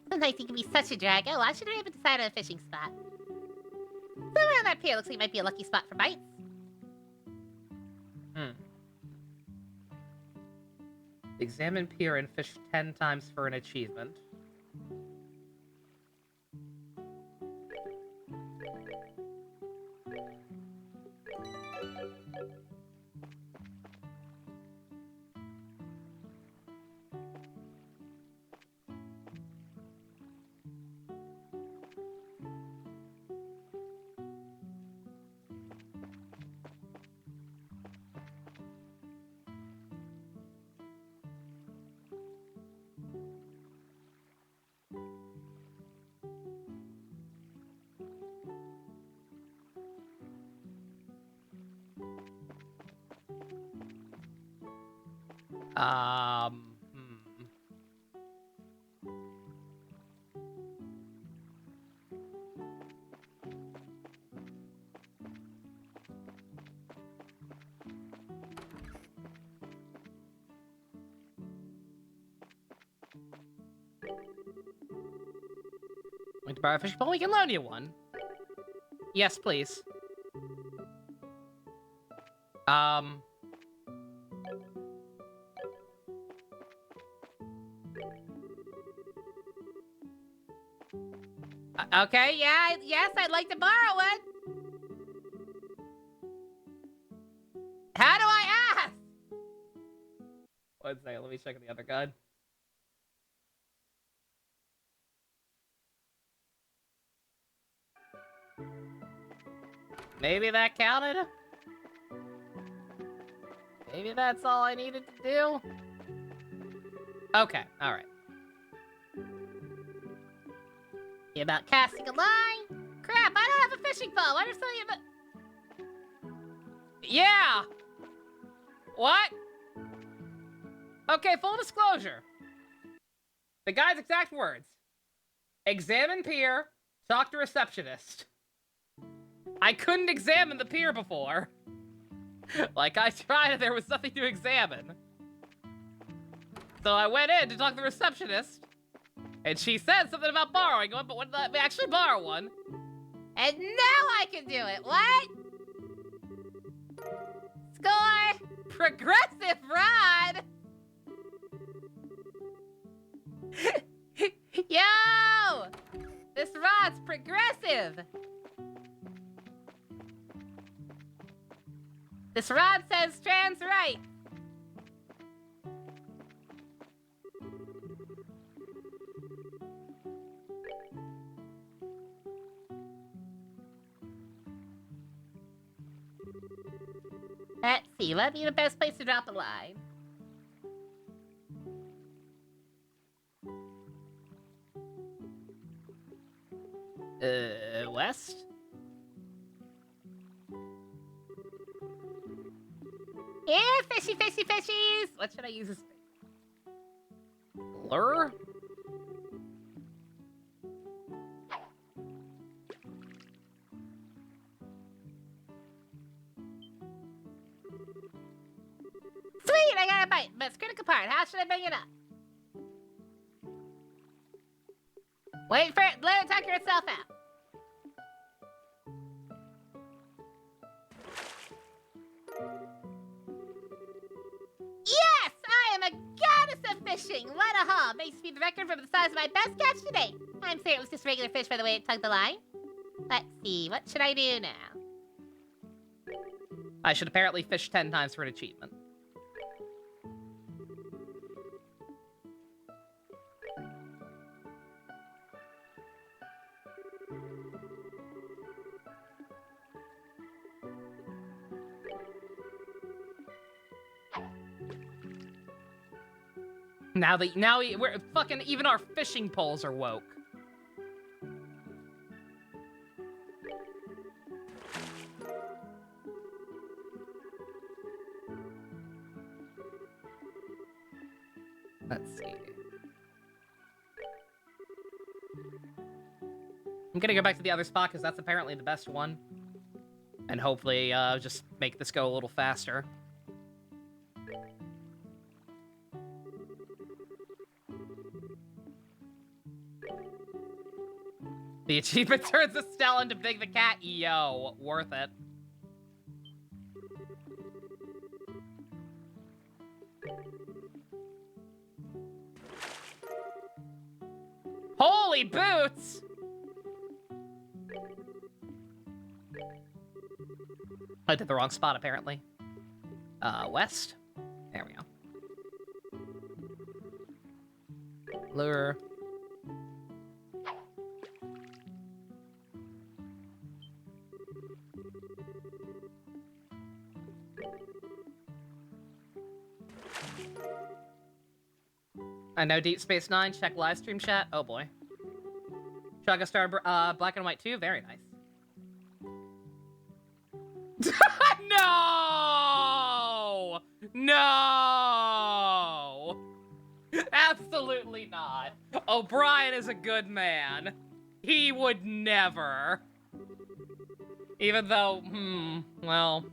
Sometimes he can be such a drag. Oh, I should have decided on a fishing spot. Somewhere around that pier looks like it might be a lucky spot for bites. Examine pier and fish 10 times for an achievement. Want to borrow a fishing pole? We can loan you one. Yes, please. Okay, yeah, yes, I'd like to borrow one. How do I ask? One second, let me check the other guide. Maybe that counted? Maybe that's all I needed to do? Okay, alright. You about casting a line? Crap, I don't have a fishing pole. Why does somebody have a... Yeah! What? Okay, full disclosure. The guy's exact words. Examine pier, talk to receptionist. I couldn't examine the pier before. Like, I tried and there was nothing to examine. So I went in to talk to the receptionist, and she said something about borrowing one, but when let me actually borrow one. And now I can do it. What? Score! Progressive rod! Yo! This rod's progressive. This rod says trans right. Let's see, what would be the best place to drop a line? West? Here, fishy, fishy, fishies! What should I use this? Lure? Sweet, I got a bite, but it's critical part. How should I bring it up? Wait for it, let it tucker itself out. Yes! I am a goddess of fishing! What a haul! Makes me the record for the size of my best catch today. I'm certain it was just regular fish by the way it tugged the line. Let's see, what should I do now? I should apparently fish 10 times for an achievement. We're fucking, even our fishing poles are woke. Let's see. I'm gonna go back to the other spot because that's apparently the best one. And hopefully, just make this go a little faster. The achievement turns Estelle into Big the Cat. Yo, worth it. Holy boots! I did the wrong spot, apparently. West? There we go. Lure. I know Deep Space Nine. Check live stream chat. Oh boy. Chaga Star Black and White 2. Very nice. No! No! Absolutely not. O'Brien is a good man. He would never. Even though, well.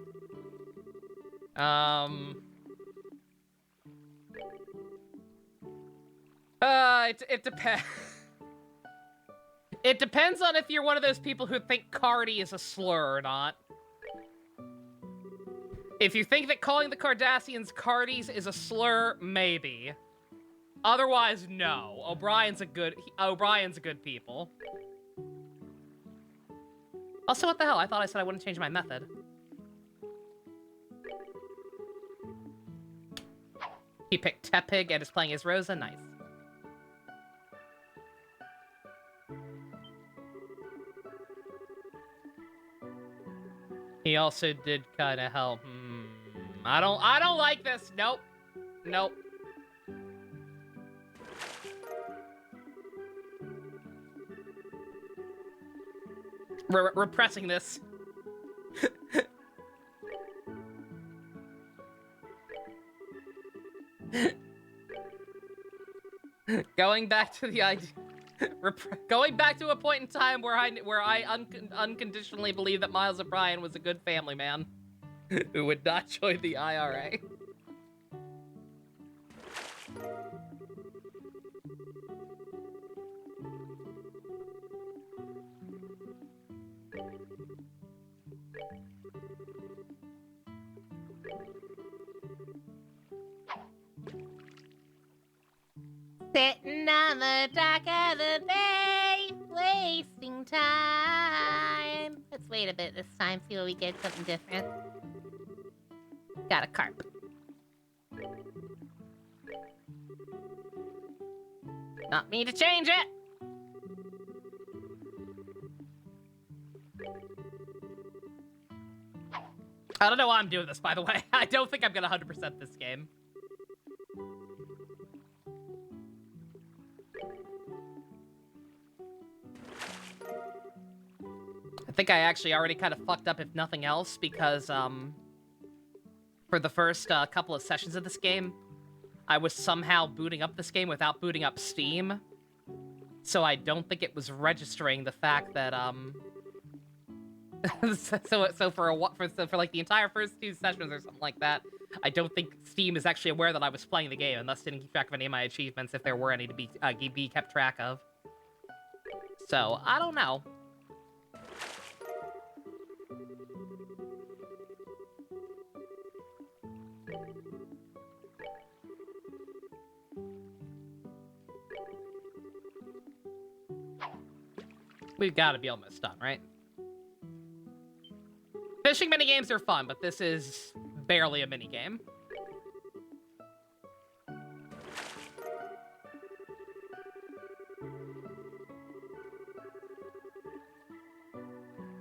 It depends. It depends on if you're one of those people who think Cardi is a slur or not. If you think that calling the Cardassians Cardis is a slur, maybe. Otherwise, no. O'Brien's a good people. Also, what the hell? I thought I said I wouldn't change my method. He picked Tepig and is playing as Rosa. Nice. He also did kind of help. I don't like this. Nope. Nope. Repressing this. Going back to the idea. Going back to a point in time where I unconditionally believe that Miles O'Brien was a good family man who would not join the IRA. Sitting on the dock of the bay, wasting time. Let's wait a bit this time, see what we get, something different. Got a carp. Not me to change it! I don't know why I'm doing this, by the way. I don't think I'm gonna 100% this game. I think I actually already kind of fucked up, if nothing else, because, for the first couple of sessions of this game, I was somehow booting up this game without booting up Steam. So I don't think it was registering the fact that, so for like the entire first 2 sessions or something like that, I don't think Steam is actually aware that I was playing the game, and thus didn't keep track of any of my achievements if there were any to be kept track of. So, I don't know. We've got to be almost done, right? Fishing minigames are fun, but this is barely a minigame.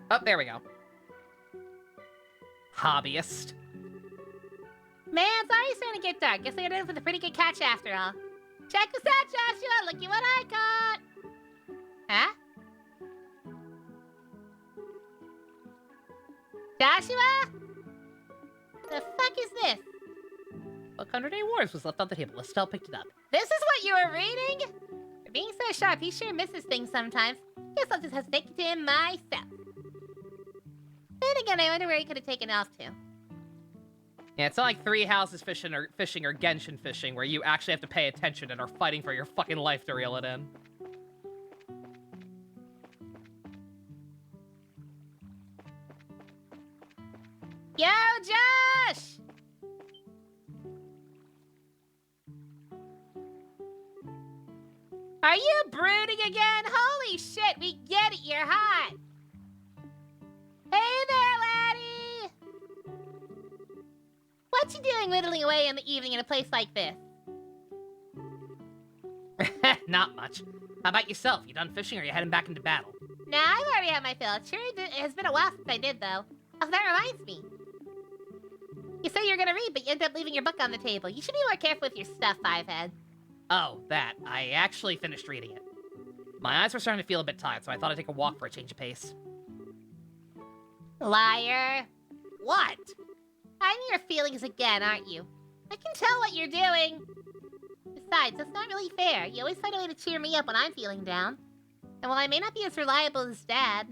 Oh, there we go. Hobbyist. Man, it's already starting to get dark. Guess I got in for the pretty good catch after all. Check this out, Joshua. Look at what I got. Huh? Joshua? The fuck is this? Book 100 Day Wars was left on the table. Estelle picked it up. This is what you were reading? For being so sharp, he sure misses things sometimes. Guess I'll just have to take it to him myself. Then again, I wonder where he could have taken off to. Yeah, it's not like Three Houses fishing or Genshin fishing, where you actually have to pay attention and are fighting for your fucking life to reel it in. Yo, Josh! Are you brooding again? Holy shit, we get it, you're hot! Hey there, laddie! What you doing whittling away in the evening in a place like this? Not much. How about yourself? You done fishing or you heading back into battle? Nah, I've already had my fill. It has been a while since I did, though. Oh, that reminds me. You say you're gonna read, but you end up leaving your book on the table. You should be more careful with your stuff, Fivehead. Oh, that. I actually finished reading it. My eyes were starting to feel a bit tired, so I thought I'd take a walk for a change of pace. Liar. What? Hiding your feelings again, aren't you? I can tell what you're doing. Besides, that's not really fair. You always find a way to cheer me up when I'm feeling down. And while I may not be as reliable as Dad,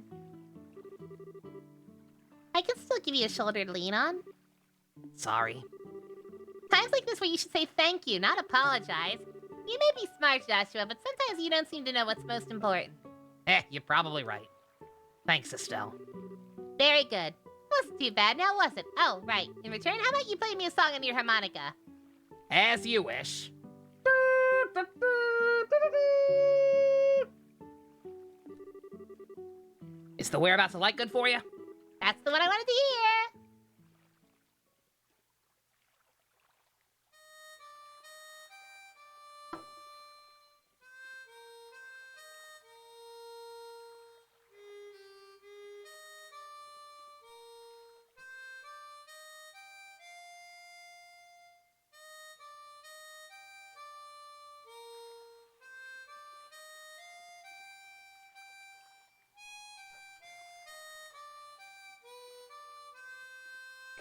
I can still give you a shoulder to lean on. Sorry. Times like this where you should say thank you, not apologize. You may be smart, Joshua, but sometimes you don't seem to know what's most important. You're probably right. Thanks, Estelle. Very good. Wasn't too bad, now was it? Oh, right. In return, how about you play me a song on your harmonica? As you wish. Is the whereabouts of light good for you? That's the one I wanted to hear.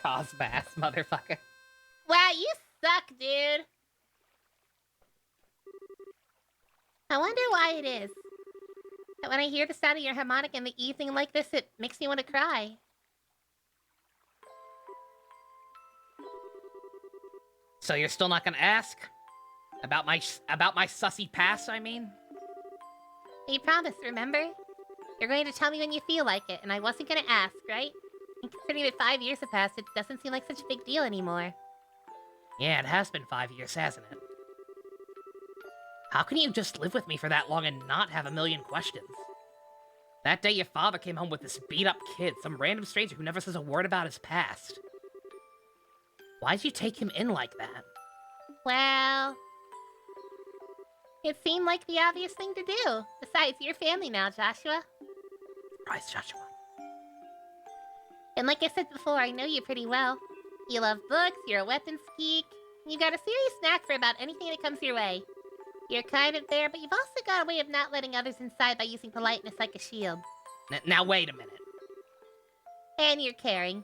Cosbass, motherfucker. Wow, you suck, dude. I wonder why it is that when I hear the sound of your harmonica in the evening like this, it makes me want to cry. So you're still not gonna ask? About my sussy past, I mean? You promised, remember? You're going to tell me when you feel like it, and I wasn't going to ask, right? And considering that 5 years have passed, it doesn't seem like such a big deal anymore. Yeah, it has been 5 years, hasn't it? How can you just live with me for that long and not have a million questions? That day your father came home with this beat-up kid, some random stranger who never says a word about his past. Why'd you take him in like that? Well, it seemed like the obvious thing to do. Besides, you're family now, Joshua. Surprise, Joshua. And like I said before, I know you pretty well. You love books, you're a weapons geek, and you got a serious knack for about anything that comes your way. You're kind of there, but you've also got a way of not letting others inside by using politeness like a shield. Now wait a minute. And you're caring.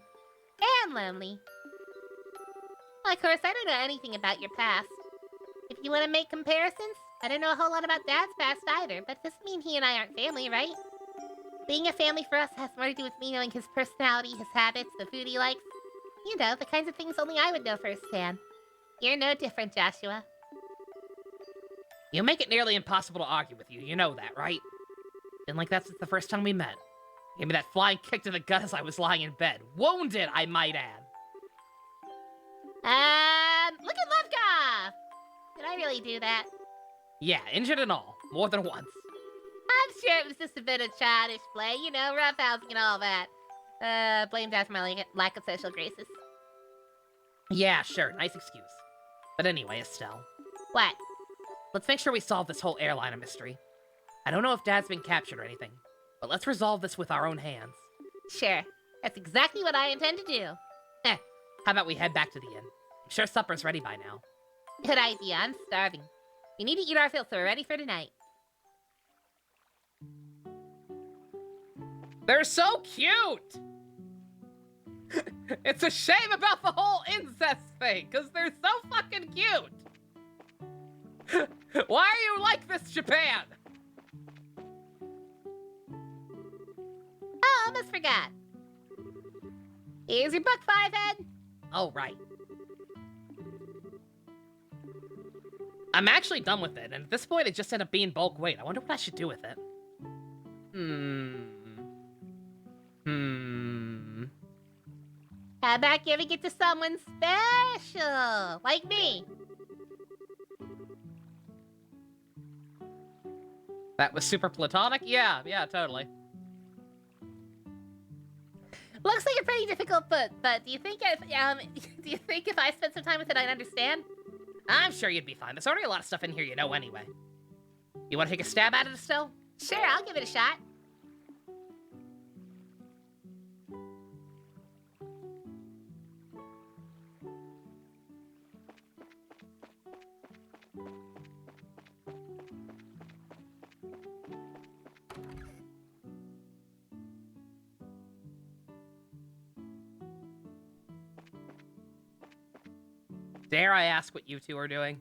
And lonely. Well, of course, I don't know anything about your past. If you want to make comparisons, I don't know a whole lot about Dad's past either, but it doesn't mean he and I aren't family, right? Being a family for us has more to do with me knowing his personality, his habits, the food he likes. You know, the kinds of things only I would know firsthand. You're no different, Joshua. You make it nearly impossible to argue with you, you know that, right? Been like that since the first time we met. Gave me that flying kick to the gut as I was lying in bed. Wounded, I might add. Look at Lovegov! Did I really do that? Yeah, injured and all. More than once. I'm sure it was just a bit of childish play, you know, roughhousing and all that. Blamed after my lack of social graces. Yeah, sure, nice excuse. But anyway, Estelle. What? Let's make sure we solve this whole airliner mystery. I don't know if Dad's been captured or anything, but let's resolve this with our own hands. Sure. That's exactly what I intend to do. How about we head back to the inn? I'm sure supper's ready by now. Good idea. I'm starving. We need to eat our fill, so we're ready for tonight. They're so cute! It's a shame about the whole incest thing, because they're so fucking cute! Why are you like this, Japan? Oh, almost forgot. Here's your book, Fivehead. Oh, right. I'm actually done with it, and at this point it just ended up being bulk weight. I wonder what I should do with it. How about giving it to someone special, like me? That was super platonic? Yeah, totally. Looks like a pretty difficult book, but do you think if I spent some time with it, I'd understand? I'm sure you'd be fine. There's already a lot of stuff in here you know anyway. You want to take a stab at it, Estelle? Sure, I'll give it a shot. Dare I ask what you two are doing?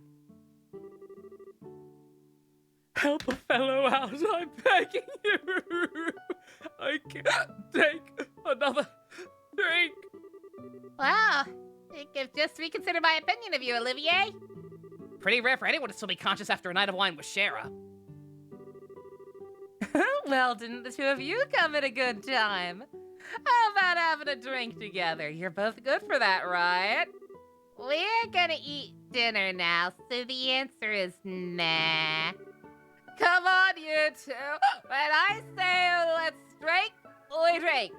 Help a fellow out, I'm begging you. I can't take another drink. Wow, I think I've just reconsidered my opinion of you, Olivier. Pretty rare for anyone to still be conscious after a night of wine with Shara. Well, didn't the two of you come at a good time? How about having a drink together? You're both good for that, right? We're gonna eat dinner now, so the answer is nah. Come on, you two. When I say let's drink, we drink.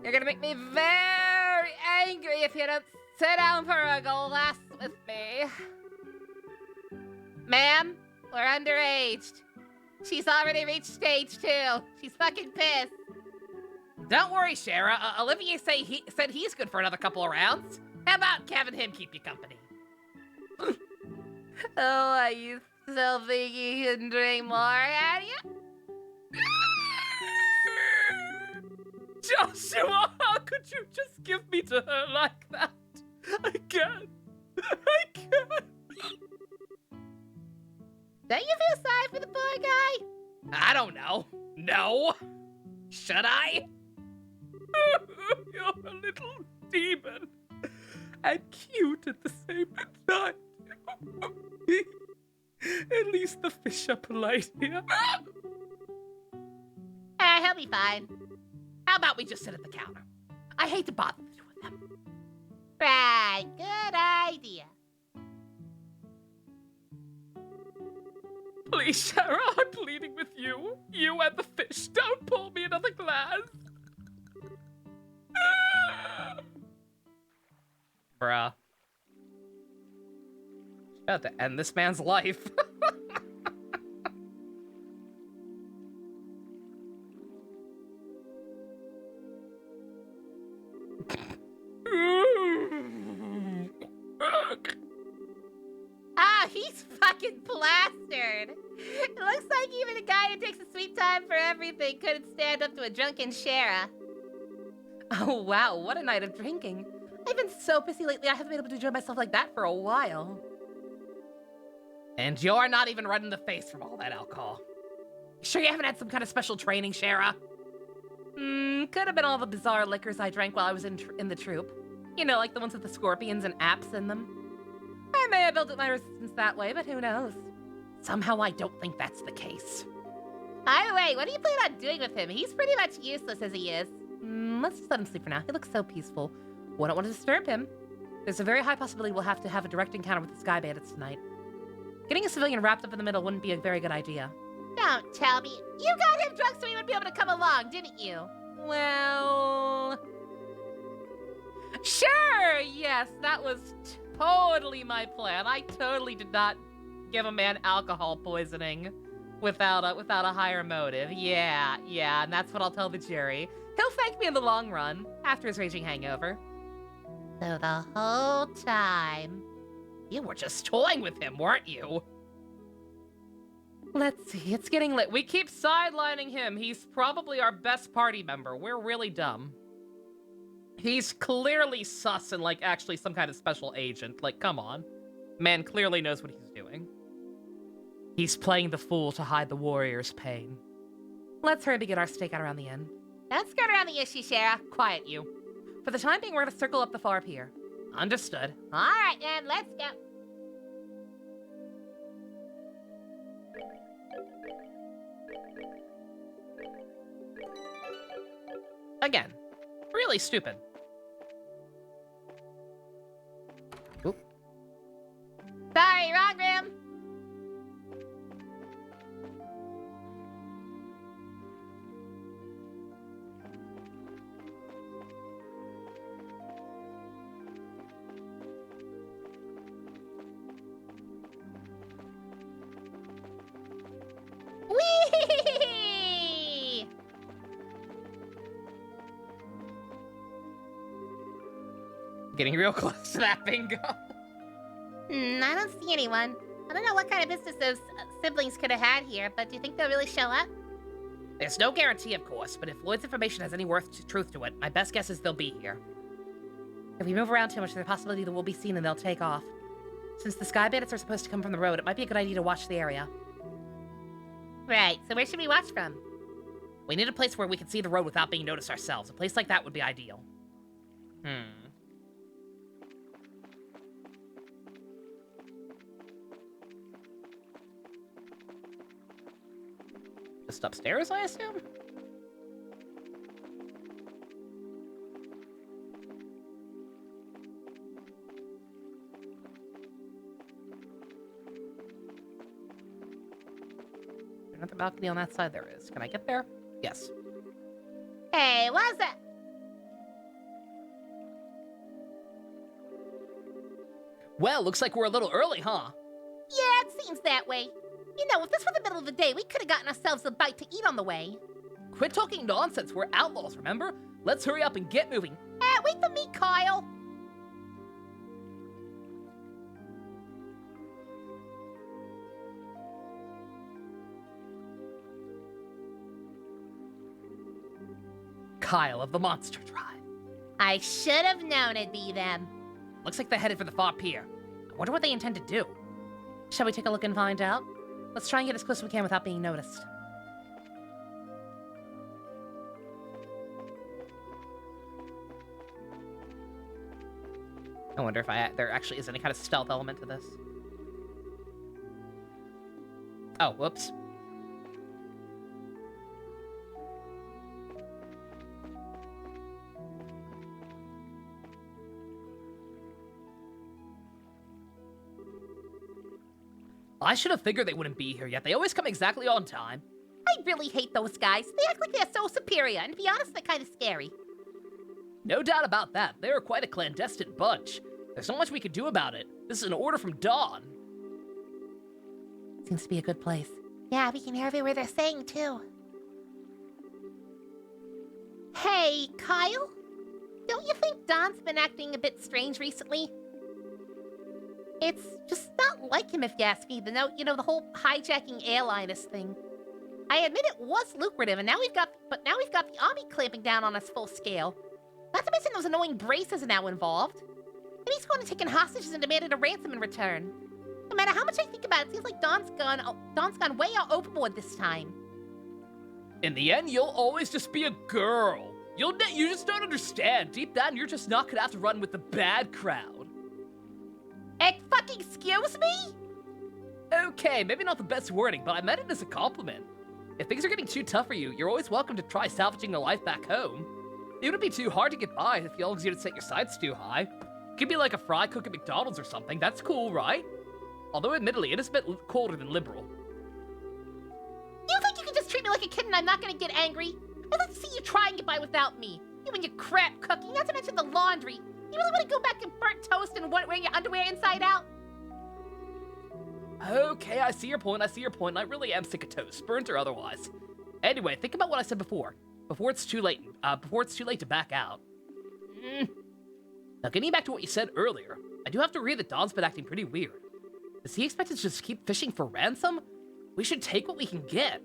You're gonna make me very angry if you don't sit down for a glass with me. Ma'am, we're underaged. She's already reached stage 2. She's fucking pissed. Don't worry, Shara. Olivier said he's good for another couple of rounds. How about having him keep you company? Oh, are you still think you can drink more, are you? Joshua, how could you just give me to her like that? I can't. I can't. Don't you feel sorry for the poor guy? I don't know. No. Should I? You're a little demon. And cute at the same time. At least the fish are polite here. He'll be fine. How about we just sit at the counter? I hate to bother the two of them. Right, good idea. Please, Shara, I'm pleading with you. You and the fish, don't pour me another glass. Bruh. About to end this man's life. Ah, he's fucking plastered. It looks like even a guy who takes a sweet time for everything couldn't stand up to a drunken Shara. Oh, wow, what a night of drinking. I've been so busy lately, I haven't been able to enjoy myself like that for a while. And you're not even red in the face from all that alcohol. Sure you haven't had some kind of special training, Shara? Could have been all the bizarre liquors I drank while I was in the troop. You know, like the ones with the scorpions and apps in them. I may have built up my resistance that way, but who knows? Somehow I don't think that's the case. By the way, what do you plan on doing with him? He's pretty much useless as he is. Let's just let him sleep for now. He looks so peaceful. We don't want to disturb him. There's a very high possibility we'll have to have a direct encounter with the Sky Bandits tonight. Getting a civilian wrapped up in the middle wouldn't be a very good idea. Don't tell me. You got him drunk so he would be able to come along, didn't you? Well... Sure, yes, that was totally my plan. I totally did not give a man alcohol poisoning without a higher motive. Yeah, and that's what I'll tell the jury. He'll thank me in the long run, after his raging hangover. So the whole time... You were just toying with him, weren't you? Let's see, it's getting late. We keep sidelining him. He's probably our best party member. We're really dumb. He's clearly sus and, like, actually some kind of special agent. Like, come on. Man clearly knows what he's doing. He's playing the fool to hide the warrior's pain. Let's hurry to get our stakeout around the inn. Let's get around the issue, Shara. Quiet, you. For the time being, we're gonna circle up the far pier. Understood. All right, then, let's go. Again. Really stupid. Oop. Sorry, wrong room. Whee! Getting real close to that bingo. I don't see anyone. I don't know what kind of business those siblings could have had here, but do you think they'll really show up? There's no guarantee, of course, but if Lloyd's information has any truth to it, my best guess is they'll be here. If we move around too much, there's a possibility that we'll be seen and they'll take off. Since the sky bandits are supposed to come from the road, it might be a good idea to watch the area. Right, so where should we watch from? We need a place where we can see the road without being noticed ourselves. A place like that would be ideal. Just upstairs, I assume? Another balcony on that side there is. Can I get there? Yes. Hey, what's that? Well, looks like we're a little early, huh? Yeah, it seems that way. You know, if this were the middle of the day, we could have gotten ourselves a bite to eat on the way. Quit talking nonsense. We're outlaws, remember? Let's hurry up and get moving. Wait for me, Kyle. Kyle of the Monster Tribe. I should have known it'd be them. Looks like they're headed for the far pier. I wonder what they intend to do. Shall we take a look and find out? Let's try and get as close as we can without being noticed. I wonder if there actually is any kind of stealth element to this. Oh, whoops. I should have figured they wouldn't be here yet. They always come exactly on time. I really hate those guys. They act like they're so superior, and to be honest, they're kind of scary. No doubt about that. They're quite a clandestine bunch. There's not much we could do about it. This is an order from Dawn. Seems to be a good place. Yeah, we can hear every word they're saying, too. Hey, Kyle? Don't you think Don's been acting a bit strange recently? It's just not like him, if you ask me. The whole hijacking airliners thing. I admit it was lucrative, and now we've got the army clamping down on us full scale. Not to mention those annoying braces are now involved. And he's going to take in hostages and demanded a ransom in return. No matter how much I think about it, it seems like Don's gone way out overboard this time. In the end, you'll always just be a girl. You just don't understand. Deep down, you're just not gonna have to run with the bad crowd. Fucking excuse me? Okay, maybe not the best wording, but I meant it as a compliment. If things are getting too tough for you, you're always welcome to try salvaging a life back home. It wouldn't be too hard to get by if you didn't set your sights too high. Could be like a fry cook at McDonald's or something. That's cool, right? Although, admittedly, it is a bit colder than liberal. You think you can just treat me like a kid and I'm not gonna get angry? I'd like to see you try and get by without me. You and your crap cooking, not to mention the laundry. You really want to go back and burnt toast and wearing your underwear inside out? Okay, I see your point, and I really am sick of toast, burnt or otherwise. Anyway, think about what I said before. Before it's too late to back out. Now, getting back to what you said earlier, I do have to agree that Don's been acting pretty weird. Does he expect us to just keep fishing for ransom? We should take what we can get.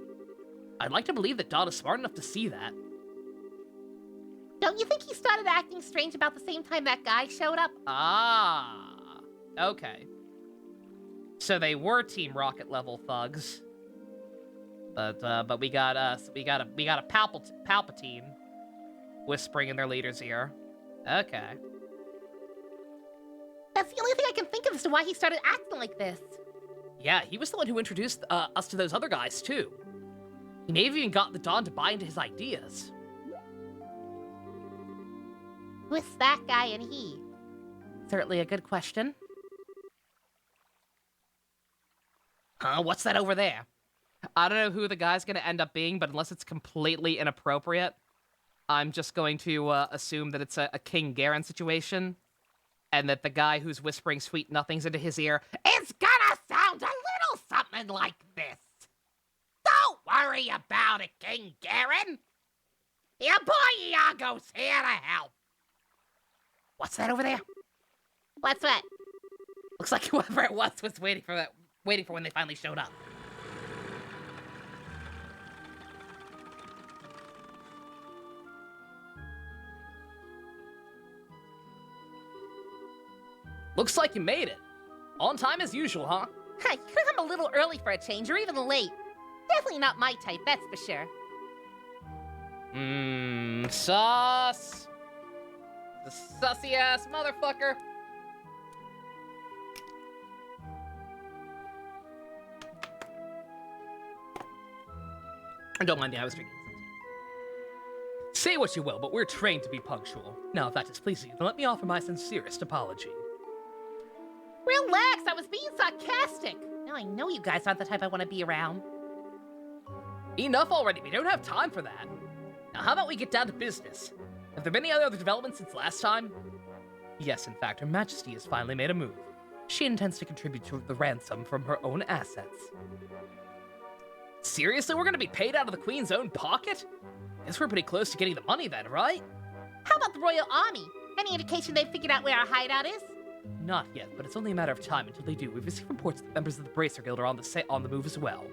I'd like to believe that Dawn is smart enough to see that. Don't you think he started acting strange about the same time that guy showed up? Ah, okay. So they were Team Rocket level thugs, but we got a Palpatine whispering in their leader's ear. Okay. That's the only thing I can think of as to why he started acting like this. Yeah, he was the one who introduced us to those other guys, too. He may have even got the Dawn to buy into his ideas. Who's that guy and he? Certainly a good question. What's that over there? I don't know who the guy's gonna end up being, but unless it's completely inappropriate, I'm just going to assume that it's a King Garen situation, and that the guy who's whispering sweet nothings into his ear is gonna sound a little something like this. Don't worry about it, King Garen. Your boy Iago's here to help. What's that over there? What's what? Looks like whoever it was waiting for when they finally showed up. Looks like you made it. On time as usual, huh? Huh, I'm a little early for a change, or even late. Definitely not my type, that's for sure. Sus. The sussy ass motherfucker. Don't mind me, I was drinking some tea. Say what you will, but we're trained to be punctual. Now, if that displeases you, then let me offer my sincerest apology. Relax, I was being sarcastic. Now I know you guys aren't the type I want to be around. Enough already, we don't have time for that. Now, how about we get down to business? Have there been any other developments since last time? Yes, in fact, Her Majesty has finally made a move. She intends to contribute to the ransom from her own assets. Seriously, we're gonna be paid out of the Queen's own pocket? Guess we're pretty close to getting the money then, right? How about the Royal Army? Any indication they've figured out where our hideout is? Not yet, but it's only a matter of time until they do. We've received reports that members of the Bracer Guild are on the move as well.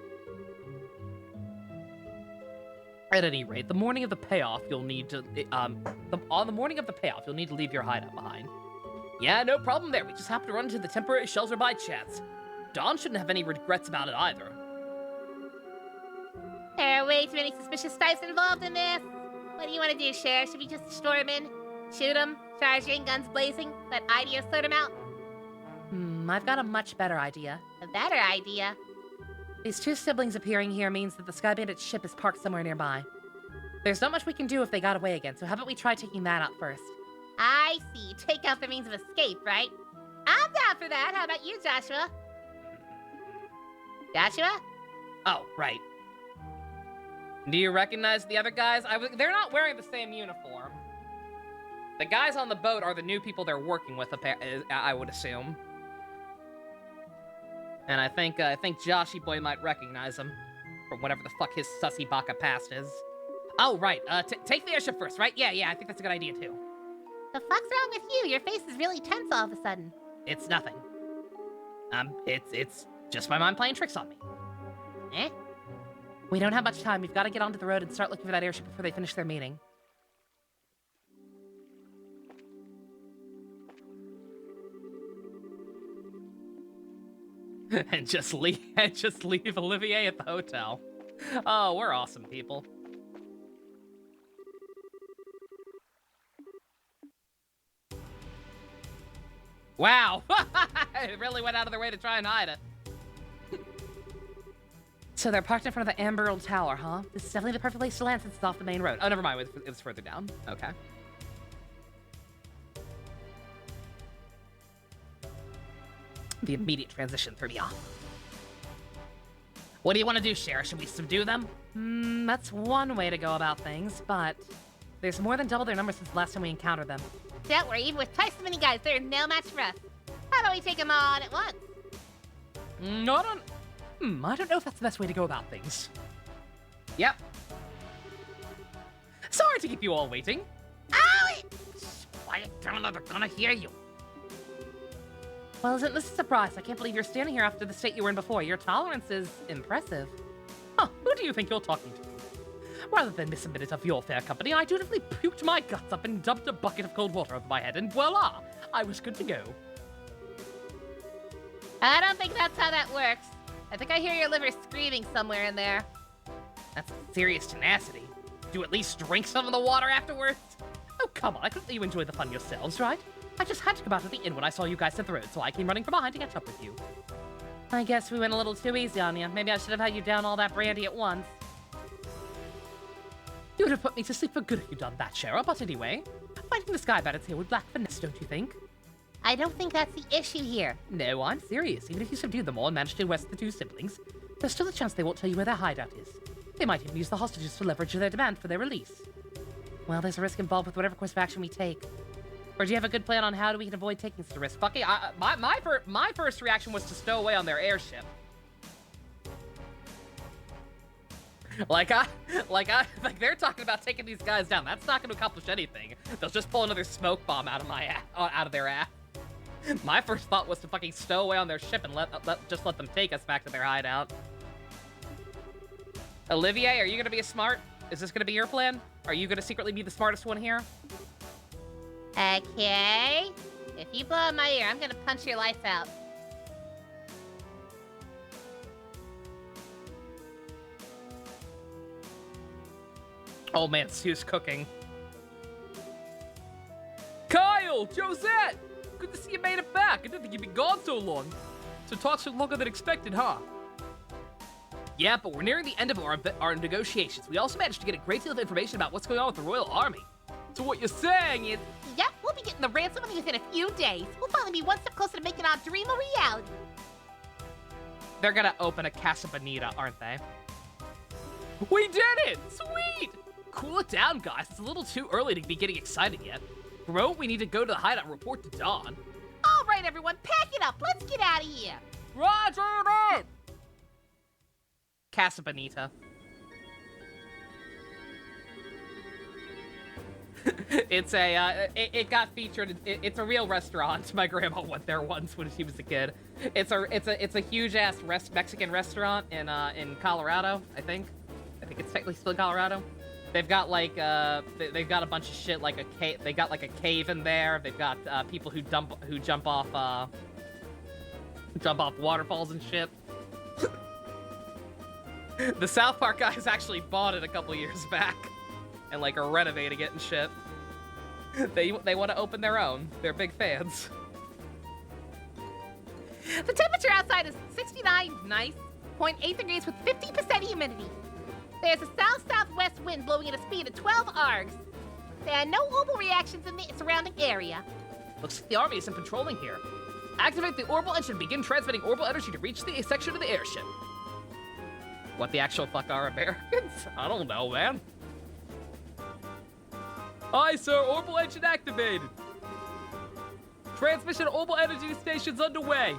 At any rate, the morning of the payoff, you'll need to on the morning of the payoff, you'll need to leave your hideout behind. Yeah, no problem there. We just happened to run into the temporary shelter by chance. Dawn shouldn't have any regrets about it either. There are way too many suspicious types involved in this. What do you want to do, Sheriff? Should we just storm in? Shoot them? Charge in, guns blazing? Let idea sort them out? I've got a much better idea. A better idea? These two siblings appearing here means that the Sky Bandit's ship is parked somewhere nearby. There's not much we can do if they got away again, so how about we try taking that out first? I see. Take out the means of escape, right? I'm down for that. How about you, Joshua? Joshua? Oh, right. Do you recognize the other guys? They're not wearing the same uniform. The guys on the boat are the new people they're working with, I would assume. And I think Joshy Boy might recognize him from whatever the fuck his sussy baka past is. Oh, right. Take the airship first, right? Yeah, I think that's a good idea, too. The fuck's wrong with you? Your face is really tense all of a sudden. It's nothing. It's just my mind playing tricks on me. Eh? We don't have much time. We've got to get onto the road and start looking for that airship before they finish their meeting. and just leave Olivier at the hotel. Oh, we're awesome people. Wow, it really went out of their way to try and hide it. So they're parked in front of the Emerald Tower, huh? This is definitely the perfect place to land since it's off the main road. Oh, never mind, it was further down. Okay. The immediate transition threw me off. What do you want to do, Sheriff? Should we subdue them? That's one way to go about things, but there's more than double their numbers since the last time we encountered them. Don't worry, even with twice as many guys, they're no match for us. How about we take them all on at once? No, I don't know if that's the best way to go about things. Yep. Sorry to keep you all waiting. Ow! Quiet down or they're gonna hear you. Well, isn't this a surprise? I can't believe you're standing here after the state you were in before. Your tolerance is impressive. Huh, who do you think you're talking to? Rather than miss a minute of your fair company, I dutifully puked my guts up and dumped a bucket of cold water over my head, and voila! I was good to go. I don't think that's how that works. I think I hear your liver screaming somewhere in there. That's serious tenacity. Do you at least drink some of the water afterwards? Oh, come on, I couldn't let you enjoy the fun yourselves, right? I just had to come out of the inn when I saw you guys hit the road, so I came running from behind to catch up with you. I guess we went a little too easy on you. Maybe I should have had you down all that brandy at once. You would have put me to sleep for good if you'd done that, Shara, but anyway, fighting the sky bandits here with black finesse, don't you think? I don't think that's the issue here. No, I'm serious. Even if you subdued them all and managed to arrest the two siblings, there's still a chance they won't tell you where their hideout is. They might even use the hostages to leverage their demand for their release. Well, there's a risk involved with whatever course of action we take. Or do you have a good plan on how we can avoid taking such a risk? Fucking, my first reaction was to stow away on their airship. Like they're talking about taking these guys down. That's not going to accomplish anything. They'll just pull another smoke bomb out of their ass. My first thought was to fucking stow away on their ship and just let them take us back to their hideout. Olivier, are you gonna be a smart? Is this gonna be your plan? Are you gonna secretly be the smartest one here? Okay. If you blow in my ear, I'm gonna punch your lights out. Oh man, Sue's cooking. Kyle! Josette! Good to see you made it back. I didn't think you'd be gone so long. So talks took longer than expected, huh? Yeah, but we're nearing the end of our negotiations. We also managed to get a great deal of information about what's going on with the Royal Army. So what you're saying is... Yep, we'll be getting the ransom money within a few days. We'll finally be one step closer to making our dream a reality. They're gonna open a Casa Bonita, aren't they? We did it! Sweet! Cool it down, guys. It's a little too early to be getting excited yet. Bro, we need to go to the hideout and report to Dawn. All right, everyone, pack it up. Let's get out of here. Roger that! Casa Bonita. It's it got featured. It's a real restaurant. My grandma went there once when she was a kid. It's a huge ass Mexican restaurant in Colorado. I think it's technically still in Colorado. They've got like they've got a bunch of shit like a cave. They got like a cave in there. They've got people who jump off waterfalls and shit. The South Park guys actually bought it a couple years back and like are renovating it and shit. They want to open their own. They're big fans. The temperature outside is 69 nice, 0.8 degrees with 50% humidity. There's a south-southwest wind blowing at a speed of 12 args. There are no orbital reactions in the surrounding area. Looks like the army isn't patrolling here. Activate the orbital engine and begin transmitting orbital energy to reach the section of the airship. What the actual fuck are Americans? I don't know, man. Aye, sir. Orbital engine activated. Transmission orbital energy stations underway.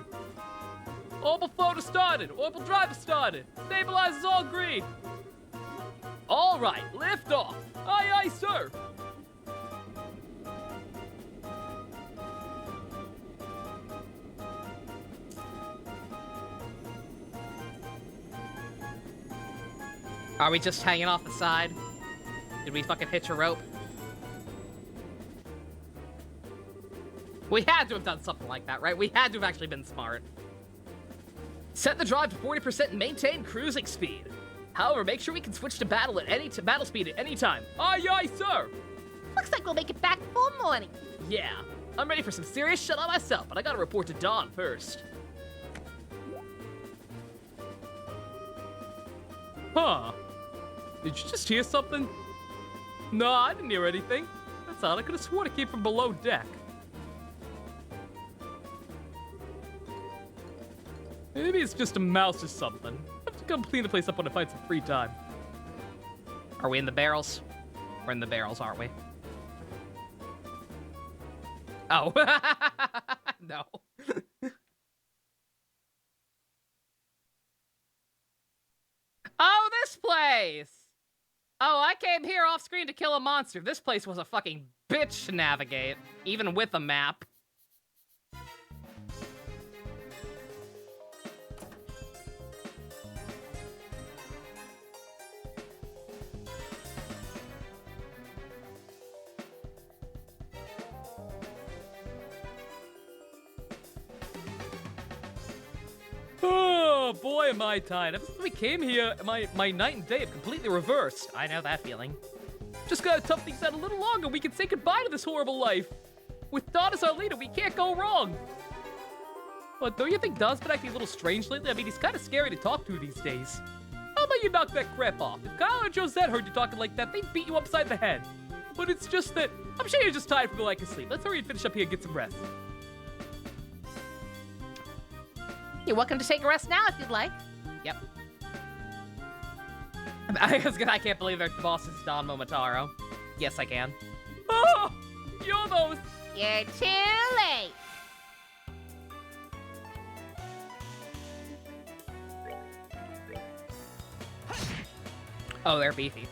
Orbital floater started. Orbital driver started. Stabilizers all green. All right, lift off. Aye, aye, sir. Are we just hanging off the side? Did we fucking hitch a rope? We had to have done something like that, right? We had to have actually been smart. Set the drive to 40% and maintain cruising speed. However, make sure we can switch to battle speed at any time. Aye, aye, sir. Looks like we'll make it back before morning. Yeah, I'm ready for some serious shit on myself, but I gotta report to Dawn first. Huh. Did you just hear something? No, I didn't hear anything. That's odd. I could have sworn it came from below deck. Maybe it's just a mouse or something. I have to come clean the place up when I find some free time. Are we in the barrels? We're in the barrels, aren't we? Oh. No. Oh, this place! Oh, I came here off screen to kill a monster. This place was a fucking bitch to navigate, even with a map. boy, am I tired. Ever since we came here, my night and day have completely reversed. I know that feeling. Just gotta tough things out a little longer. We can say goodbye to this horrible life. With Don as our leader, we can't go wrong. But don't you think Don's been acting a little strange lately? I mean, he's kind of scary to talk to these days. How about you knock that crap off? If Kyle or Josette heard you talking like that, they'd beat you upside the head. But it's just that I'm sure you're just tired from the lack of sleep. Let's hurry and finish up here and get some rest. You're welcome to take a rest now if you'd like. Yep. I can't believe their boss is Don Momotaro. Yes, I can. Oh, you're those. You're too late. Oh, they're beefy.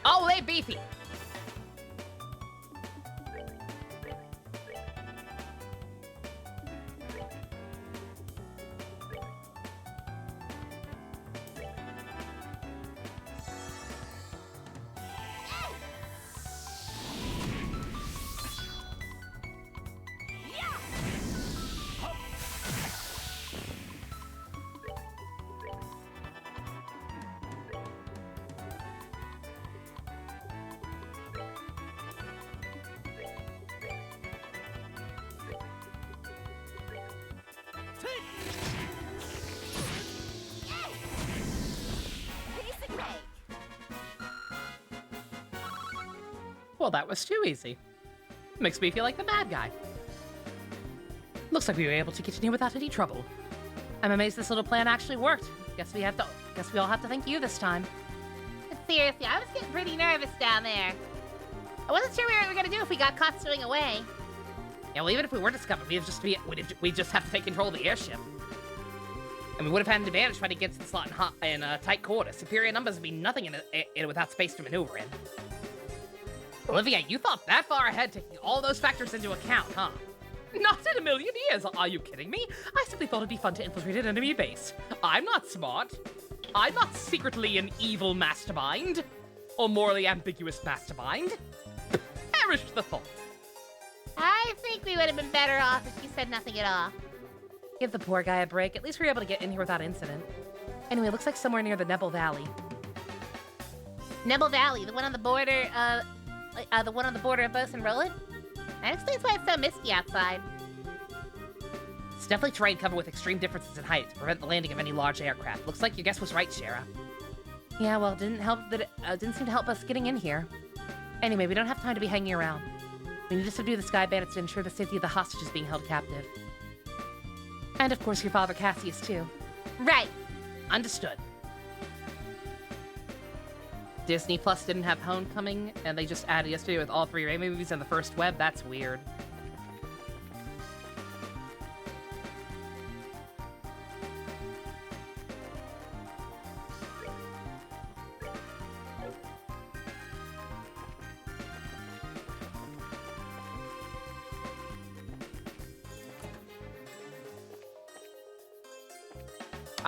Oh, they're beefy. Well, that was too easy. Makes me feel like the bad guy. Looks like we were able to get in here without any trouble. I'm amazed this little plan actually worked. Guess we all have to thank you this time. Seriously, I was getting pretty nervous down there. I wasn't sure what we were gonna do if we got caught stowing away. Yeah, well, even if we were discovered, we'd just have to take control of the airship. And we would have had an advantage fighting against the slot in tight quarters. Superior numbers would be nothing in it without space to maneuver in. Olivia, you thought that far ahead, taking all those factors into account, huh? Not in a million years! Are you kidding me? I simply thought it'd be fun to infiltrate an enemy base. I'm not smart. I'm not secretly an evil mastermind. Or morally ambiguous mastermind. Perish the thought. I think we would have been better off if you said nothing at all. Give the poor guy a break. At least we were able to get in here without incident. Anyway, it looks like somewhere near the Nebel Valley. Nebel Valley, the one on the border of Bosun Roland? That explains why it's so misty outside. It's definitely terrain covered with extreme differences in height to prevent the landing of any large aircraft. Looks like your guess was right, Shara. Yeah, well, it didn't help that it didn't seem to help us getting in here. Anyway, we don't have time to be hanging around. We need to subdue the Sky Bandits to ensure the safety of the hostages being held captive. And of course your father Cassius, too. Right. Understood. Disney Plus didn't have Homecoming, and they just added yesterday with all 3 Raimi movies in the first web. That's weird.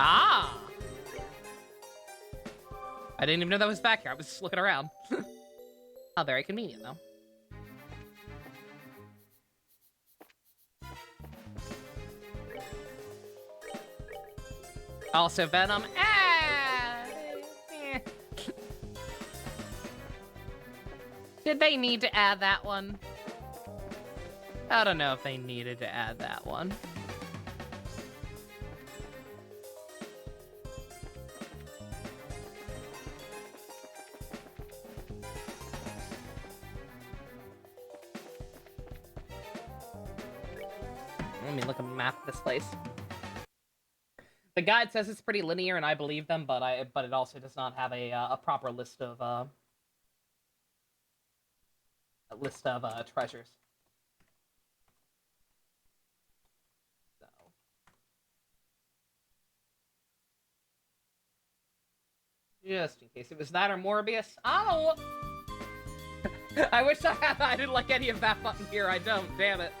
Ah! I didn't even know that was back here. I was just looking around. How very convenient, though. Also, Venom. Did they need to add that one? I don't know if they needed to add that one. Let me look at a map of this place. The guide says it's pretty linear, and I believe them, but it also does not have a proper list of treasures. So, just in case it was that or Morbius. Oh, I wish I didn't like any of that button here. I don't. Damn it.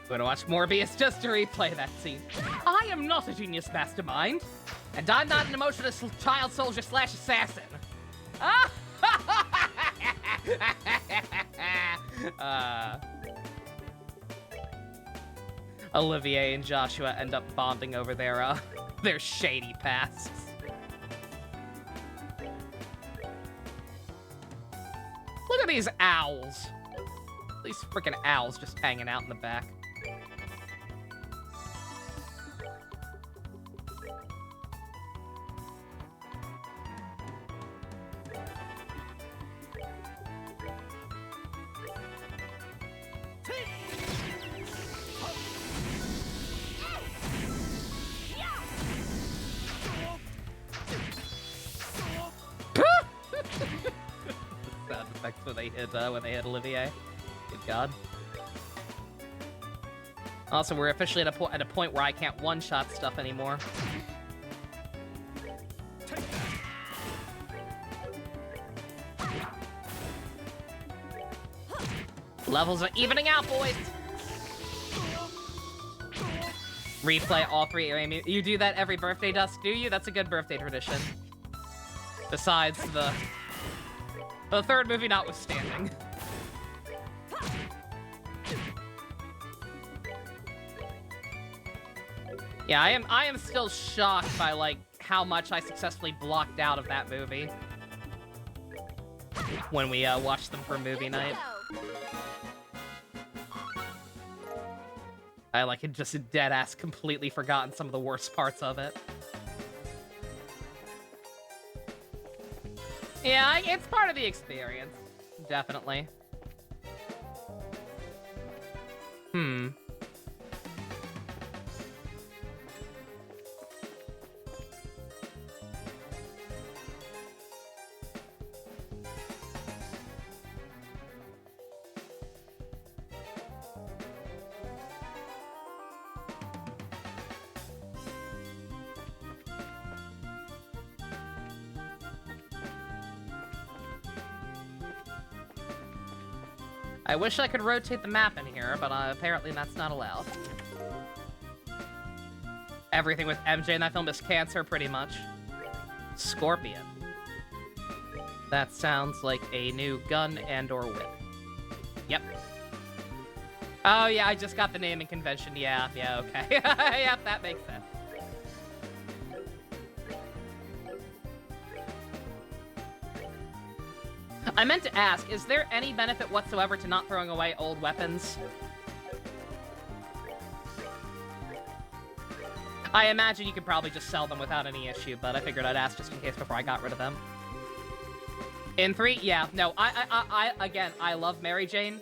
I'm gonna watch Morbius just to replay that scene. I am not a genius mastermind, and I'm not an emotionless child soldier / assassin. Olivier and Joshua end up bonding over their shady pasts. Look at these owls. These freaking owls just hanging out in the back. Sound effects when they hit Olivier. Good God. Also, we're officially at a point where I can't one-shot stuff anymore. Levels are evening out, boys. Replay all 3 IRA. You do that every birthday, Dust, do you? That's a good birthday tradition. Besides the third movie notwithstanding. Yeah, I am still shocked by like how much I successfully blocked out of that movie when we watched them for movie night. I like had just dead ass completely forgotten some of the worst parts of it. Yeah, it's part of the experience. Definitely. I wish I could rotate the map in here, but apparently that's not allowed. Everything with MJ in that film is cancer, pretty much. Scorpion. That sounds like a new gun and/or whip. Yep. Oh yeah, I just got the naming convention. Yeah, okay. Yep, that makes sense. I meant to ask, is there any benefit whatsoever to not throwing away old weapons? I imagine you could probably just sell them without any issue, but I figured I'd ask just in case before I got rid of them. In 3, yeah, no, again, I love Mary Jane.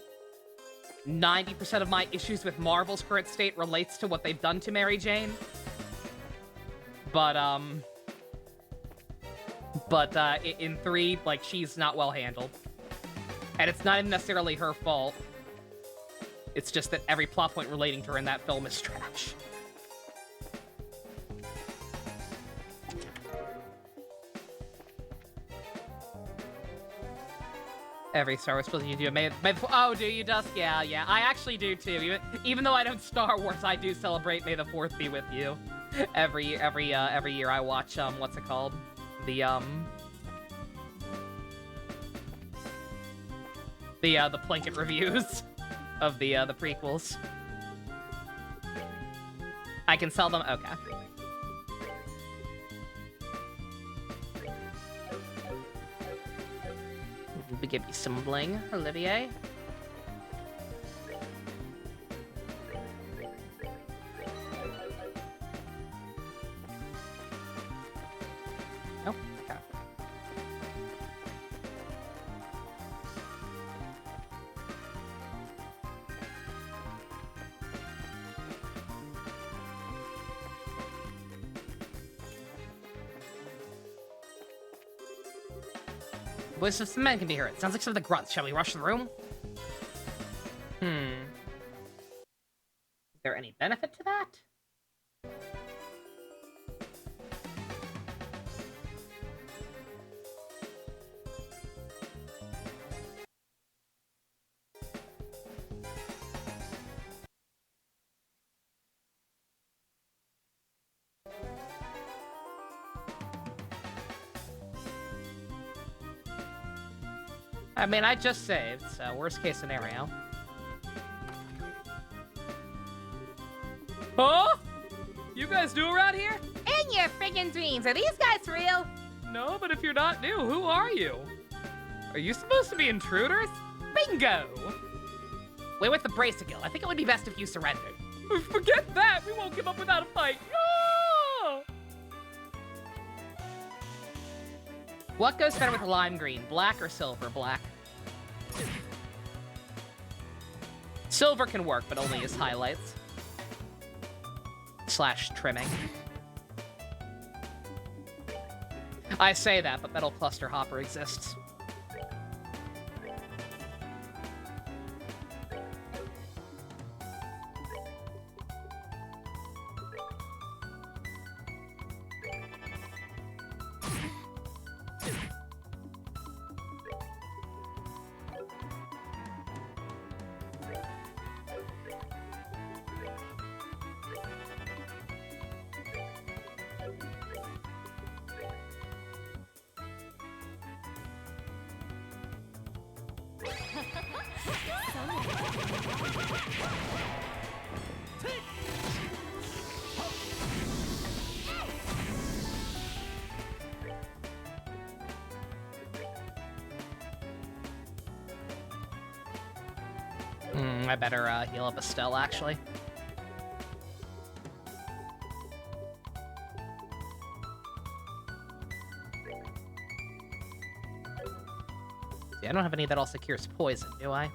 90% of my issues with Marvel's current state relates to what they've done to Mary Jane. But, in 3, like, she's not well handled. And it's not necessarily her fault. It's just that every plot point relating to her in that film is trash. Every Star Wars film you do. Oh, do you, Dusk? Yeah. I actually do too. Even though I don't Star Wars, I do celebrate May the 4th be with you. Every year I watch what's it called? The Plinkett reviews of the prequels. I can sell them? Okay. We give you some bling, Olivier. Oh, okay. Voice of some men can be heard. Sounds like some of the grunts. Shall we rush the room? Is there any benefit to that? I mean, I just saved, so worst case scenario. Huh? You guys new around here? In your friggin' dreams, are these guys real? No, but if you're not new, who are you? Are you supposed to be intruders? Bingo! We're with the Bracer Guild. I think it would be best if you surrendered. Forget that! We won't give up without a fight! Ah! What goes better with lime green, black or silver? Black. Silver can work, but only as highlights. / trimming. I say that, but Metal Cluster Hopper exists. I better heal up Estelle, actually. See, I don't have any that also cures poison, do I?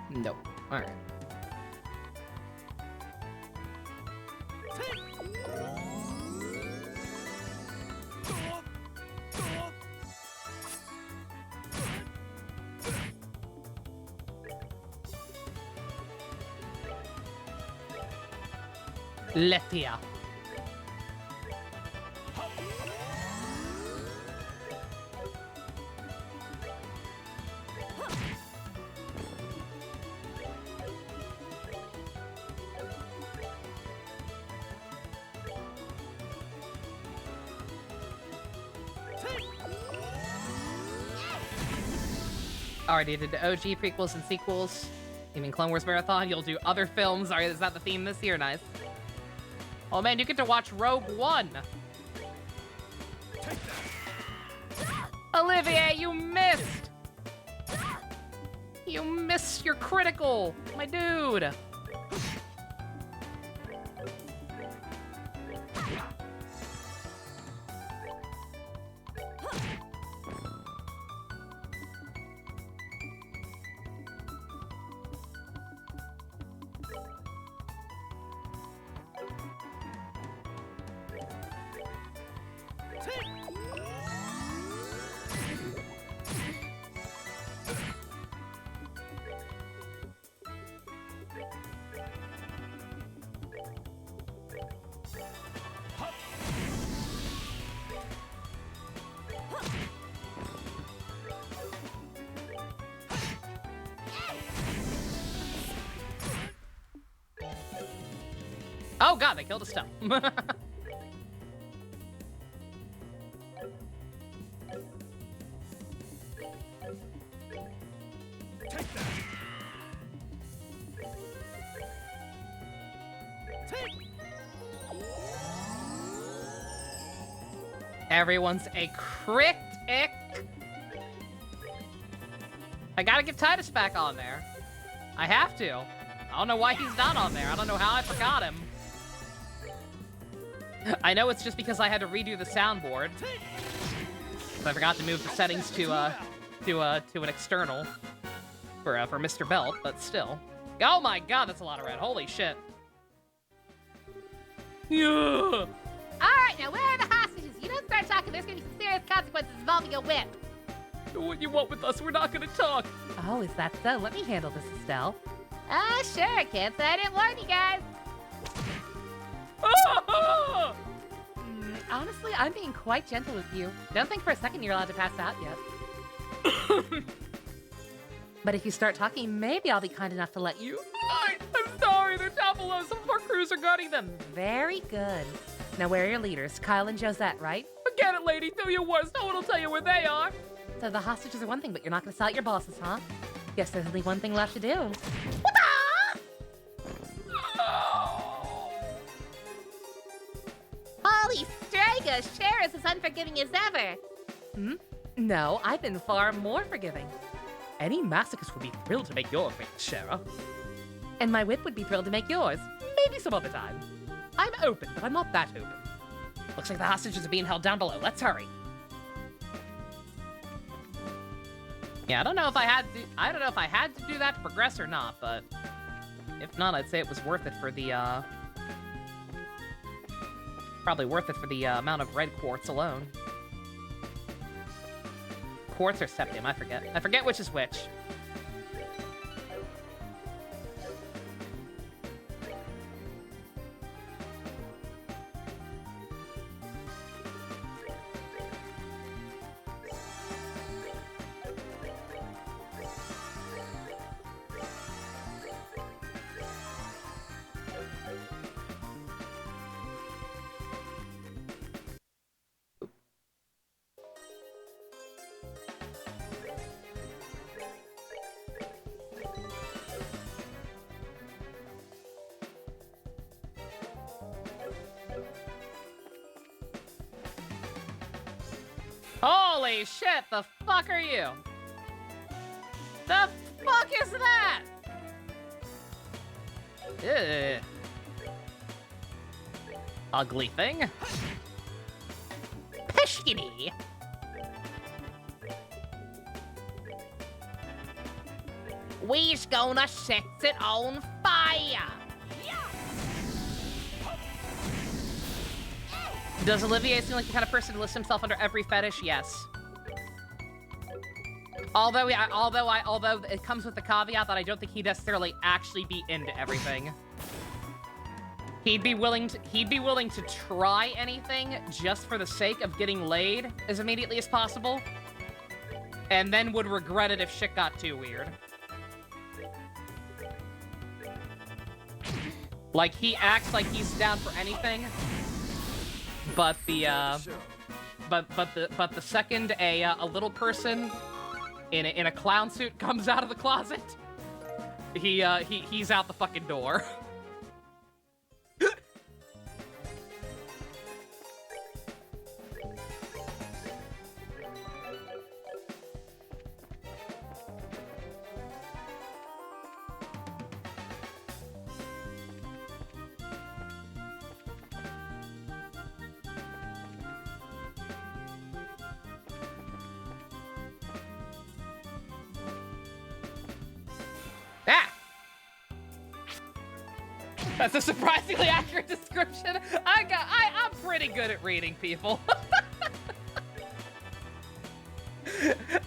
Nope. Alright. Lethia. Already did the OG prequels and sequels. You mean Clone Wars Marathon? You'll do other films? Alright, is that the theme this year? Nice. Oh man, you get to watch Rogue One. Olivier, you missed! You missed your critical, my dude. Oh god, they killed Estelle. Everyone's a critic. I gotta get Titus back on there. I have to. I don't know why he's not on there. I don't know how I forgot him. I know it's just because I had to redo the soundboard. I forgot to move the settings to an external for Mr. Belt, but still. Oh my god, that's a lot of red. Holy shit. Yeah. Alright, now where are the hostages? You don't start talking, there's gonna be serious consequences involving a whip. What you want with us? We're not gonna talk. Oh, is that so? Let me handle this, Estelle. Sure, can't say I didn't warn you guys. Ah! Honestly, I'm being quite gentle with you. Don't think for a second you're allowed to pass out yet. But if you start talking, maybe I'll be kind enough to let you. I'm sorry, they're down below. Some of our crews are guarding them. Very good. Now, where are your leaders? Kyle and Josette, right? Forget it, lady. Do your worst. No one will tell you where they are. the hostages are one thing, but you're not gonna sell out your bosses, huh? Guess there's only one thing left to do. Holy Strega, Sheriff is as unforgiving as ever. No, I've been far more forgiving. Any masochist would be thrilled to make your acquaintance, Shara. And my whip would be thrilled to make yours. Maybe some other time. I'm open, but I'm not that open. Looks like the hostages are being held down below. Let's hurry. Yeah, I don't know if I had to do that to progress or not, but if not, I'd say it was worth it for the probably worth it for the amount of red quartz alone. Quartz or septium, I forget. I forget which is which. Holy shit, the fuck are you? The fuck is that? Ugh. Ugly thing. Pishkity. We's gonna set it on fire. Does Olivier seem like the kind of person to list himself under every fetish? Yes. Although it comes with the caveat that I don't think he'd necessarily actually be into everything. He'd be willing to try anything just for the sake of getting laid as immediately as possible, and then would regret it if shit got too weird. Like, he acts like he's down for anything, but the second a little person in a clown suit comes out of the closet, he's out the fucking door. That's a surprisingly accurate description. I'm pretty good at reading people.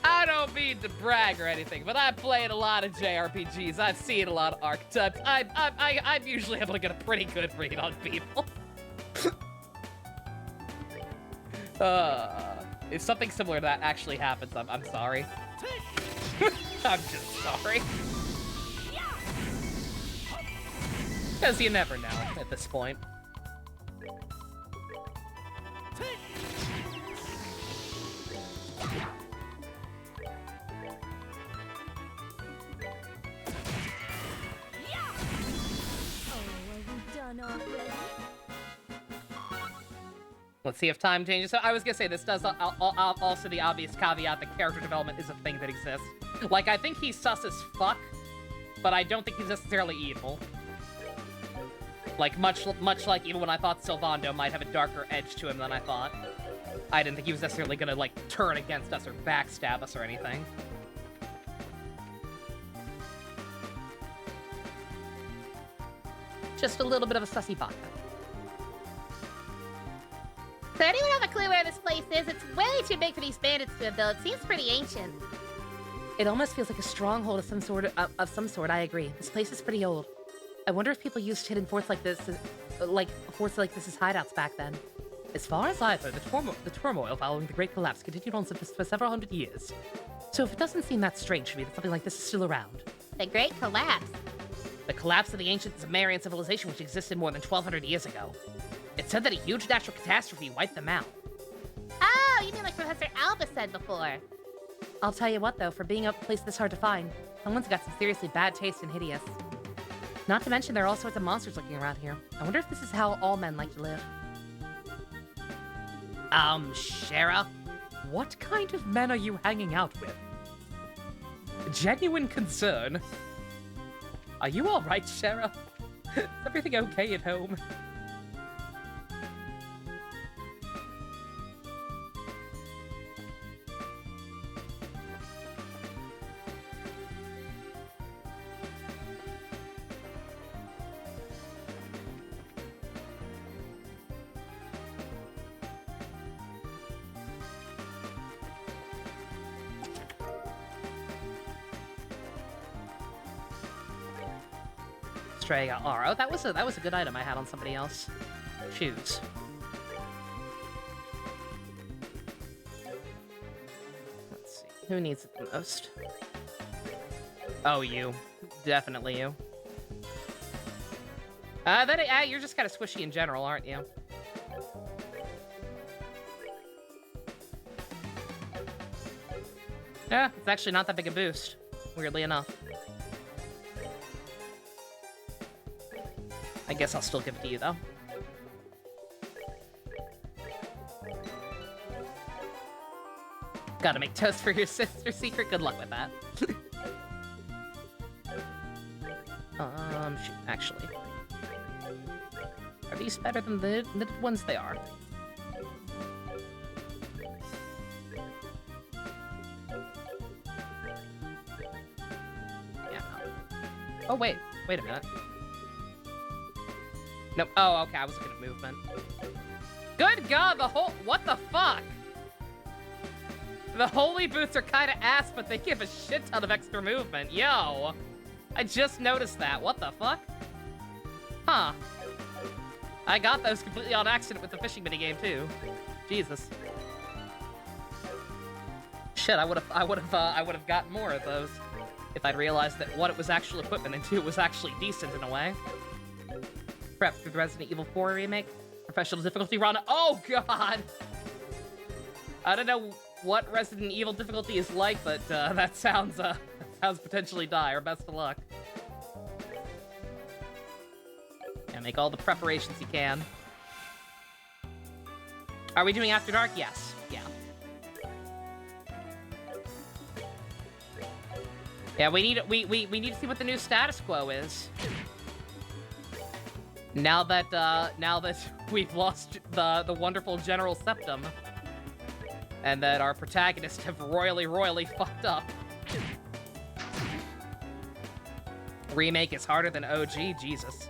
I don't mean to brag or anything, but I've played a lot of JRPGs. I've seen a lot of archetypes. I'm usually able to get a pretty good read on people. If something similar to that actually happens, I'm sorry. I'm just sorry. Because you never know at this point. Let's see if time changes. So I was gonna say, this does also the obvious caveat that character development is a thing that exists. Like, I think he's sus as fuck, but I don't think he's necessarily evil. Like, much like even when I thought Sylvando might have a darker edge to him than I thought. I didn't think he was necessarily gonna, like, turn against us or backstab us or anything. Just a little bit of a sussy baka. Does anyone have a clue where this place is? It's way too big for these bandits to have built. It seems pretty ancient. It almost feels like a stronghold of some sort. I agree. This place is pretty old. I wonder if people used hidden forts like this, as hideouts back then. As far as I've heard, the turmoil following the Great Collapse continued on for several hundred years. So if it doesn't seem that strange to me that something like this is still around. The Great Collapse. The collapse of the ancient Sumerian civilization, which existed more than 1,200 years ago. It said that a huge natural catastrophe wiped them out. Oh, you mean like Professor Alba said before. I'll tell you what, though, for being a place this hard to find, someone's got some seriously bad taste and hideous. Not to mention there are all sorts of monsters looking around here. I wonder if this is how all men like to live. Shara, what kind of men are you hanging out with? Genuine concern. Are you alright, Shara? Is everything okay at home? Stray Aro. That was a good item I had on somebody else. Shoes. Let's see. Who needs it the most? Oh, you. Definitely you. You're just kind of squishy in general, aren't you? Yeah, it's actually not that big a boost, weirdly enough. I guess I'll still give it to you, though. Gotta make toast for your sister secret. Good luck with that. Shoot, actually. Are these better than the ones they are? Yeah. Oh, wait a minute. Nope. Oh, okay, I was looking at movement. Good God, what the fuck? The holy boots are kind of ass, but they give a shit ton of extra movement. Yo, I just noticed that. What the fuck? Huh. I got those completely on accident with the fishing minigame too. Jesus. Shit, I would have gotten more of those if I'd realized that what it was actual equipment and two was actually decent in a way. Prep for the Resident Evil 4 remake. Professional difficulty run. Oh God! I don't know what Resident Evil difficulty is like, but that sounds potentially dire. Best of luck. Yeah, make all the preparations you can. Are we doing After Dark? Yes. Yeah. Yeah, we need to see what the new status quo is. Now that we've lost the wonderful General Septum, and that our protagonists have royally fucked up. Remake is harder than OG, Jesus.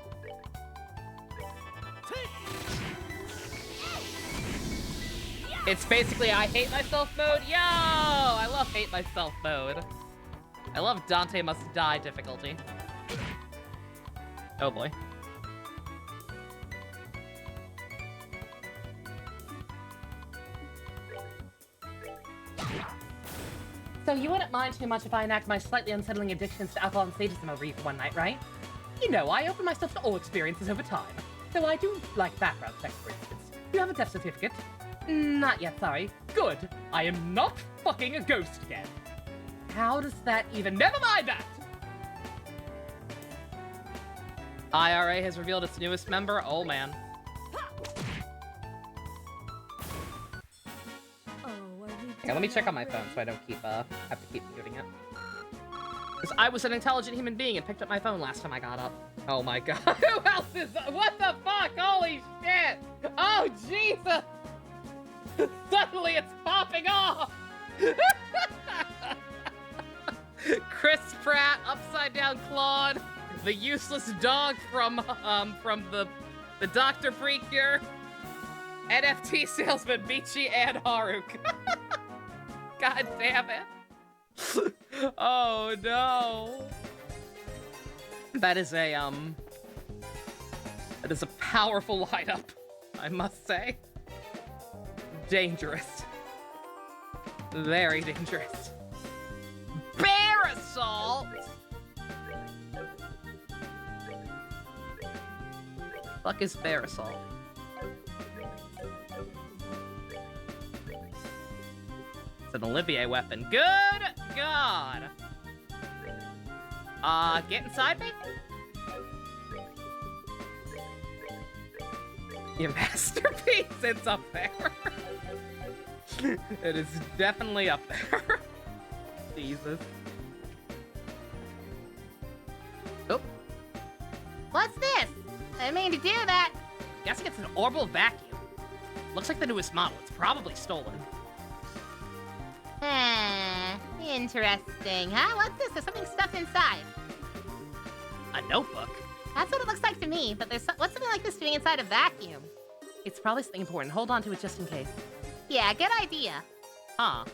It's basically I hate myself mode. Yo, I love hate myself mode. I love Dante must die difficulty. Oh boy. So you wouldn't mind too much if I enact my slightly unsettling addictions to alcohol and sadism over you for one night, right? You know, I open myself to all experiences over time. So I do like background checks, for instance. You have a death certificate? Not yet, sorry. Good. I am not fucking a ghost again. How does that even... Never mind that! IRA has revealed its newest member. Oh man. Okay, let me check on my phone so I don't have to keep muting it. Because I was an intelligent human being and picked up my phone last time I got up. Oh my God. Who else is... What the fuck? Holy shit! Oh, Jesus! Suddenly it's popping off! Chris Pratt, Upside Down Claude, the useless dog from the Dr. Precure, NFT salesman Michi and Haruk. God damn it. Oh no. That is a powerful lineup, I must say. Dangerous. Very dangerous. Bear assault! Fuck is bear assault? an Olivier weapon. Good God. Get inside me? Your masterpiece, it's up there. It is definitely up there. Jesus. Oh. What's this? I didn't mean to do that. Guessing it's an orbital vacuum. Looks like the newest model. It's probably stolen. Interesting. Huh? What's this? There's something stuffed inside. A notebook? That's what it looks like to me, but what's something like this doing inside a vacuum? It's probably something important. Hold on to it just in case. Yeah, good idea. Huh.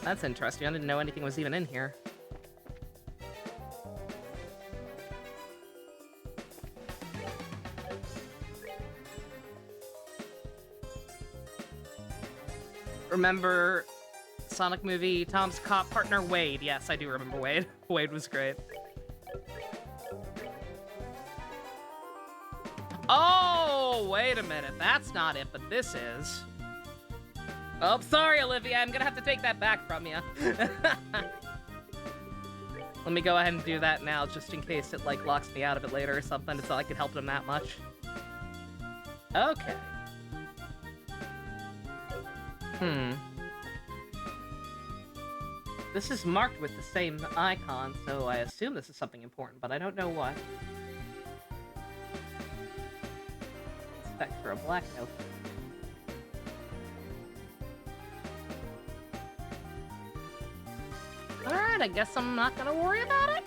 That's interesting. I didn't know anything was even in here. Remember Sonic movie, Tom's cop partner, Wade. Yes, I do remember Wade. Wade was great. Oh, wait a minute. That's not it, but this is. Oh, sorry, Olivia. I'm gonna have to take that back from you. Let me go ahead and do that now, just in case it, like, locks me out of it later or something. It's not like it helped him that much. Okay. This is marked with the same icon, so I assume this is something important, but I don't know what. Spec for a black note. Alright, I guess I'm not gonna worry about it.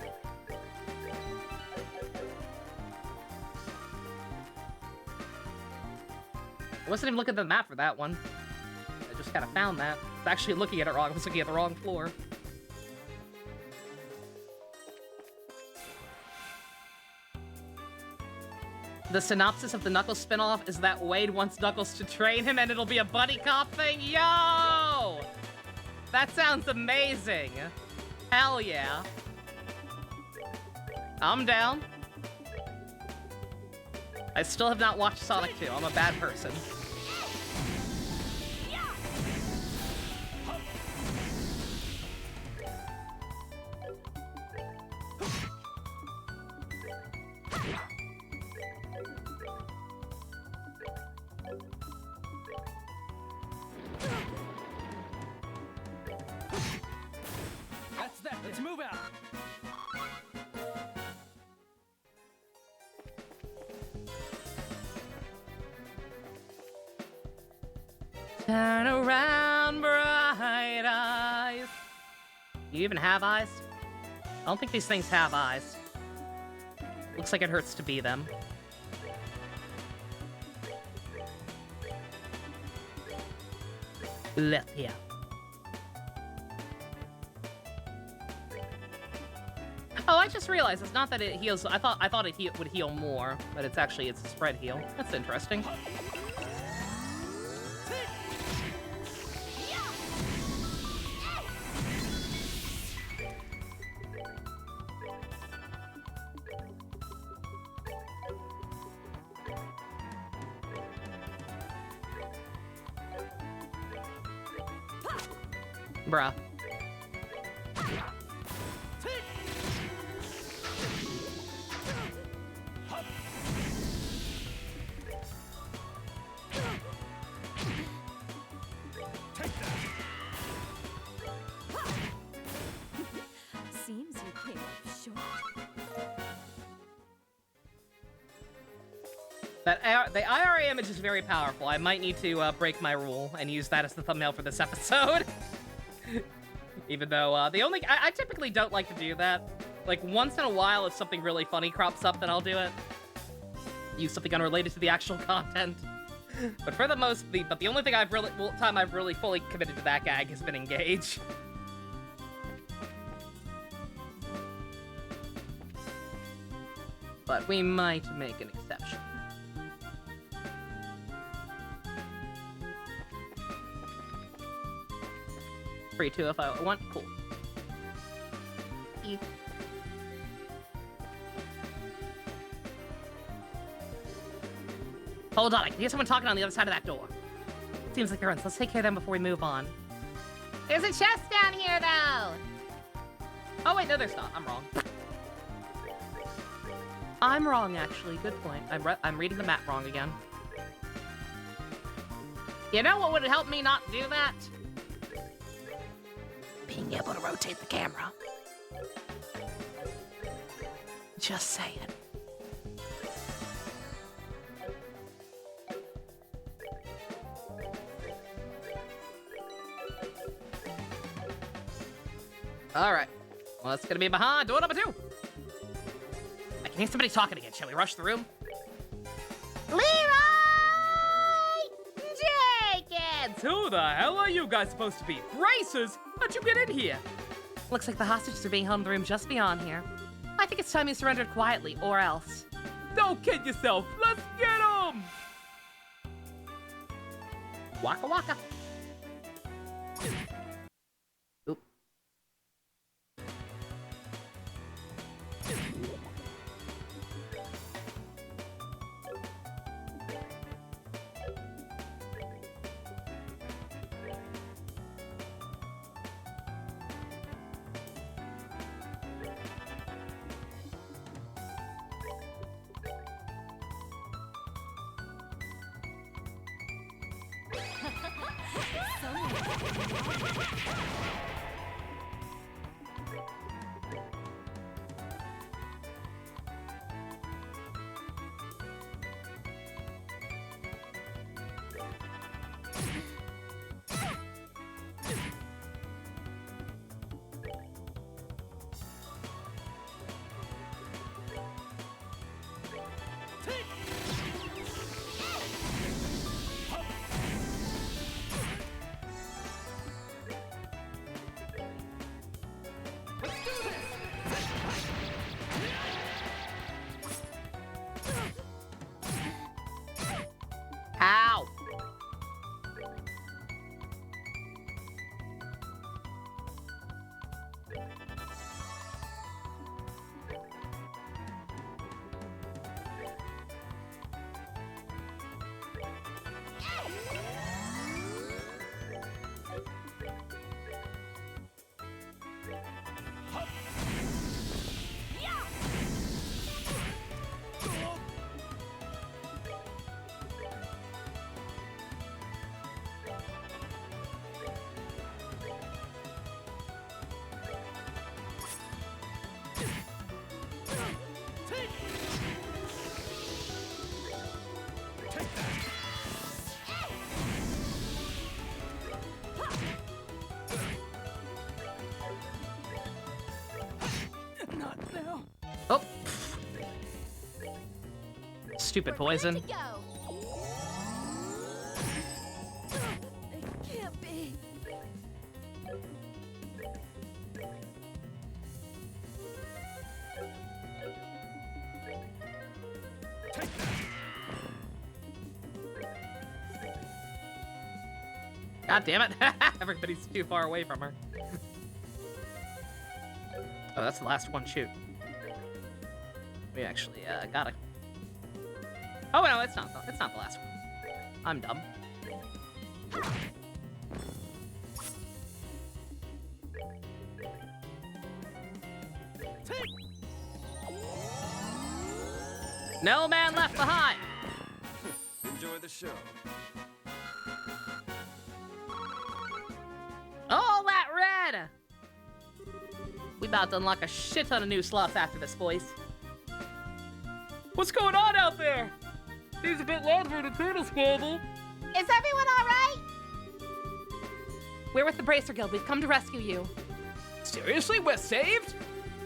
I wasn't even looking at the map for that one. I just kind of found that. I was actually looking at it wrong. I was looking at the wrong floor. The synopsis of the Knuckles spinoff is that Wade wants Knuckles to train him and it'll be a buddy cop thing? Yo! That sounds amazing. Hell yeah. I'm down. I still have not watched Sonic 2. I'm a bad person. That's that. Let's move out. Turn around, bright eyes. You even have eyes? I don't think these things have eyes. Looks like it hurts to be them. Left here. Oh, I just realized it's not that it heals. I thought it would heal more, but it's a spread heal. That's interesting. Bruh. Seems you came up short. The IRA image is very powerful. I might need to break my rule and use that as the thumbnail for this episode. Even though I typically don't like to do that. Like once in a while, if something really funny crops up, then I'll do it. Use something unrelated to the actual content. But for the the only thing time I've really fully committed to that gag has been Engage. But we might make an exception. 3, 2, if I want. Cool. E. Hold on, I can hear someone talking on the other side of that door. Seems like they're in, so let's take care of them before we move on. There's a chest down here, though. Oh wait, no, there's not. I'm wrong. I'm wrong, actually. Good point. I'm reading the map wrong again. You know what would help me not do that? Being able to rotate the camera. Just saying. All right. Well, it's gonna be behind door number 2. I can hear somebody talking again. Shall we rush the room? Leroy Jenkins! Who the hell are you guys supposed to be? Racers? How'd you get in here? Looks like the hostages are being held in the room just beyond here. I think it's time you surrendered quietly, or else. Don't kid yourself. Let's get 'em! Waka waka. Oop. Ow! Not now. Oh. Stupid poison. It can't be. God damn it. Everybody's too far away from her. Oh, that's the last one. Shoot. We actually gotta. Oh no, it's not. It's not the last one. I'm dumb. No man left behind. Enjoy the show. All that red. We about to unlock a shit ton of new slots after this, boys. What's going on out there? Seems a bit loud for the turtle squabble. Is everyone all right? We're with the Bracer Guild. We've come to rescue you. Seriously? We're saved?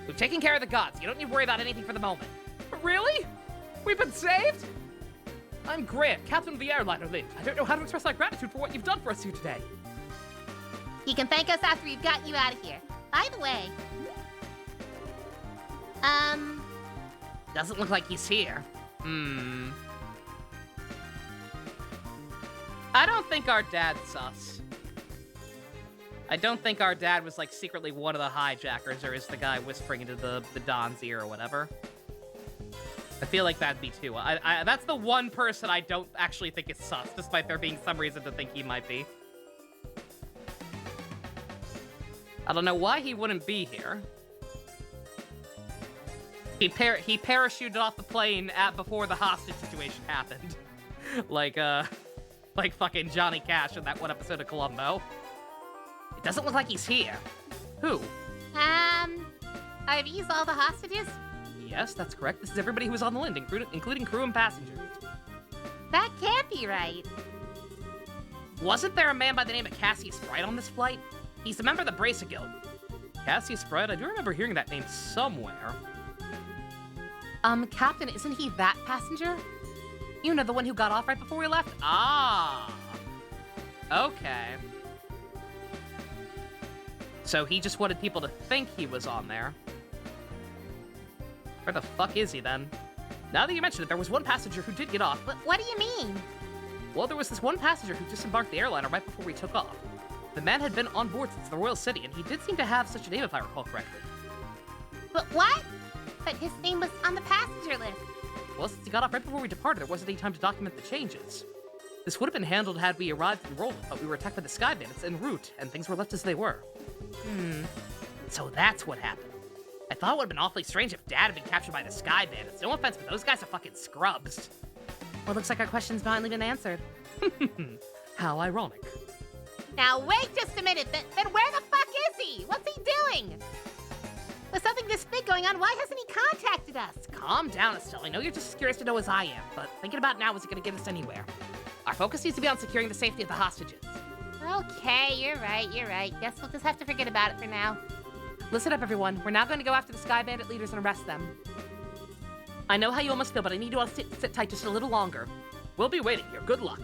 We've taken care of the gods. You don't need to worry about anything for the moment. Really? We've been saved? I'm Grant, captain of the airliner Lynn. I don't know how to express my gratitude for what you've done for us here today. You can thank us after we've got you out of here. By the way, Doesn't look like he's here. I don't think our dad's sus. I don't think our dad was, like, secretly one of the hijackers or is the guy whispering into the Don's ear or whatever. I feel like that'd be too. That's the one person I don't actually think is sus, despite there being some reason to think he might be. I don't know why he wouldn't be here. He parachuted off the plane before the hostage situation happened. like fucking Johnny Cash in that one episode of Columbo. It doesn't look like he's here. Who? Are these all the hostages? Yes, that's correct. This is everybody who was on the land, including crew and passengers. That can't be right. Wasn't there a man by the name of Cassius Bright on this flight? He's a member of the Bracer Guild. Cassius Bright? I do remember hearing that name somewhere. Captain, isn't he that passenger? You know, the one who got off right before we left? Ah. Okay. So he just wanted people to think he was on there. Where the fuck is he then? Now that you mention it, there was one passenger who did get off. But what do you mean? Well, there was this one passenger who disembarked the airliner right before we took off. The man had been on board since the Royal City, and he did seem to have such a name if I recall correctly. But what? But his name was on the passenger list. Well, since he got off right before we departed, there wasn't any time to document the changes. This would have been handled had we arrived in Roland, but we were attacked by the Sky Bandits en route, and things were left as they were. So that's what happened. I thought it would have been awfully strange if Dad had been captured by the Sky Bandits. No offense, but those guys are fucking scrubs. Well, looks like our question's finally been answered. How ironic. Now wait just a minute. Then where the fuck is he? What's he doing? With something this big going on, why hasn't he contacted us? Calm down, Estelle. I know you're just as curious to know as I am, but thinking about it now isn't going to get us anywhere. Our focus needs to be on securing the safety of the hostages. Okay, you're right. Guess we'll just have to forget about it for now. Listen up, everyone. We're now going to go after the Sky Bandit leaders and arrest them. I know how you almost feel, but I need you all to sit tight just a little longer. We'll be waiting here. Good luck.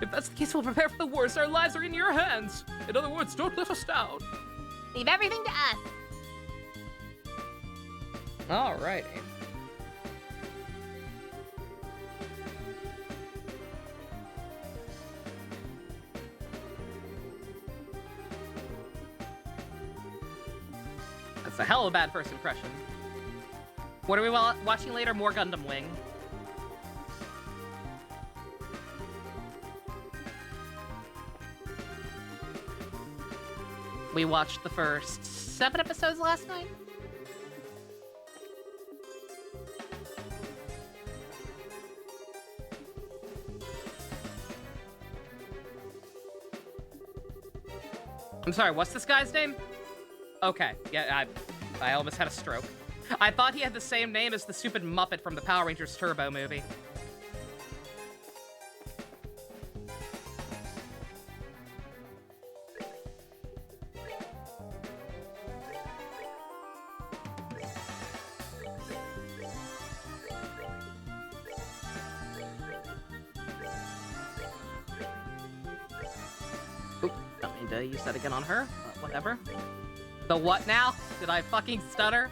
If that's the case, we'll prepare for the worst. Our lives are in your hands. In other words, don't let us down. Leave everything to us. Alrighty. That's a hell of a bad first impression. What are we watching later? More Gundam Wing. We watched the first 7 episodes last night. I'm sorry, what's this guy's name? Okay, yeah, I almost had a stroke. I thought he had the same name as the stupid Muppet from the Power Rangers Turbo movie. Oop, don't mean to use that again on her, but whatever. The what now? Did I fucking stutter?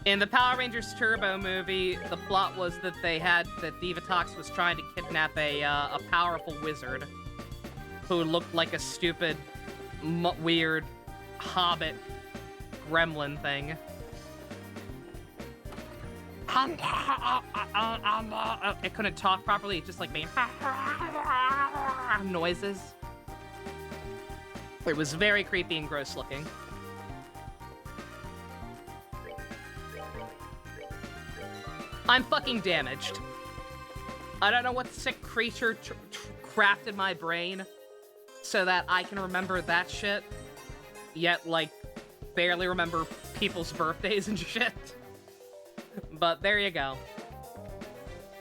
In the Power Rangers Turbo movie, the plot was that that Divatox was trying to kidnap a powerful wizard who looked like a stupid, weird hobbit gremlin thing. It couldn't talk properly, it just like made noises. It was very creepy and gross looking. I'm fucking damaged. I don't know what sick creature crafted my brain so that I can remember that shit, yet, like, barely remember people's birthdays and shit. But there you go.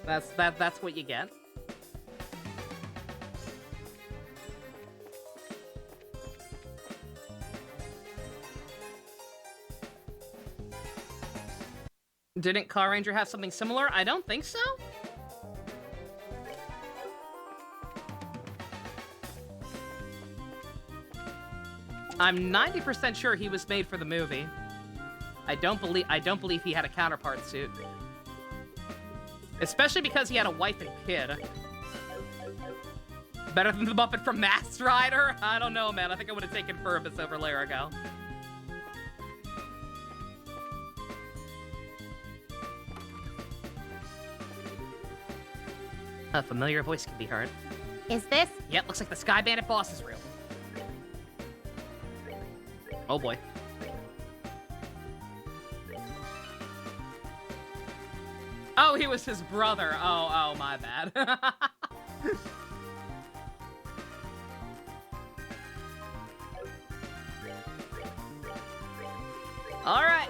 That's what you get. Didn't Car Ranger have something similar? I don't think so. I'm 90% sure he was made for the movie. I don't believe he had a counterpart suit. Especially because he had a wife and kid. Better than the Muppet from Masked Rider? I don't know, man. I think I would have taken Furbus over Larago. A familiar voice can be heard. Is this? Yep, looks like the Sky Bandit boss's room. Oh boy. Oh, he was his brother. Oh, my bad. All right.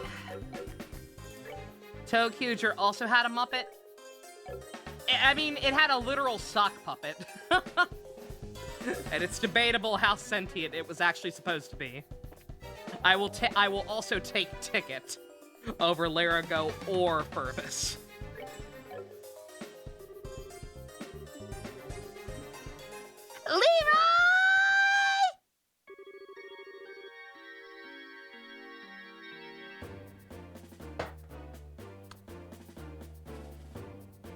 Toadcuger also had a Muppet. I mean, it had a literal sock puppet. And it's debatable how sentient it was actually supposed to be. I will also take Ticket over Larigo or Purvis. Leroy!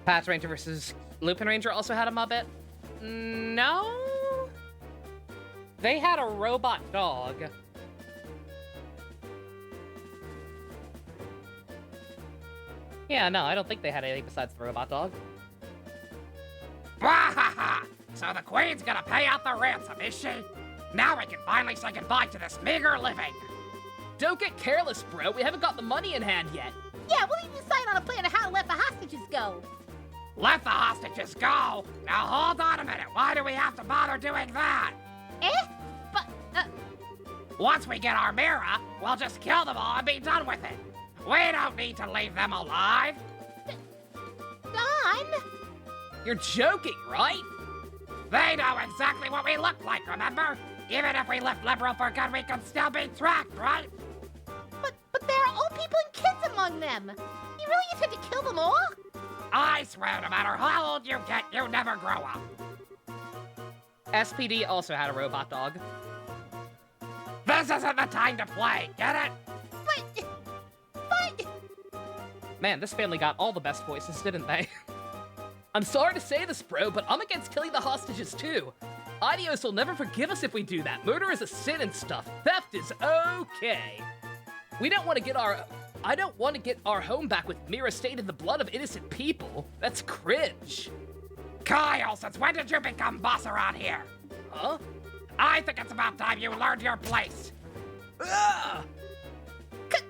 Patch Ranger versus Lupin Ranger also had a Muppet. No? They had a robot dog. Yeah, no, I don't think they had anything besides the robot dog. So the Queen's gonna pay out the ransom, is she? Now we can finally say goodbye to this meager living. Don't get careless, bro. We haven't got the money in hand yet. Yeah, we'll even decide on a plan of how to let the hostages go. Let the hostages go? Now hold on a minute. Why do we have to bother doing that? But, Once we get our mirror, we'll just kill them all and be done with it. We don't need to leave them alive. Don? You're joking, right? They know exactly what we look like, remember? Even if we left liberal for good, we could still be tracked, right? But there are old people and kids among them. You really intend to kill them all? I swear, no matter how old you get, you never grow up. SPD also had a robot dog. This isn't the time to play, get it? But... Man, this family got all the best voices, didn't they? I'm sorry to say this, bro, but I'm against killing the hostages too. Idios will never forgive us if we do that. Murder is a sin and stuff. Theft is okay. We don't want to get our... I don't want to get our home back with Mira stained in the blood of innocent people. That's cringe. Kyle, since when did you become boss around here? Huh? I think it's about time you learned your place. Ah!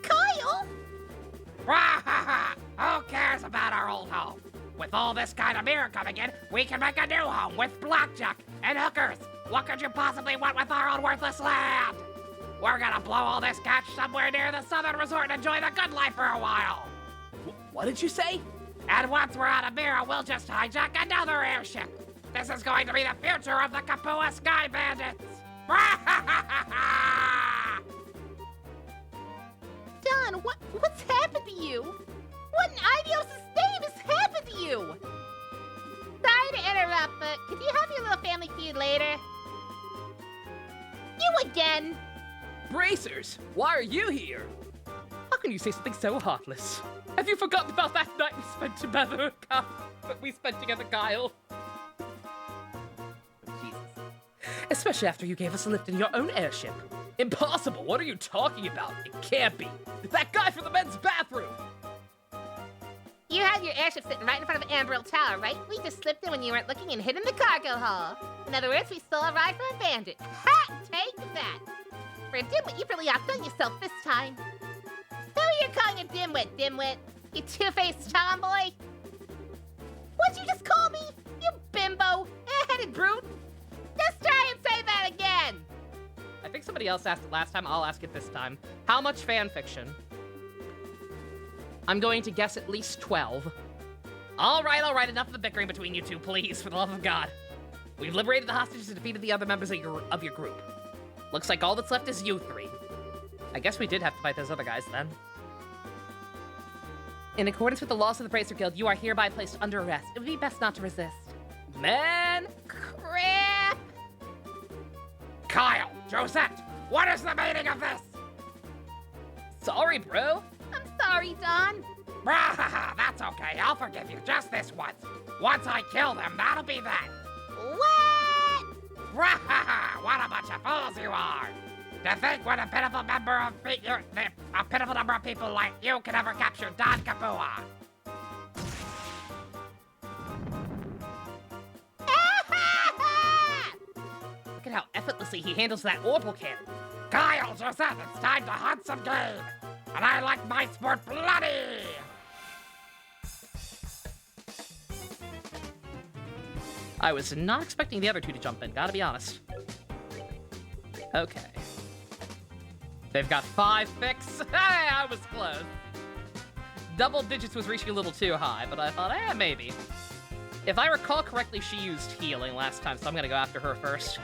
Kyle? Who cares about our old home? With all this kind of mirror coming in, we can make a new home with blackjack and hookers. What could you possibly want with our own worthless land? We're gonna blow all this cash somewhere near the southern resort and enjoy the good life for a while. What did you say? And once we're out of Mira, we'll just hijack another airship. This is going to be the future of the Kapua Sky Bandits. Don, what's happened to you? What in Idios' name has happened to you? Sorry to interrupt, but could you have your little family feud later? You again! Bracers, why are you here? How can you say something so heartless? Have you forgotten about that night we spent together, Kyle? Jesus. Especially after you gave us a lift in your own airship. Impossible, what are you talking about? It can't be. That guy from the men's bathroom! You had your airship sitting right in front of Amberil Tower, right? We just slipped in when you weren't looking and hid in the cargo hall. In other words, we stole a ride from a bandit. Ha! Take that! For a dimwit, you've really outdone yourself this time. Who are you calling a dimwit? You two-faced tomboy? What'd you just call me? You bimbo, air-headed brute? Just try and say that again! I think somebody else asked it last time, I'll ask it this time. How much fan fiction? I'm going to guess at least 12. All right, enough of the bickering between you two, please, for the love of God. We've liberated the hostages and defeated the other members of your group. Looks like all that's left is you three. I guess we did have to fight those other guys then. In accordance with the laws of the Bracer Guild, you are hereby placed under arrest. It would be best not to resist. Man! Crap! Kyle, Josette, what is the meaning of this? Sorry, bro. I'm sorry, Don. That's okay, I'll forgive you just this once. Once I kill them, that'll be that. What? What a bunch of fools you are! To think what a pitiful number of people like you can ever capture Don Kapua. Look at how effortlessly he handles that orbital cannon. Kyle, Joseph, it's time to hunt some game! And I like my sport bloody! I was not expecting the other two to jump in, gotta be honest. Okay. They've got 5 fix. Hey, I was close. Double digits was reaching a little too high, but I thought, maybe. If I recall correctly, she used healing last time, so I'm gonna go after her first.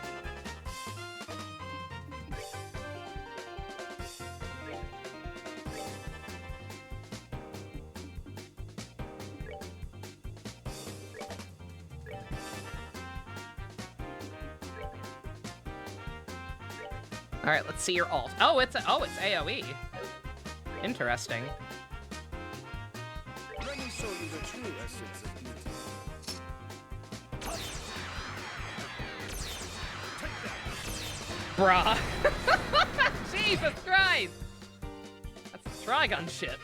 All right, let's see your ult. Oh, it's AoE. Interesting. Let me show you the true essence of beauty. Bruh. Jesus Christ! That's Trigun shit.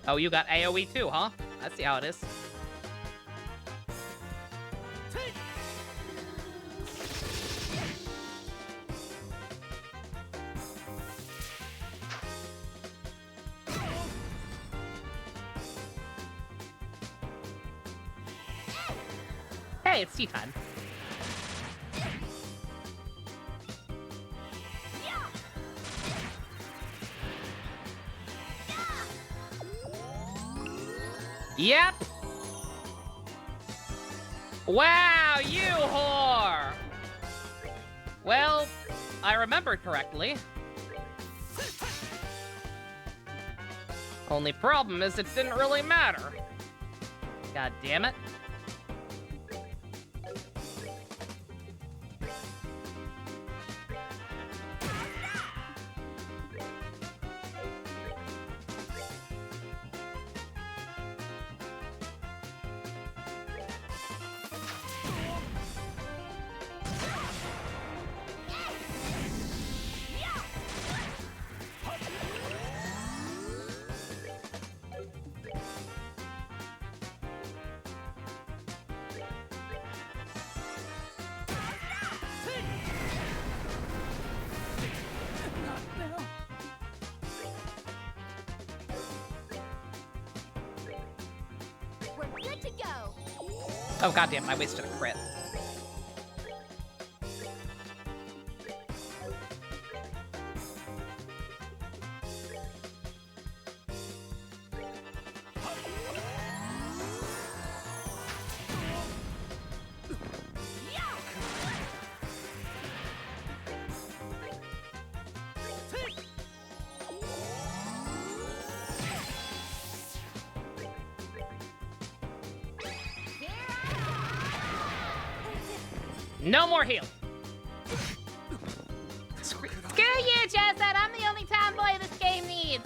Oh, you got AoE too, huh? I see how it is. Hey, it's tea time. Yep. Wow, you whore! Well, I remembered correctly. Only problem is it didn't really matter. God damn it. We're good to go. Oh, goddamn, I wasted a crit. No more heal. Screw you, Jessup! I'm the only tomboy this game needs!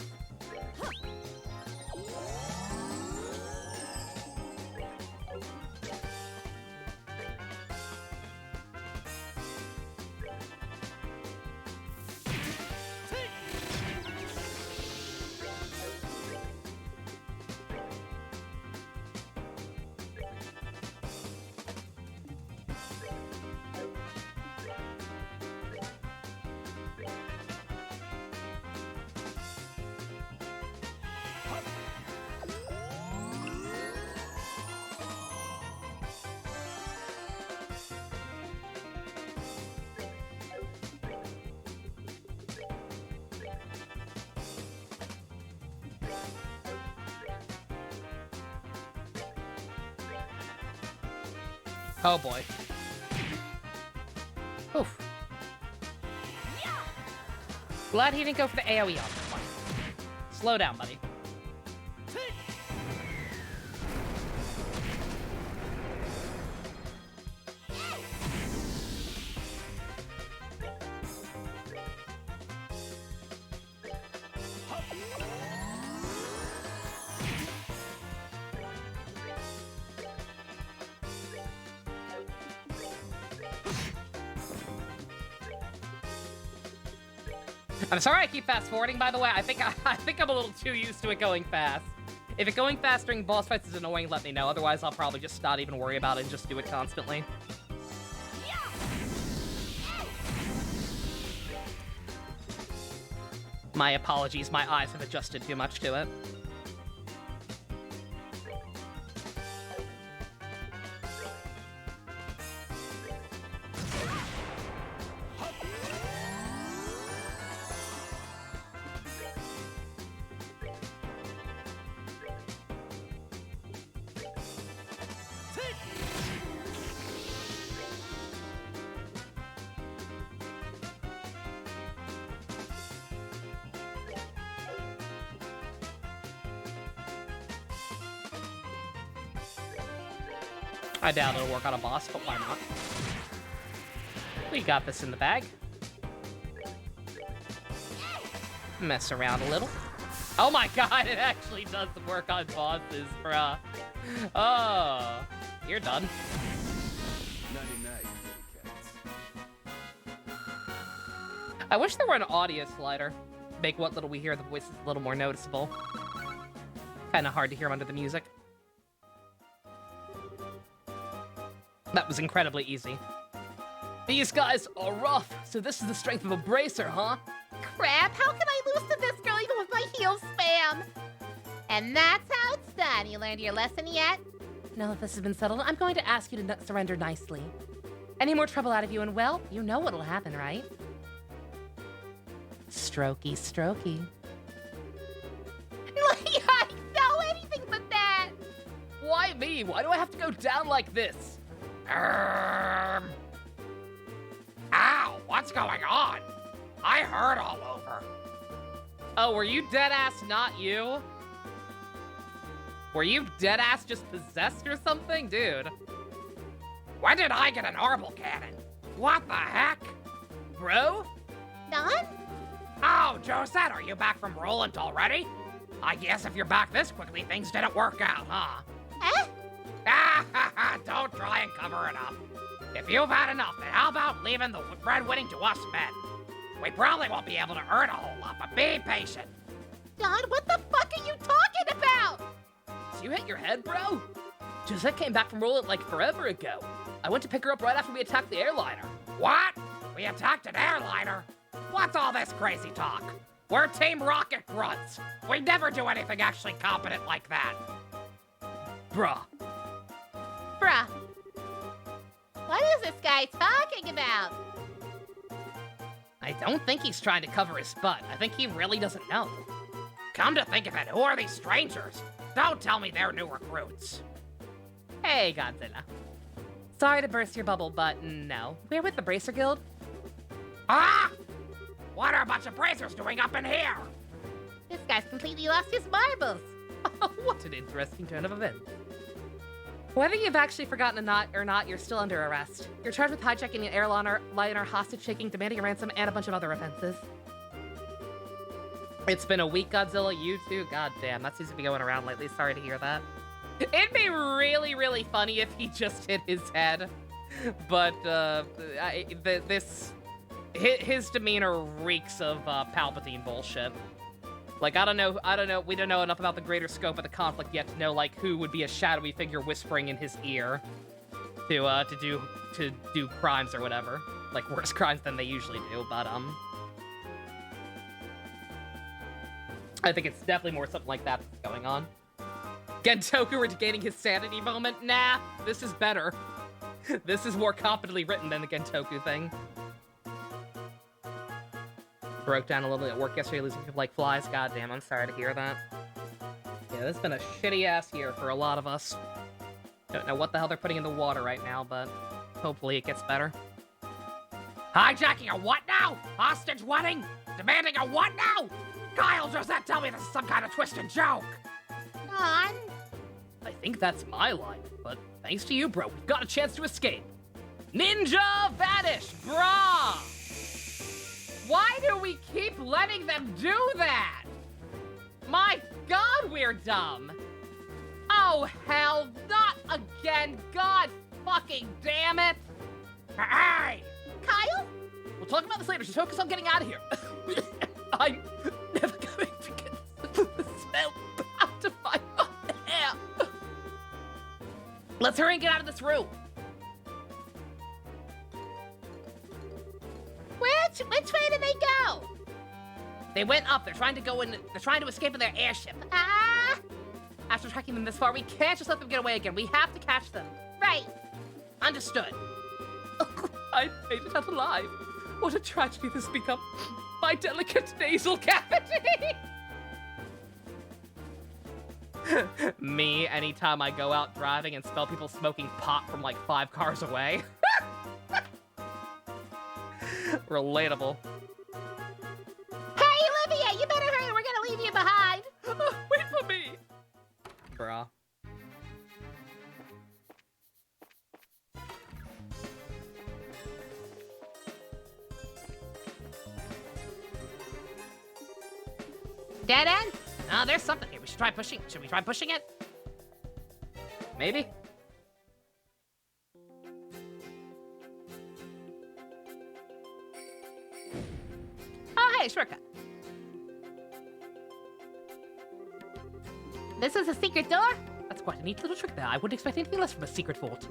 Oh boy. Oof. Glad he didn't go for the AoE on this one. Slow down, buddy. I'm sorry I keep fast forwarding, by the way. I think I'm a little too used to it going fast. If it going fast during boss fights is annoying, let me know. Otherwise, I'll probably just not even worry about it and just do it constantly. My apologies, my eyes have adjusted too much to it. I doubt it'll work on a boss, but why not? We got this in the bag. Mess around a little. Oh my god, it actually does work on bosses, bruh. Oh, you're done. 99 cats. I wish there were an audio slider. Make what little we hear the voices a little more noticeable. Kinda hard to hear under the music. That was incredibly easy. These guys are rough, so this is the strength of a bracer, huh? Crap, how can I lose to this girl even with my heel spam? And that's how it's done. You learned your lesson yet? Now that this has been settled, I'm going to ask you to surrender nicely. Any more trouble out of you, and well, you know what'll happen, right? Strokey, strokey. I know anything but that. Why me? Why do I have to go down like this? Ow, what's going on? I hurt all over. Oh, were you dead-ass not you? Were you dead-ass just possessed or something? Dude. When did I get an orbital cannon? What the heck? Bro? None? Oh, Josette, are you back from Roland already? I guess if you're back this quickly, things didn't work out, huh? Eh? Don't try and cover it up. If you've had enough, then how about leaving the breadwinning to us men? We probably won't be able to earn a whole lot, but be patient. Don, what the fuck are you talking about? Did you hit your head, bro? Josette came back from Roland like forever ago. I went to pick her up right after we attacked the airliner. What? We attacked an airliner? What's all this crazy talk? We're Team Rocket Grunts. We never do anything actually competent like that. Bruh. Bruh. What is this guy talking about? I don't think he's trying to cover his butt. I think he really doesn't know. Come to think of it, who are these strangers? Don't tell me they're new recruits. Hey, Godzilla. Sorry to burst your bubble, but no. We're with the Bracer Guild. Ah! What are a bunch of bracers doing up in here? This guy's completely lost his marbles. What an interesting turn of events. Whether you've actually forgotten or not, you're still under arrest. You're charged with hijacking an airliner, hostage-taking, demanding a ransom, and a bunch of other offenses. It's been a week, Godzilla. You too? God damn, that seems to be going around lately. Sorry to hear that. It'd be really, really funny if he just hit his head. But, his demeanor reeks of, Palpatine bullshit. Like, I don't know, we don't know enough about the greater scope of the conflict yet to know, like, who would be a shadowy figure whispering in his ear to do crimes or whatever. Like, worse crimes than they usually do, but, I think it's definitely more something like that that's going on. Gentoku regaining his sanity moment? Nah, this is better. This is more competently written than the Gentoku thing. Broke down a little bit at work yesterday, losing people like flies. God damn, I'm sorry to hear that. Yeah, this has been a shitty-ass year for a lot of us. Don't know what the hell they're putting in the water right now, but hopefully it gets better. Hijacking a what now? Hostage wedding? Demanding a what now? Kyle, Josette, tell me this is some kind of twisted joke. Don? I think that's my life, but thanks to you, bro, we've got a chance to escape. Ninja vanish, brah! Why do we keep letting them do that? My god, we're dumb. Oh, hell, not again. God fucking damn it. Hey! Kyle? We'll talk about this later. Just focus on getting out of here. I'm never going to get the smell out of my hair. Let's hurry and get out of this room. Which way did they go? They went up. They're trying to go in. They're trying to escape in their airship. Ah! After tracking them this far, we can't just let them get away again. We have to catch them. Right. Understood. I made it out alive. What a tragedy this has become. My delicate nasal cavity. Me, anytime I go out driving and smell people smoking pot from like 5 cars away. Relatable. Hey, Olivia, you better hurry. We're gonna leave you behind. Wait for me. Bruh. Dead end? Ah, there's something here. We should try pushing. Should we try pushing it? Maybe? Oh, hey, shortcut. This is a secret door? That's quite a neat little trick there. I wouldn't expect anything less from a secret fort.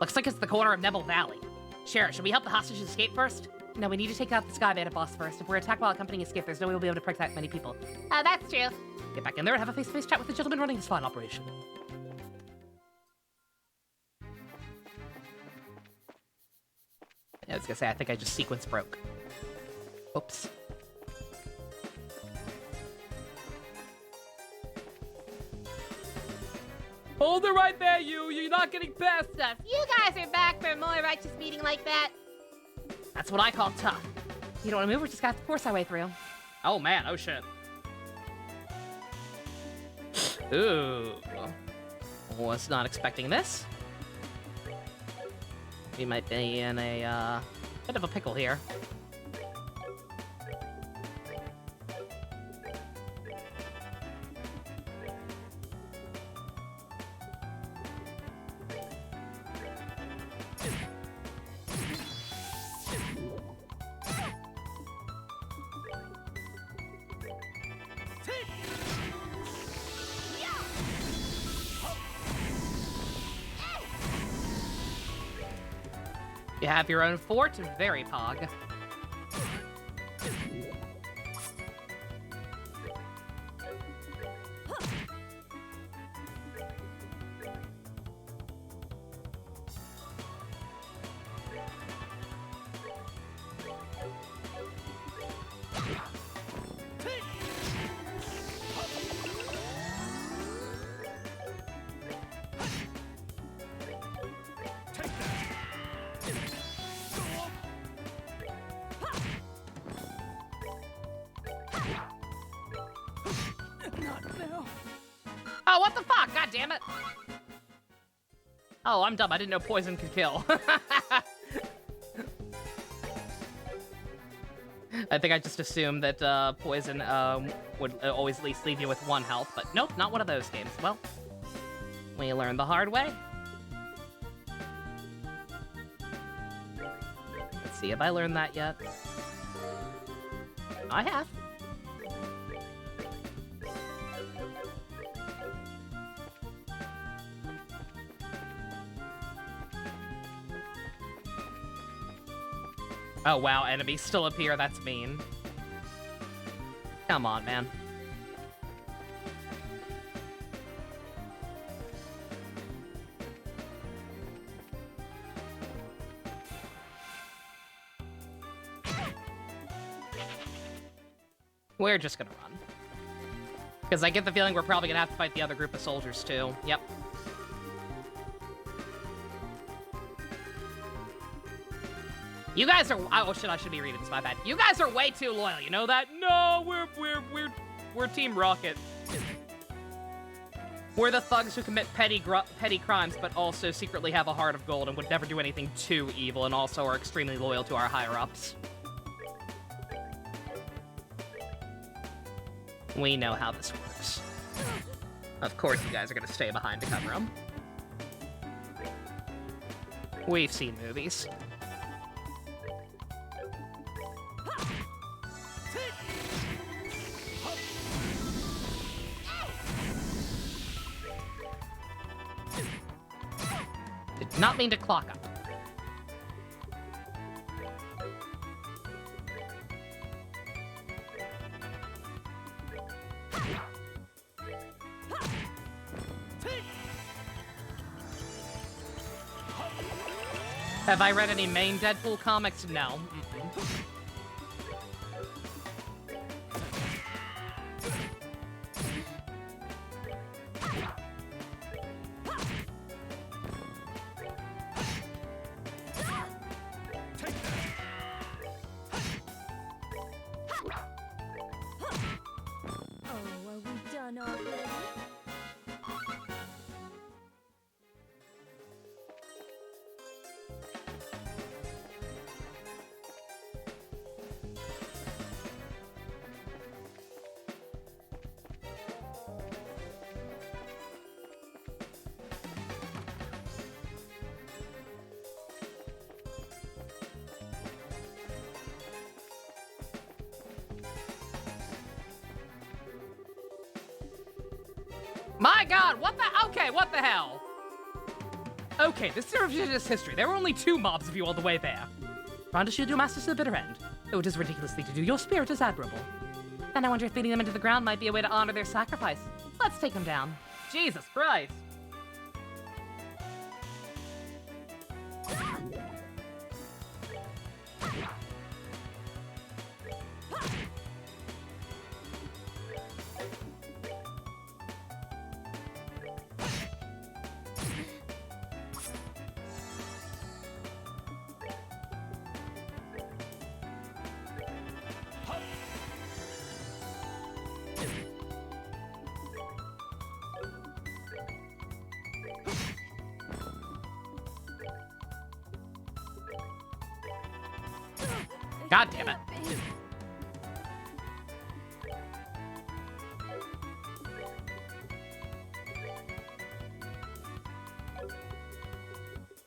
Looks like it's the corner of Nebel Valley. Sheriff, should we help the hostages escape first? No, we need to take out the Sky Bandit boss first. If we're attacked while accompanying escape, there's no way we'll be able to protect that many people. Oh, that's true. Get back in there and have a face-to-face chat with the gentleman running this fine operation. Yeah, I was gonna say, I think I just sequence broke. Oops. Hold it right there, you. You're not getting past. So if you guys are back for a more righteous meeting like that, That's what I call tough. You don't want to move? We're just gonna have to force our way through. Oh man, oh shit. Ooh. Was not expecting this. We might be in a, bit of a pickle here. You have your own fort, very pog. Oh, what the fuck? God damn it. Oh, I'm dumb. I didn't know poison could kill. I think I just assumed that poison would always at least leave you with 1 health, but nope, not one of those games. Well, we learned the hard way. Let's see, have I learned that yet? I have. Oh wow, enemies still appear, that's mean. Come on, man. We're just gonna run. Because I get the feeling we're probably gonna have to fight the other group of soldiers too. Yep. You guys are. Oh shit! I should be reading this. My bad. You guys are way too loyal. You know that? No, we're Team Rocket. We're the thugs who commit petty crimes, but also secretly have a heart of gold and would never do anything too evil, and also are extremely loyal to our higher ups. We know how this works. Of course, you guys are gonna stay behind to cover them. We've seen movies. Did not mean to clock up. Have I read any main Deadpool comics? No. Mm-mm. Oh, are we done already? My god, what the? Okay, what the hell? Okay, this is revisionist history. There were only 2 mobs of you all the way there. Trying to shield your masters to the bitter end. Though it is ridiculously to do, your spirit is admirable. And I wonder if beating them into the ground might be a way to honor their sacrifice. Let's take them down. Jesus Christ. God damn it.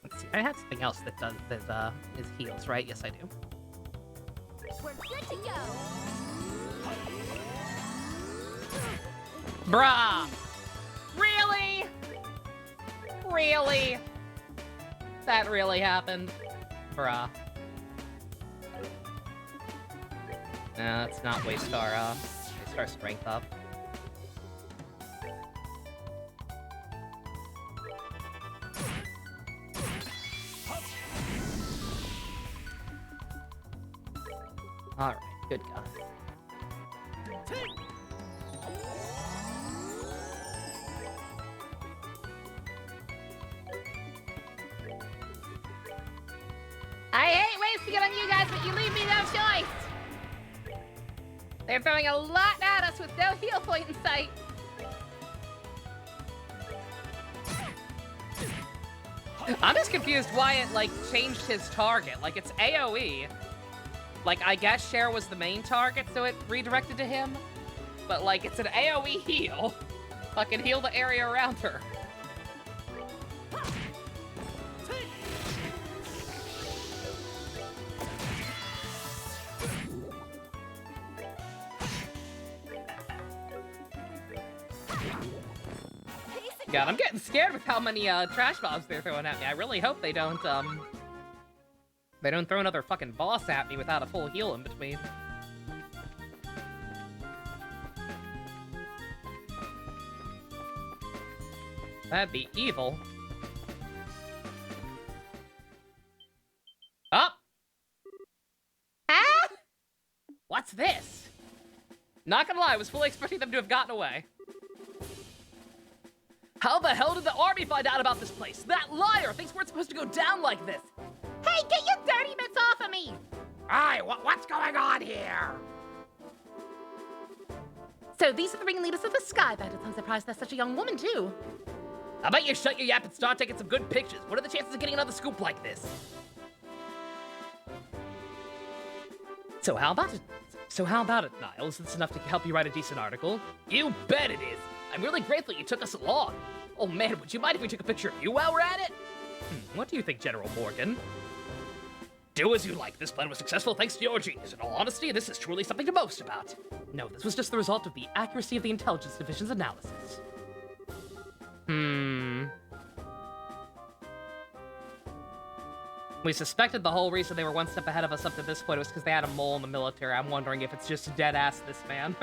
Let's see. I have something else that does is heals, right? Yes, I do. We're good to go. Bruh! Really? Really? That really happened? Bruh. No, let's not waste our strength up. Alright, good God. I hate wasting it on you guys, but you leave me no choice. They're throwing a lot at us with no heal point in sight. I'm just confused why it, like, changed his target. Like, it's AoE. Like, I guess Cher was the main target, so it redirected to him. But, like, it's an AoE heal. Fucking heal the area around her. God, I'm getting scared with how many trash mobs they're throwing at me. I really hope they don't throw another fucking boss at me without a full heal in between. That'd be evil. Up! Huh? What's this? Not gonna lie, I was fully expecting them to have gotten away. How the hell did the army find out about this place? That liar! Things weren't supposed to go down like this! Hey, get your dirty mitts off of me! Aye, what's going on here? So these are the ringleaders of the Sky Bandits. I'm surprised there's such a young woman, too. How about you shut your yap and start taking some good pictures? What are the chances of getting another scoop like this? So how about it, Niles? It's enough to help you write a decent article. You bet it is. I'm really grateful you took us along. Oh man, would you mind if we took a picture of you while we're at it? What do you think, General Morgan? Do as you like. This plan was successful thanks to your genius. In all honesty, this is truly something to boast about. No, this was just the result of the accuracy of the Intelligence Division's analysis. We suspected the whole reason they were one step ahead of us up to this point was because they had a mole in the military. I'm wondering if it's just dead-ass this man.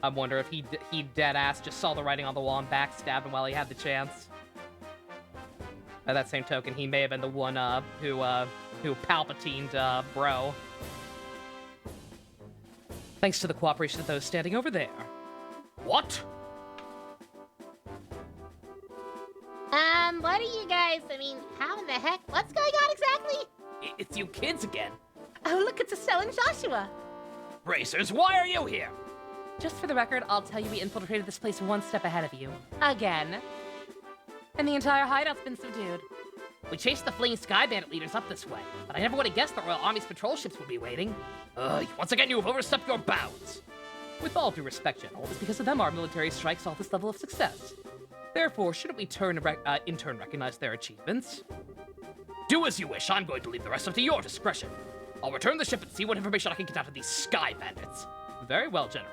I'm wondering if he dead-ass just saw the writing on the wall and backstabbed him while he had the chance. By that same token, he may have been the one who Palpatined bro. Thanks to the cooperation of those standing over there. What? What are you guys, how in the heck? What's going on exactly? It's you kids again. Oh, look, it's Estelle and Joshua. Racers, why are you here? Just for the record, I'll tell you we infiltrated this place one step ahead of you. Again. And the entire hideout's been subdued. We chased the fleeing Sky Bandit leaders up this way, but I never would have guessed the Royal Army's patrol ships would be waiting. Once again, you have overstepped your bounds. With all due respect, General, it's because of them our military strikes saw this level of success. Therefore, shouldn't we in turn recognize their achievements? Do as you wish. I'm going to leave the rest up to your discretion. I'll return the ship and see what information I can get out of these Sky Bandits. Very well, General.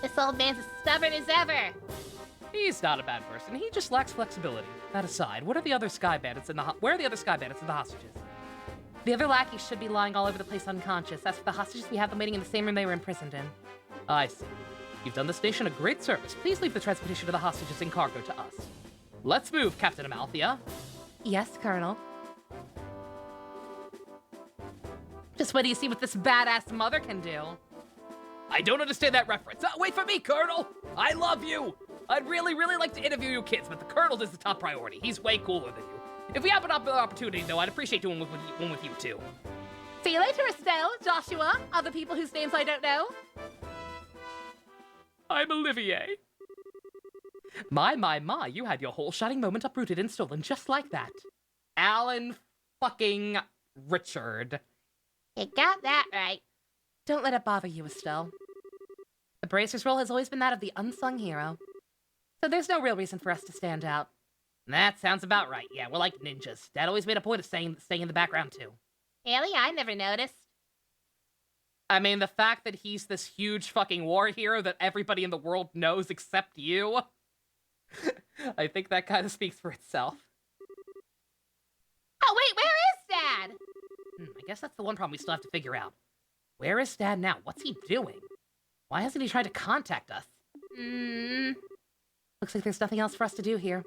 This old man's as stubborn as ever. He's not a bad person. He just lacks flexibility. That aside, where are the other Sky Bandits and the hostages? The other lackeys should be lying all over the place unconscious. As for the hostages, we have them waiting in the same room they were imprisoned in. I see. You've done this nation a great service. Please leave the transportation of the hostages and cargo to us. Let's move, Captain Amalthea. Yes, Colonel. Just wait till you see what this badass mother can do. I don't understand that reference. Wait for me, Colonel! I love you! I'd really, really like to interview you kids, but the Colonel is the top priority. He's way cooler than you. If we have an opportunity, though, I'd appreciate doing one with you, too. See you later, Estelle, Joshua, other people whose names I don't know. I'm Olivier. My, you had your whole shining moment uprooted and stolen just like that. Alan fucking Richard. You got that right. Don't let it bother you, Estelle. The Bracer's role has always been that of the unsung hero. So there's no real reason for us to stand out. That sounds about right. Yeah, we're like ninjas. Dad always made a point of staying in the background, too. Really? I never noticed. I mean, the fact that he's this huge fucking war hero that everybody in the world knows except you. I think that kind of speaks for itself. Oh, wait, where is Dad? I guess that's the one problem we still have to figure out. Where is Dad now? What's he doing? Why hasn't he tried to contact us? Looks like there's nothing else for us to do here.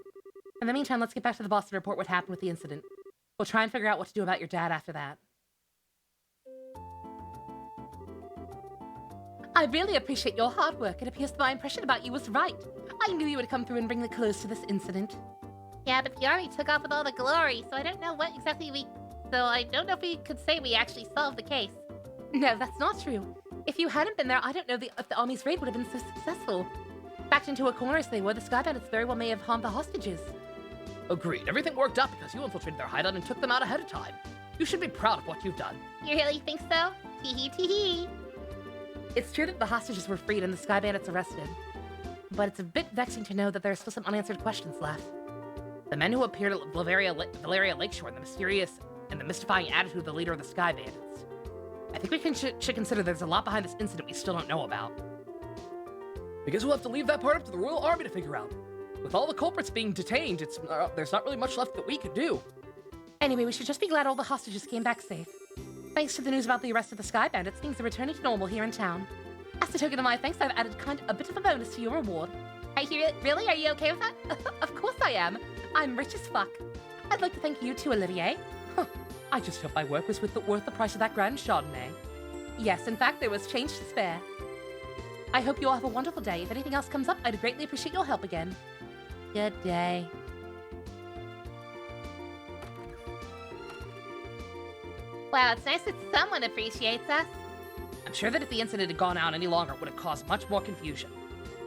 In the meantime, let's get back to the boss and report what happened with the incident. We'll try and figure out what to do about your dad after that. I really appreciate your hard work. It appears that my impression about you was right. I knew you would come through and bring the close to this incident. Yeah, but the army took off with all the glory, so I don't know what exactly I don't know if we could say we actually solved the case. No, that's not true. If you hadn't been there, I don't know if the army's raid would have been so successful. Backed into a corner as they were, the Sky Bandits very well may have harmed the hostages. Agreed. Everything worked out because you infiltrated their hideout and took them out ahead of time. You should be proud of what you've done. You really think so? Tee-hee, tee-hee. It's true that the hostages were freed and the Sky Bandits arrested. But it's a bit vexing to know that there are still some unanswered questions left. The men who appeared at Valeria Lakeshore and the mysterious and the mystifying attitude of the leader of the Sky Bandits. I think we should consider there's a lot behind this incident we still don't know about. I guess we'll have to leave that part up to the Royal Army to figure out. With all the culprits being detained, there's not really much left that we could do. Anyway, we should just be glad all the hostages came back safe. Thanks to the news about the arrest of the Sky Bandits, things are returning to normal here in town. As a token of my thanks, I've added a bit of a bonus to your reward. Really? Are you okay with that? Of course I am. I'm rich as fuck. I'd like to thank you too, Olivier. I just hope my work was worth the price of that grand Chardonnay. Yes, in fact, there was change to spare. I hope you all have a wonderful day. If anything else comes up, I'd greatly appreciate your help again. Good day. Wow, it's nice that someone appreciates us. I'm sure that if the incident had gone out any longer, it would have caused much more confusion.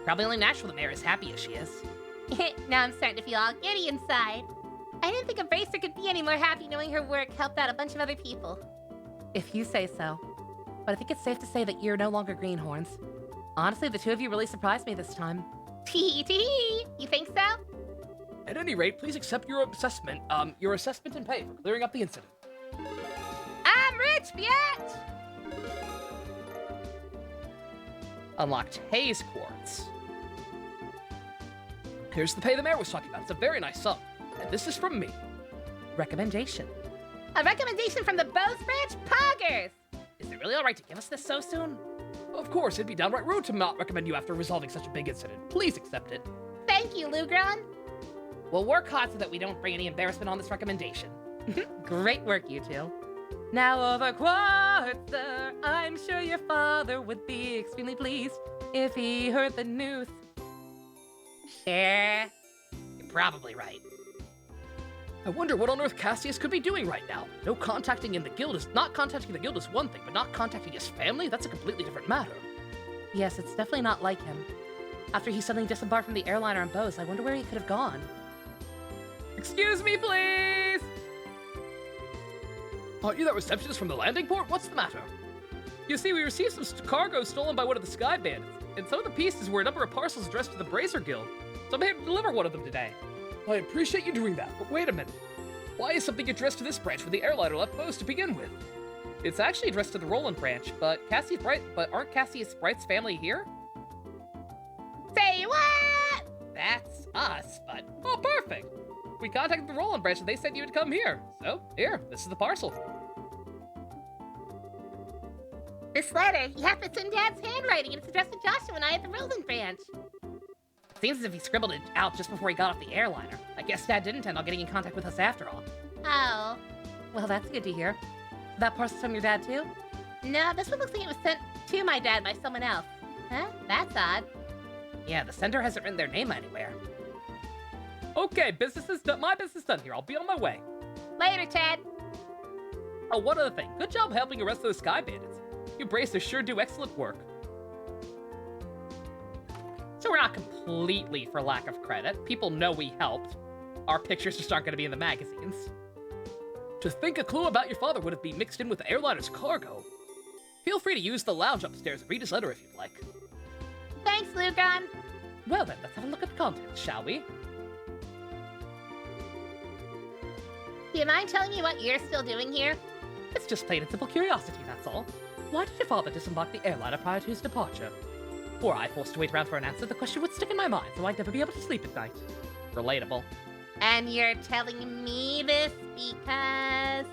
Probably only natural the mayor is happy as she is. Now I'm starting to feel all giddy inside. I didn't think a bracer could be any more happy knowing her work helped out a bunch of other people. If you say so. But I think it's safe to say that you're no longer greenhorns. Honestly, the two of you really surprised me this time. Tee-hee. You think so? At any rate, please accept your assessment and pay for clearing up the incident. I'm rich, bitch! Unlocked Haze Quartz. Here's the pay the mayor was talking about. It's a very nice sum. And this is from me. Recommendation. A recommendation from the Bows Branch Poggers! Is it really alright to give us this so soon? Of course, it'd be downright rude to not recommend you after resolving such a big incident. Please accept it. Thank you, Lugron. We'll work hard so that we don't bring any embarrassment on this recommendation. Great work, you two. Now over quote, sir. I'm sure your father would be extremely pleased if he heard the news. Sure. You're probably right. I wonder what on earth Cassius could be doing right now. Not contacting the guild is one thing, but not contacting his family? That's a completely different matter. Yes, it's definitely not like him. After he suddenly disembarked from the airliner on Bose, I wonder where he could have gone. Excuse me, please! Aren't you that receptionist from the landing port? What's the matter? You see, we received some cargo stolen by one of the Sky Bandits, and some of the pieces were a number of parcels addressed to the Bracer Guild, so I'm here to deliver one of them today. I appreciate you doing that, but wait a minute. Why is something addressed to this branch when the airliner left Bose to begin with? It's actually addressed to the Roland branch, but aren't Cassius Bright's family here? Say what? That's us, but... Oh, perfect! We contacted the Roland branch and they said you would come here. So, here, this is the parcel. This letter, you have it's in Dad's handwriting, and it's addressed to Joshua and I at the Roland branch. Seems as if he scribbled it out just before he got off the airliner. I guess Dad didn't intend on getting in contact with us after all. Oh. Well, that's good to hear. That parcel's from your dad, too? No, this one looks like it was sent to my dad by someone else. Huh? That's odd. Yeah, the sender hasn't written their name anywhere. Okay, my business is done here. I'll be on my way. Later, Ted. Oh, one other thing. Good job helping arrest those Sky Bandits. You Bracers sure do excellent work. So we're not completely for lack of credit. People know we helped. Our pictures just aren't going to be in the magazines. To think a clue about your father would have been mixed in with the airliner's cargo. Feel free to use the lounge upstairs and read his letter if you'd like. Thanks, Lucan. Well then, let's have a look at the contents, shall we? Do you mind telling me what you're still doing here? It's just plain and simple curiosity, that's all. Why did your father disembark the airliner prior to his departure? Were I forced to wait around for an answer, the question would stick in my mind, so I'd never be able to sleep at night. Relatable. And you're telling me this because...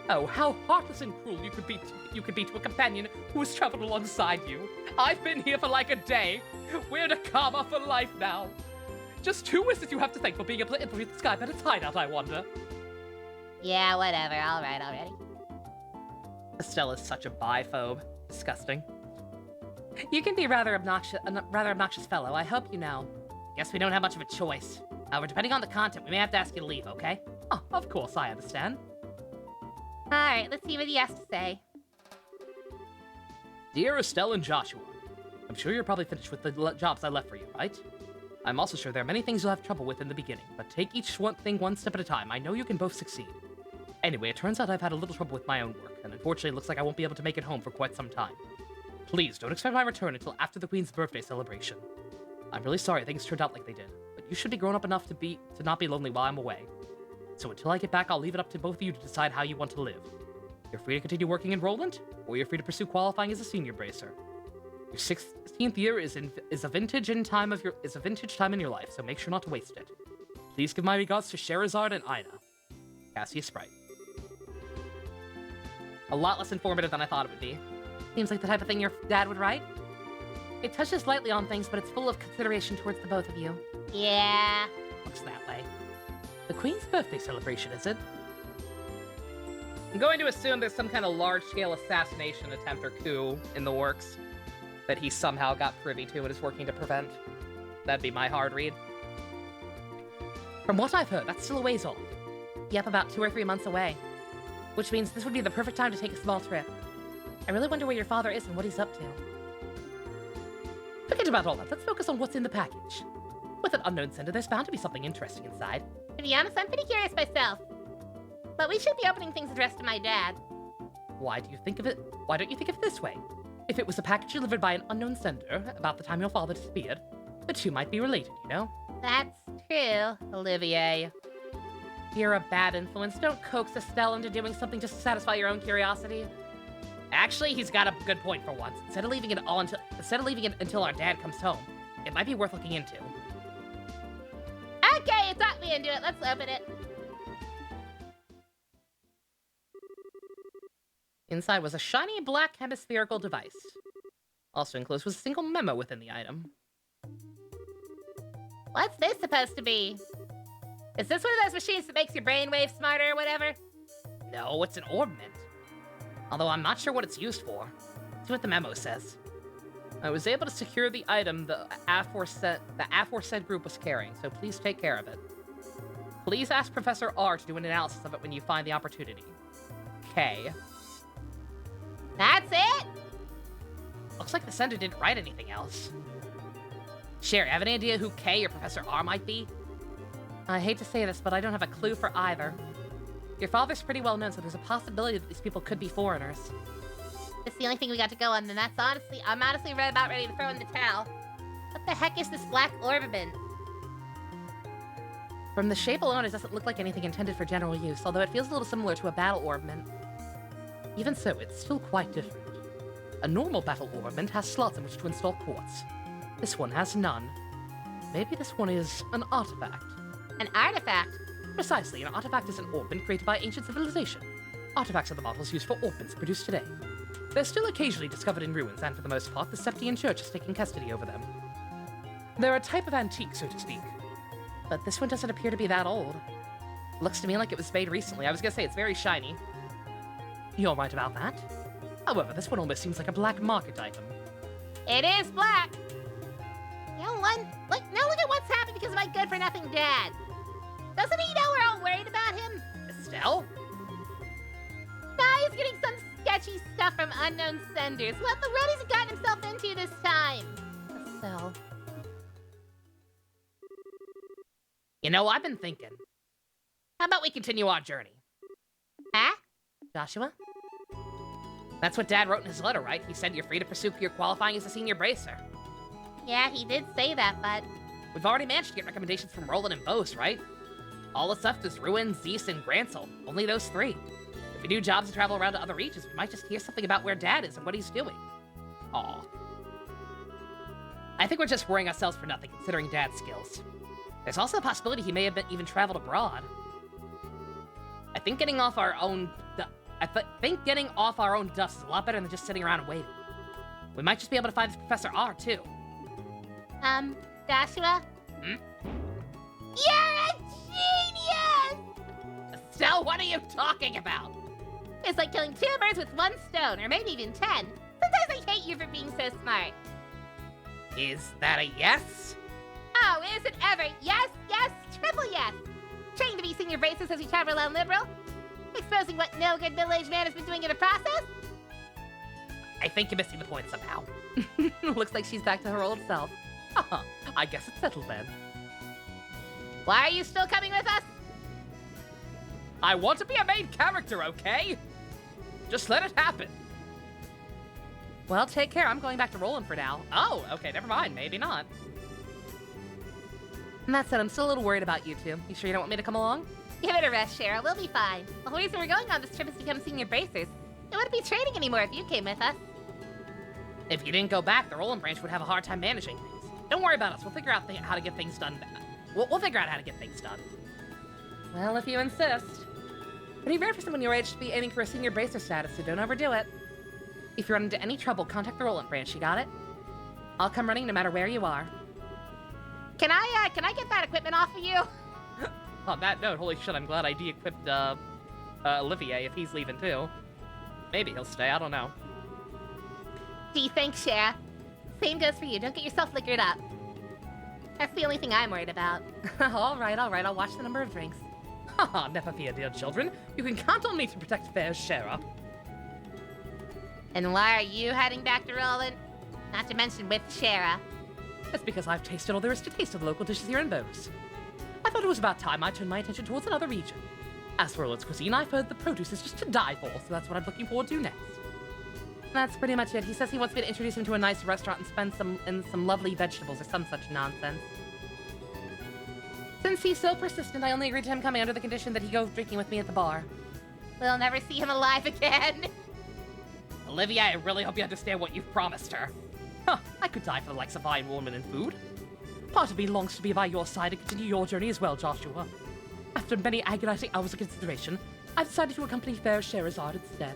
Oh, how heartless and cruel you could be to a companion who has traveled alongside you. I've been here for like a day. We're Nakama for life now. Just who is it you have to thank for being able to infiltrate the Sky Bandit's hideout, I wonder? Yeah, whatever. All right, already. Estella's such a biphobe. Disgusting. You can be a rather obnoxious fellow. I hope you know. Guess we don't have much of a choice. However, depending on the content, we may have to ask you to leave, okay? Oh, of course, I understand. All right, let's see what he has to say. Dear Estelle and Joshua, I'm sure you're probably finished with the jobs I left for you, right? I'm also sure there are many things you'll have trouble with in the beginning, but take each thing one step at a time. I know you can both succeed. Anyway, it turns out I've had a little trouble with my own work, and unfortunately it looks like I won't be able to make it home for quite some time. Please don't expect my return until after the Queen's birthday celebration. I'm really sorry things turned out like they did, but you should be grown up enough to not be lonely while I'm away. So until I get back, I'll leave it up to both of you to decide how you want to live. You're free to continue working in Roland, or you're free to pursue qualifying as a senior bracer. Your 16th year is a vintage time in your life, so make sure not to waste it. Please give my regards to Sherazard and Ina. Cassius Sprite. A lot less informative than I thought it would be. Seems like the type of thing your dad would write. It touches lightly on things, but it's full of consideration towards the both of you. Yeah. Looks that way. The Queen's birthday celebration, is it? I'm going to assume there's some kind of large-scale assassination attempt or coup in the works that he somehow got privy to and is working to prevent. That'd be my hard read. From what I've heard, that's still a ways off. Yep, about 2 or 3 months away. Which means this would be the perfect time to take a small trip. I really wonder where your father is and what he's up to. Forget about all that. Let's focus on what's in the package. With an unknown sender, there's bound to be something interesting inside. To be honest, I'm pretty curious myself. But we should be opening things addressed to my dad. Why don't you think of it this way? If it was a package delivered by an unknown sender about the time your father disappeared, the two might be related, you know? That's true. Olivier. You're a bad influence. Don't coax Estelle into doing something just to satisfy your own curiosity. Actually, he's got a good point for once. Instead of leaving it until our dad comes home, it might be worth looking into. Okay, you talked me into it. Let's open it. Inside was a shiny black hemispherical device. Also enclosed was a single memo within the item. What's this supposed to be? Is this one of those machines that makes your brainwave smarter or whatever? No, it's an orb mint. Although I'm not sure what it's used for. See what the memo says. I was able to secure the item the aforesaid group was carrying, so please take care of it. Please ask Professor R to do an analysis of it when you find the opportunity. K. That's it? Looks like the sender didn't write anything else. Sherry, have any idea who K or Professor R might be? I hate to say this, but I don't have a clue for either. Your father's pretty well known, so there's a possibility that these people could be foreigners. It's the only thing we got to go on, and I'm honestly about ready to throw in the towel. What the heck is this black orbiment? From the shape alone, it doesn't look like anything intended for general use, although it feels a little similar to a battle orbiment. Even so, it's still quite different. A normal battle orbiment has slots in which to install quartz. This one has none. Maybe this one is an artifact. An artifact? Precisely, an artifact is an orbment created by ancient civilization. Artifacts are the models used for orbments produced today. They're still occasionally discovered in ruins, and for the most part, the Septian Church has taken custody over them. They're a type of antique, so to speak. But this one doesn't appear to be that old. Looks to me like it was made recently. I was gonna say, it's very shiny. You're right about that. However, this one almost seems like a black market item. It is black. You know what? Now look at what's happened because of my good-for-nothing dad. Doesn't he know we're all worried about him? Estelle? Nah, he's getting some sketchy stuff from unknown senders. What the world has he gotten himself into this time? Estelle. You know, I've been thinking. How about we continue our journey? Huh? Joshua? That's what Dad wrote in his letter, right? He said you're free to pursue your qualifying as a senior bracer. Yeah, he did say that, but... We've already managed to get recommendations from Roland and Bose, right? All that's left is Ruin, Zeus, and Gransel. Only those three. If we do jobs and travel around to other regions, we might just hear something about where Dad is and what he's doing. Aw. I think we're just worrying ourselves for nothing, considering Dad's skills. There's also the possibility he may have even traveled abroad. I think getting off our own dust is a lot better than just sitting around and waiting. We might just be able to find this Professor R, too. Joshua? Hmm? You're a genius! Estelle, what are you talking about? It's like killing 2 birds with 1 stone, or maybe even 10. Sometimes I hate you for being so smart. Is that a yes? Oh, is it ever? Yes, yes, triple yes. Trained to be senior braces as we travel around Liberal. Exposing what no good middle-aged man has been doing in the process. I think you're missing the point somehow. Looks like she's back to her old self. I guess it's settled then. Why are you still coming with us? I want to be a main character, okay? Just let it happen. Well, take care. I'm going back to Roland for now. Oh, okay, never mind. Maybe not. And that said, I'm still a little worried about you two. You sure you don't want me to come along? Give it a rest, Cheryl. We'll be fine. The whole reason we're going on this trip is to become senior bracers. It wouldn't be training anymore if you came with us. If you didn't go back, the Roland branch would have a hard time managing things. Don't worry about us. We'll figure out how to get things done. We'll figure out how to get things done. Well, if you insist. Pretty rare for someone your age to be aiming for a senior bracer status, so don't overdo it. If you run into any trouble, contact the Roland branch. You got it? I'll come running no matter where you are. Can I get that equipment off of you? On that note, holy shit, I'm glad I de-equipped, Olivier if he's leaving too. Maybe he'll stay, I don't know. Gee, thanks, Shara. Same goes for you. Don't get yourself liquored up. That's the only thing I'm worried about. All right. I'll watch the number of drinks. Haha, never fear, dear children. You can count on me to protect fair Shara. And why are you heading back to Roland? Not to mention with Shara. That's because I've tasted all there is to taste of the local dishes here in Bose. I thought it was about time I turned my attention towards another region. As for Roland's cuisine, I've heard the produce is just to die for, so that's what I'm looking forward to next. That's pretty much it. He says he wants me to introduce him to a nice restaurant and spend some lovely vegetables or some such nonsense. Since he's so persistent, I only agreed to him coming under the condition that he go drinking with me at the bar. We'll never see him alive again. Olivia, I really hope you understand what you've promised her. Huh, I could die for the likes of fine woman and food. Part of me longs to be by your side and continue your journey as well, Joshua. After many agonizing hours of consideration, I've decided to accompany fair Sherazade instead.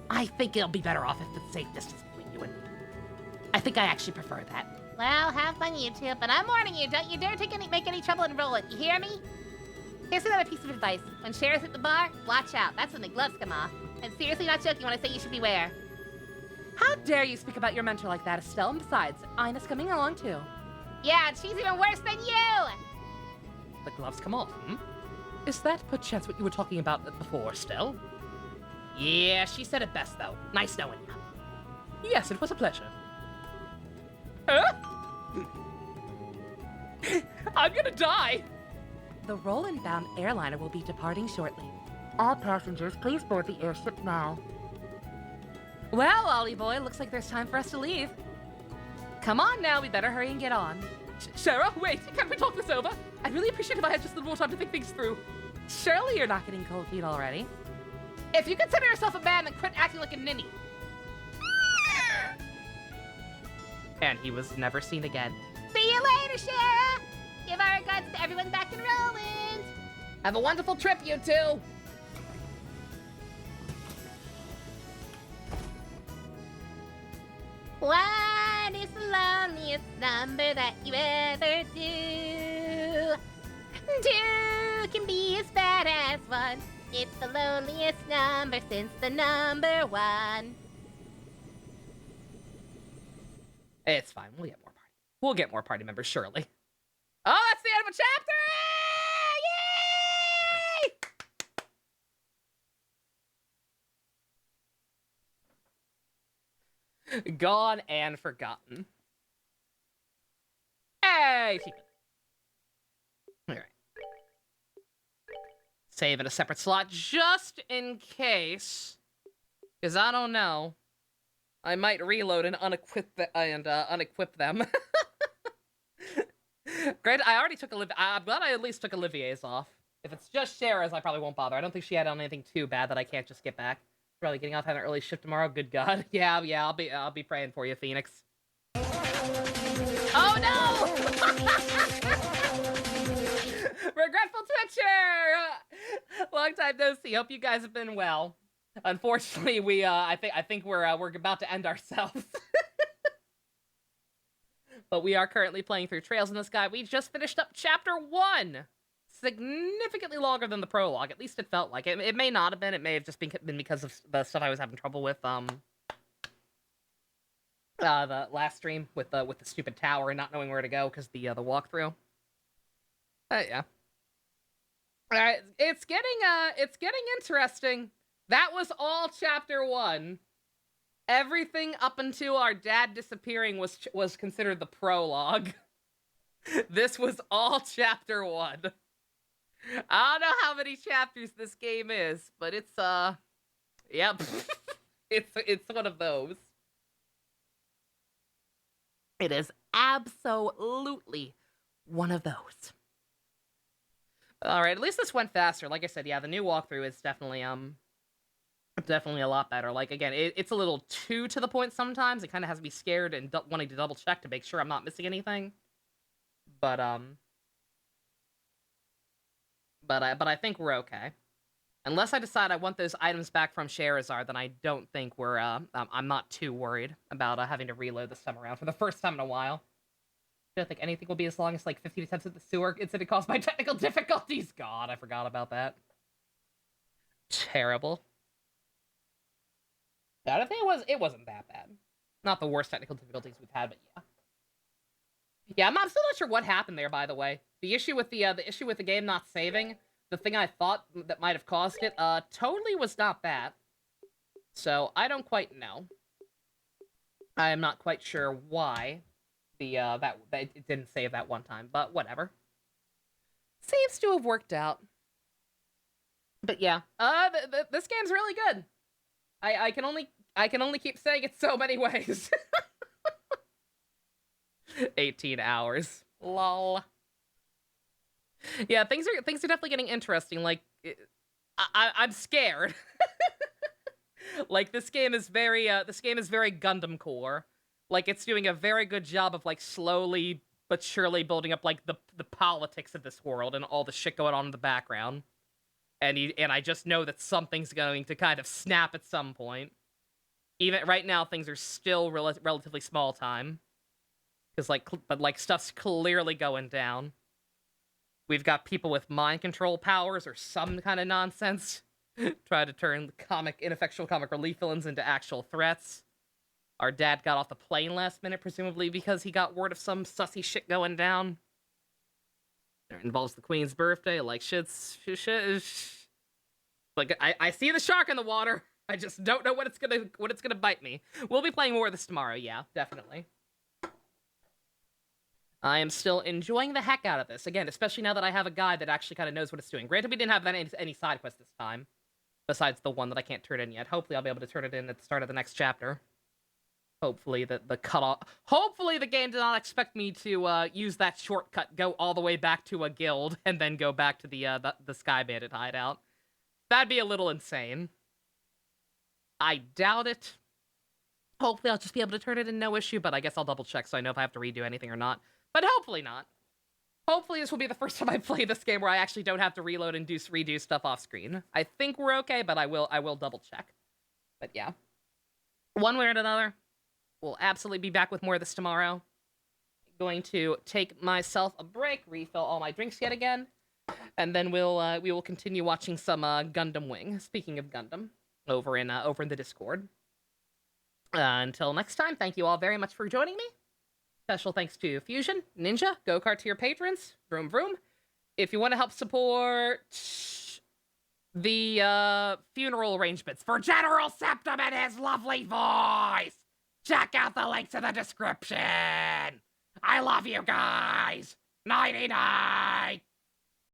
I think it'll be better off if it's safe distance between you and me. I think I actually prefer that. Well, have fun, you two, but I'm warning you, don't you dare make any trouble in Roland, you hear me? Here's another piece of advice. When Cher's at the bar, watch out. That's when the gloves come off. I'm seriously not joking when I say you should beware. How dare you speak about your mentor like that, Estelle? And besides, Ina's coming along too. Yeah, and she's even worse than you! The gloves come off, hmm? Is that perchance what you were talking about before, Estelle? Yeah, she said it best, though. Nice knowing you. Yes, it was a pleasure. Huh? I'm gonna die! The Roland-bound airliner will be departing shortly. All passengers, please board the airship now. Well, Ollie boy, looks like there's time for us to leave. Come on now, we better hurry and get on. Sarah, wait, can't we talk this over? I'd really appreciate if I had just a little more time to think things through. Surely you're not getting cold feet already. If you consider yourself a man, then quit acting like a ninny. And he was never seen again. See you later, Shara! Give our regards to everyone back in Roland! Have a wonderful trip, you two! What is the loneliest number that you ever do? Two can be as bad as one. It's the loneliest number since the number one. It's fine. We'll get more party. We'll get more party members, surely. Oh, that's the end of a chapter! Yay! Gone and forgotten. Hey, she good. Alright. Save in a separate slot just in case. Because I don't know. I might reload and unequip them. Granted, I already took Olivia. I'm glad I at least took Olivier's off. If it's just Shara's, I probably won't bother. I don't think she had on anything too bad that I can't just get back. Probably getting off having an early shift tomorrow. Good God. Yeah. I'll be praying for you, Phoenix. Oh no! Regretful Twitcher. Long time no see. Hope you guys have been well. Unfortunately, I think we're about to end ourselves. But we are currently playing through Trails in the Sky. We just finished up Chapter 1! Significantly longer than the prologue. At least it felt like it. It may not have been. It may have just been because of the stuff I was having trouble with, the last stream with the stupid tower and not knowing where to go because the walkthrough. Yeah. Alright, it's getting interesting. That was all Chapter 1. Everything up until our dad disappearing was considered the prologue. This was all Chapter 1. I don't know how many chapters this game is, but it's yep. it's one of those. It is absolutely one of those. All right, at least this went faster. Like I said, yeah, the new walkthrough is definitely a lot better. Like, again, it's a little too to the point sometimes. It kind of has me scared and wanting to double check to make sure I'm not missing anything. But I think we're okay. Unless I decide I want those items back from Sherazard, then I don't think I'm not too worried about having to reload this time around for the first time in a while. I don't think anything will be as long as like 15 attempts at the sewer incident caused by technical difficulties. God, I forgot about that. Terrible. I don't think it wasn't that bad. Not the worst technical difficulties we've had, but yeah. Yeah, I'm still not sure what happened there, by the way. The issue with the game not saving, the thing I thought that might have caused it, totally was not that. So, I don't quite know. I am not quite sure why that it didn't save that one time, but whatever. Seems to have worked out. But yeah, this game's really good. I can only keep saying it so many ways. 18 hours. Lol. Yeah, things are definitely getting interesting. Like, I'm scared. Like, this game is very Gundam core. Like, it's doing a very good job of, like, slowly but surely building up, like, the politics of this world and all the shit going on in the background. And I just know that something's going to kind of snap at some point. Even right now, things are still relatively small time. Because, like, stuff's clearly going down. We've got people with mind control powers or some kind of nonsense. Try to turn ineffectual comic relief villains into actual threats. Our dad got off the plane last minute, presumably because he got word of some sussy shit going down. It involves the Queen's birthday, like shit's. Like, I see the shark in the water. I just don't know what it's gonna bite me. We'll be playing more of this tomorrow, yeah, definitely. I am still enjoying the heck out of this. Again, especially now that I have a guide that actually kind of knows what it's doing. Granted, we didn't have any side quests this time, besides the one that I can't turn in yet. Hopefully, I'll be able to turn it in at the start of the next chapter. Hopefully, Hopefully, the game did not expect me to use that shortcut, go all the way back to a guild, and then go back to the Sky Bandit hideout. That'd be a little insane. I doubt it. Hopefully, I'll just be able to turn it in no issue, but I guess I'll double check so I know if I have to redo anything or not. But hopefully not. Hopefully, this will be the first time I play this game where I actually don't have to reload and redo stuff off screen. I think we're okay, but I will double check. But yeah. One way or another, we'll absolutely be back with more of this tomorrow. Going to take myself a break, refill all my drinks yet again, and then we will continue watching some Gundam Wing. Speaking of Gundam, over in the Discord. Until next time, thank you all very much for joining me. Special thanks to Fusion, Ninja, Go-Kart tier patrons, Vroom Vroom. If you want to help support the funeral arrangements for General Septum and his lovely voice, check out the links in the description. I love you guys. Nighty night.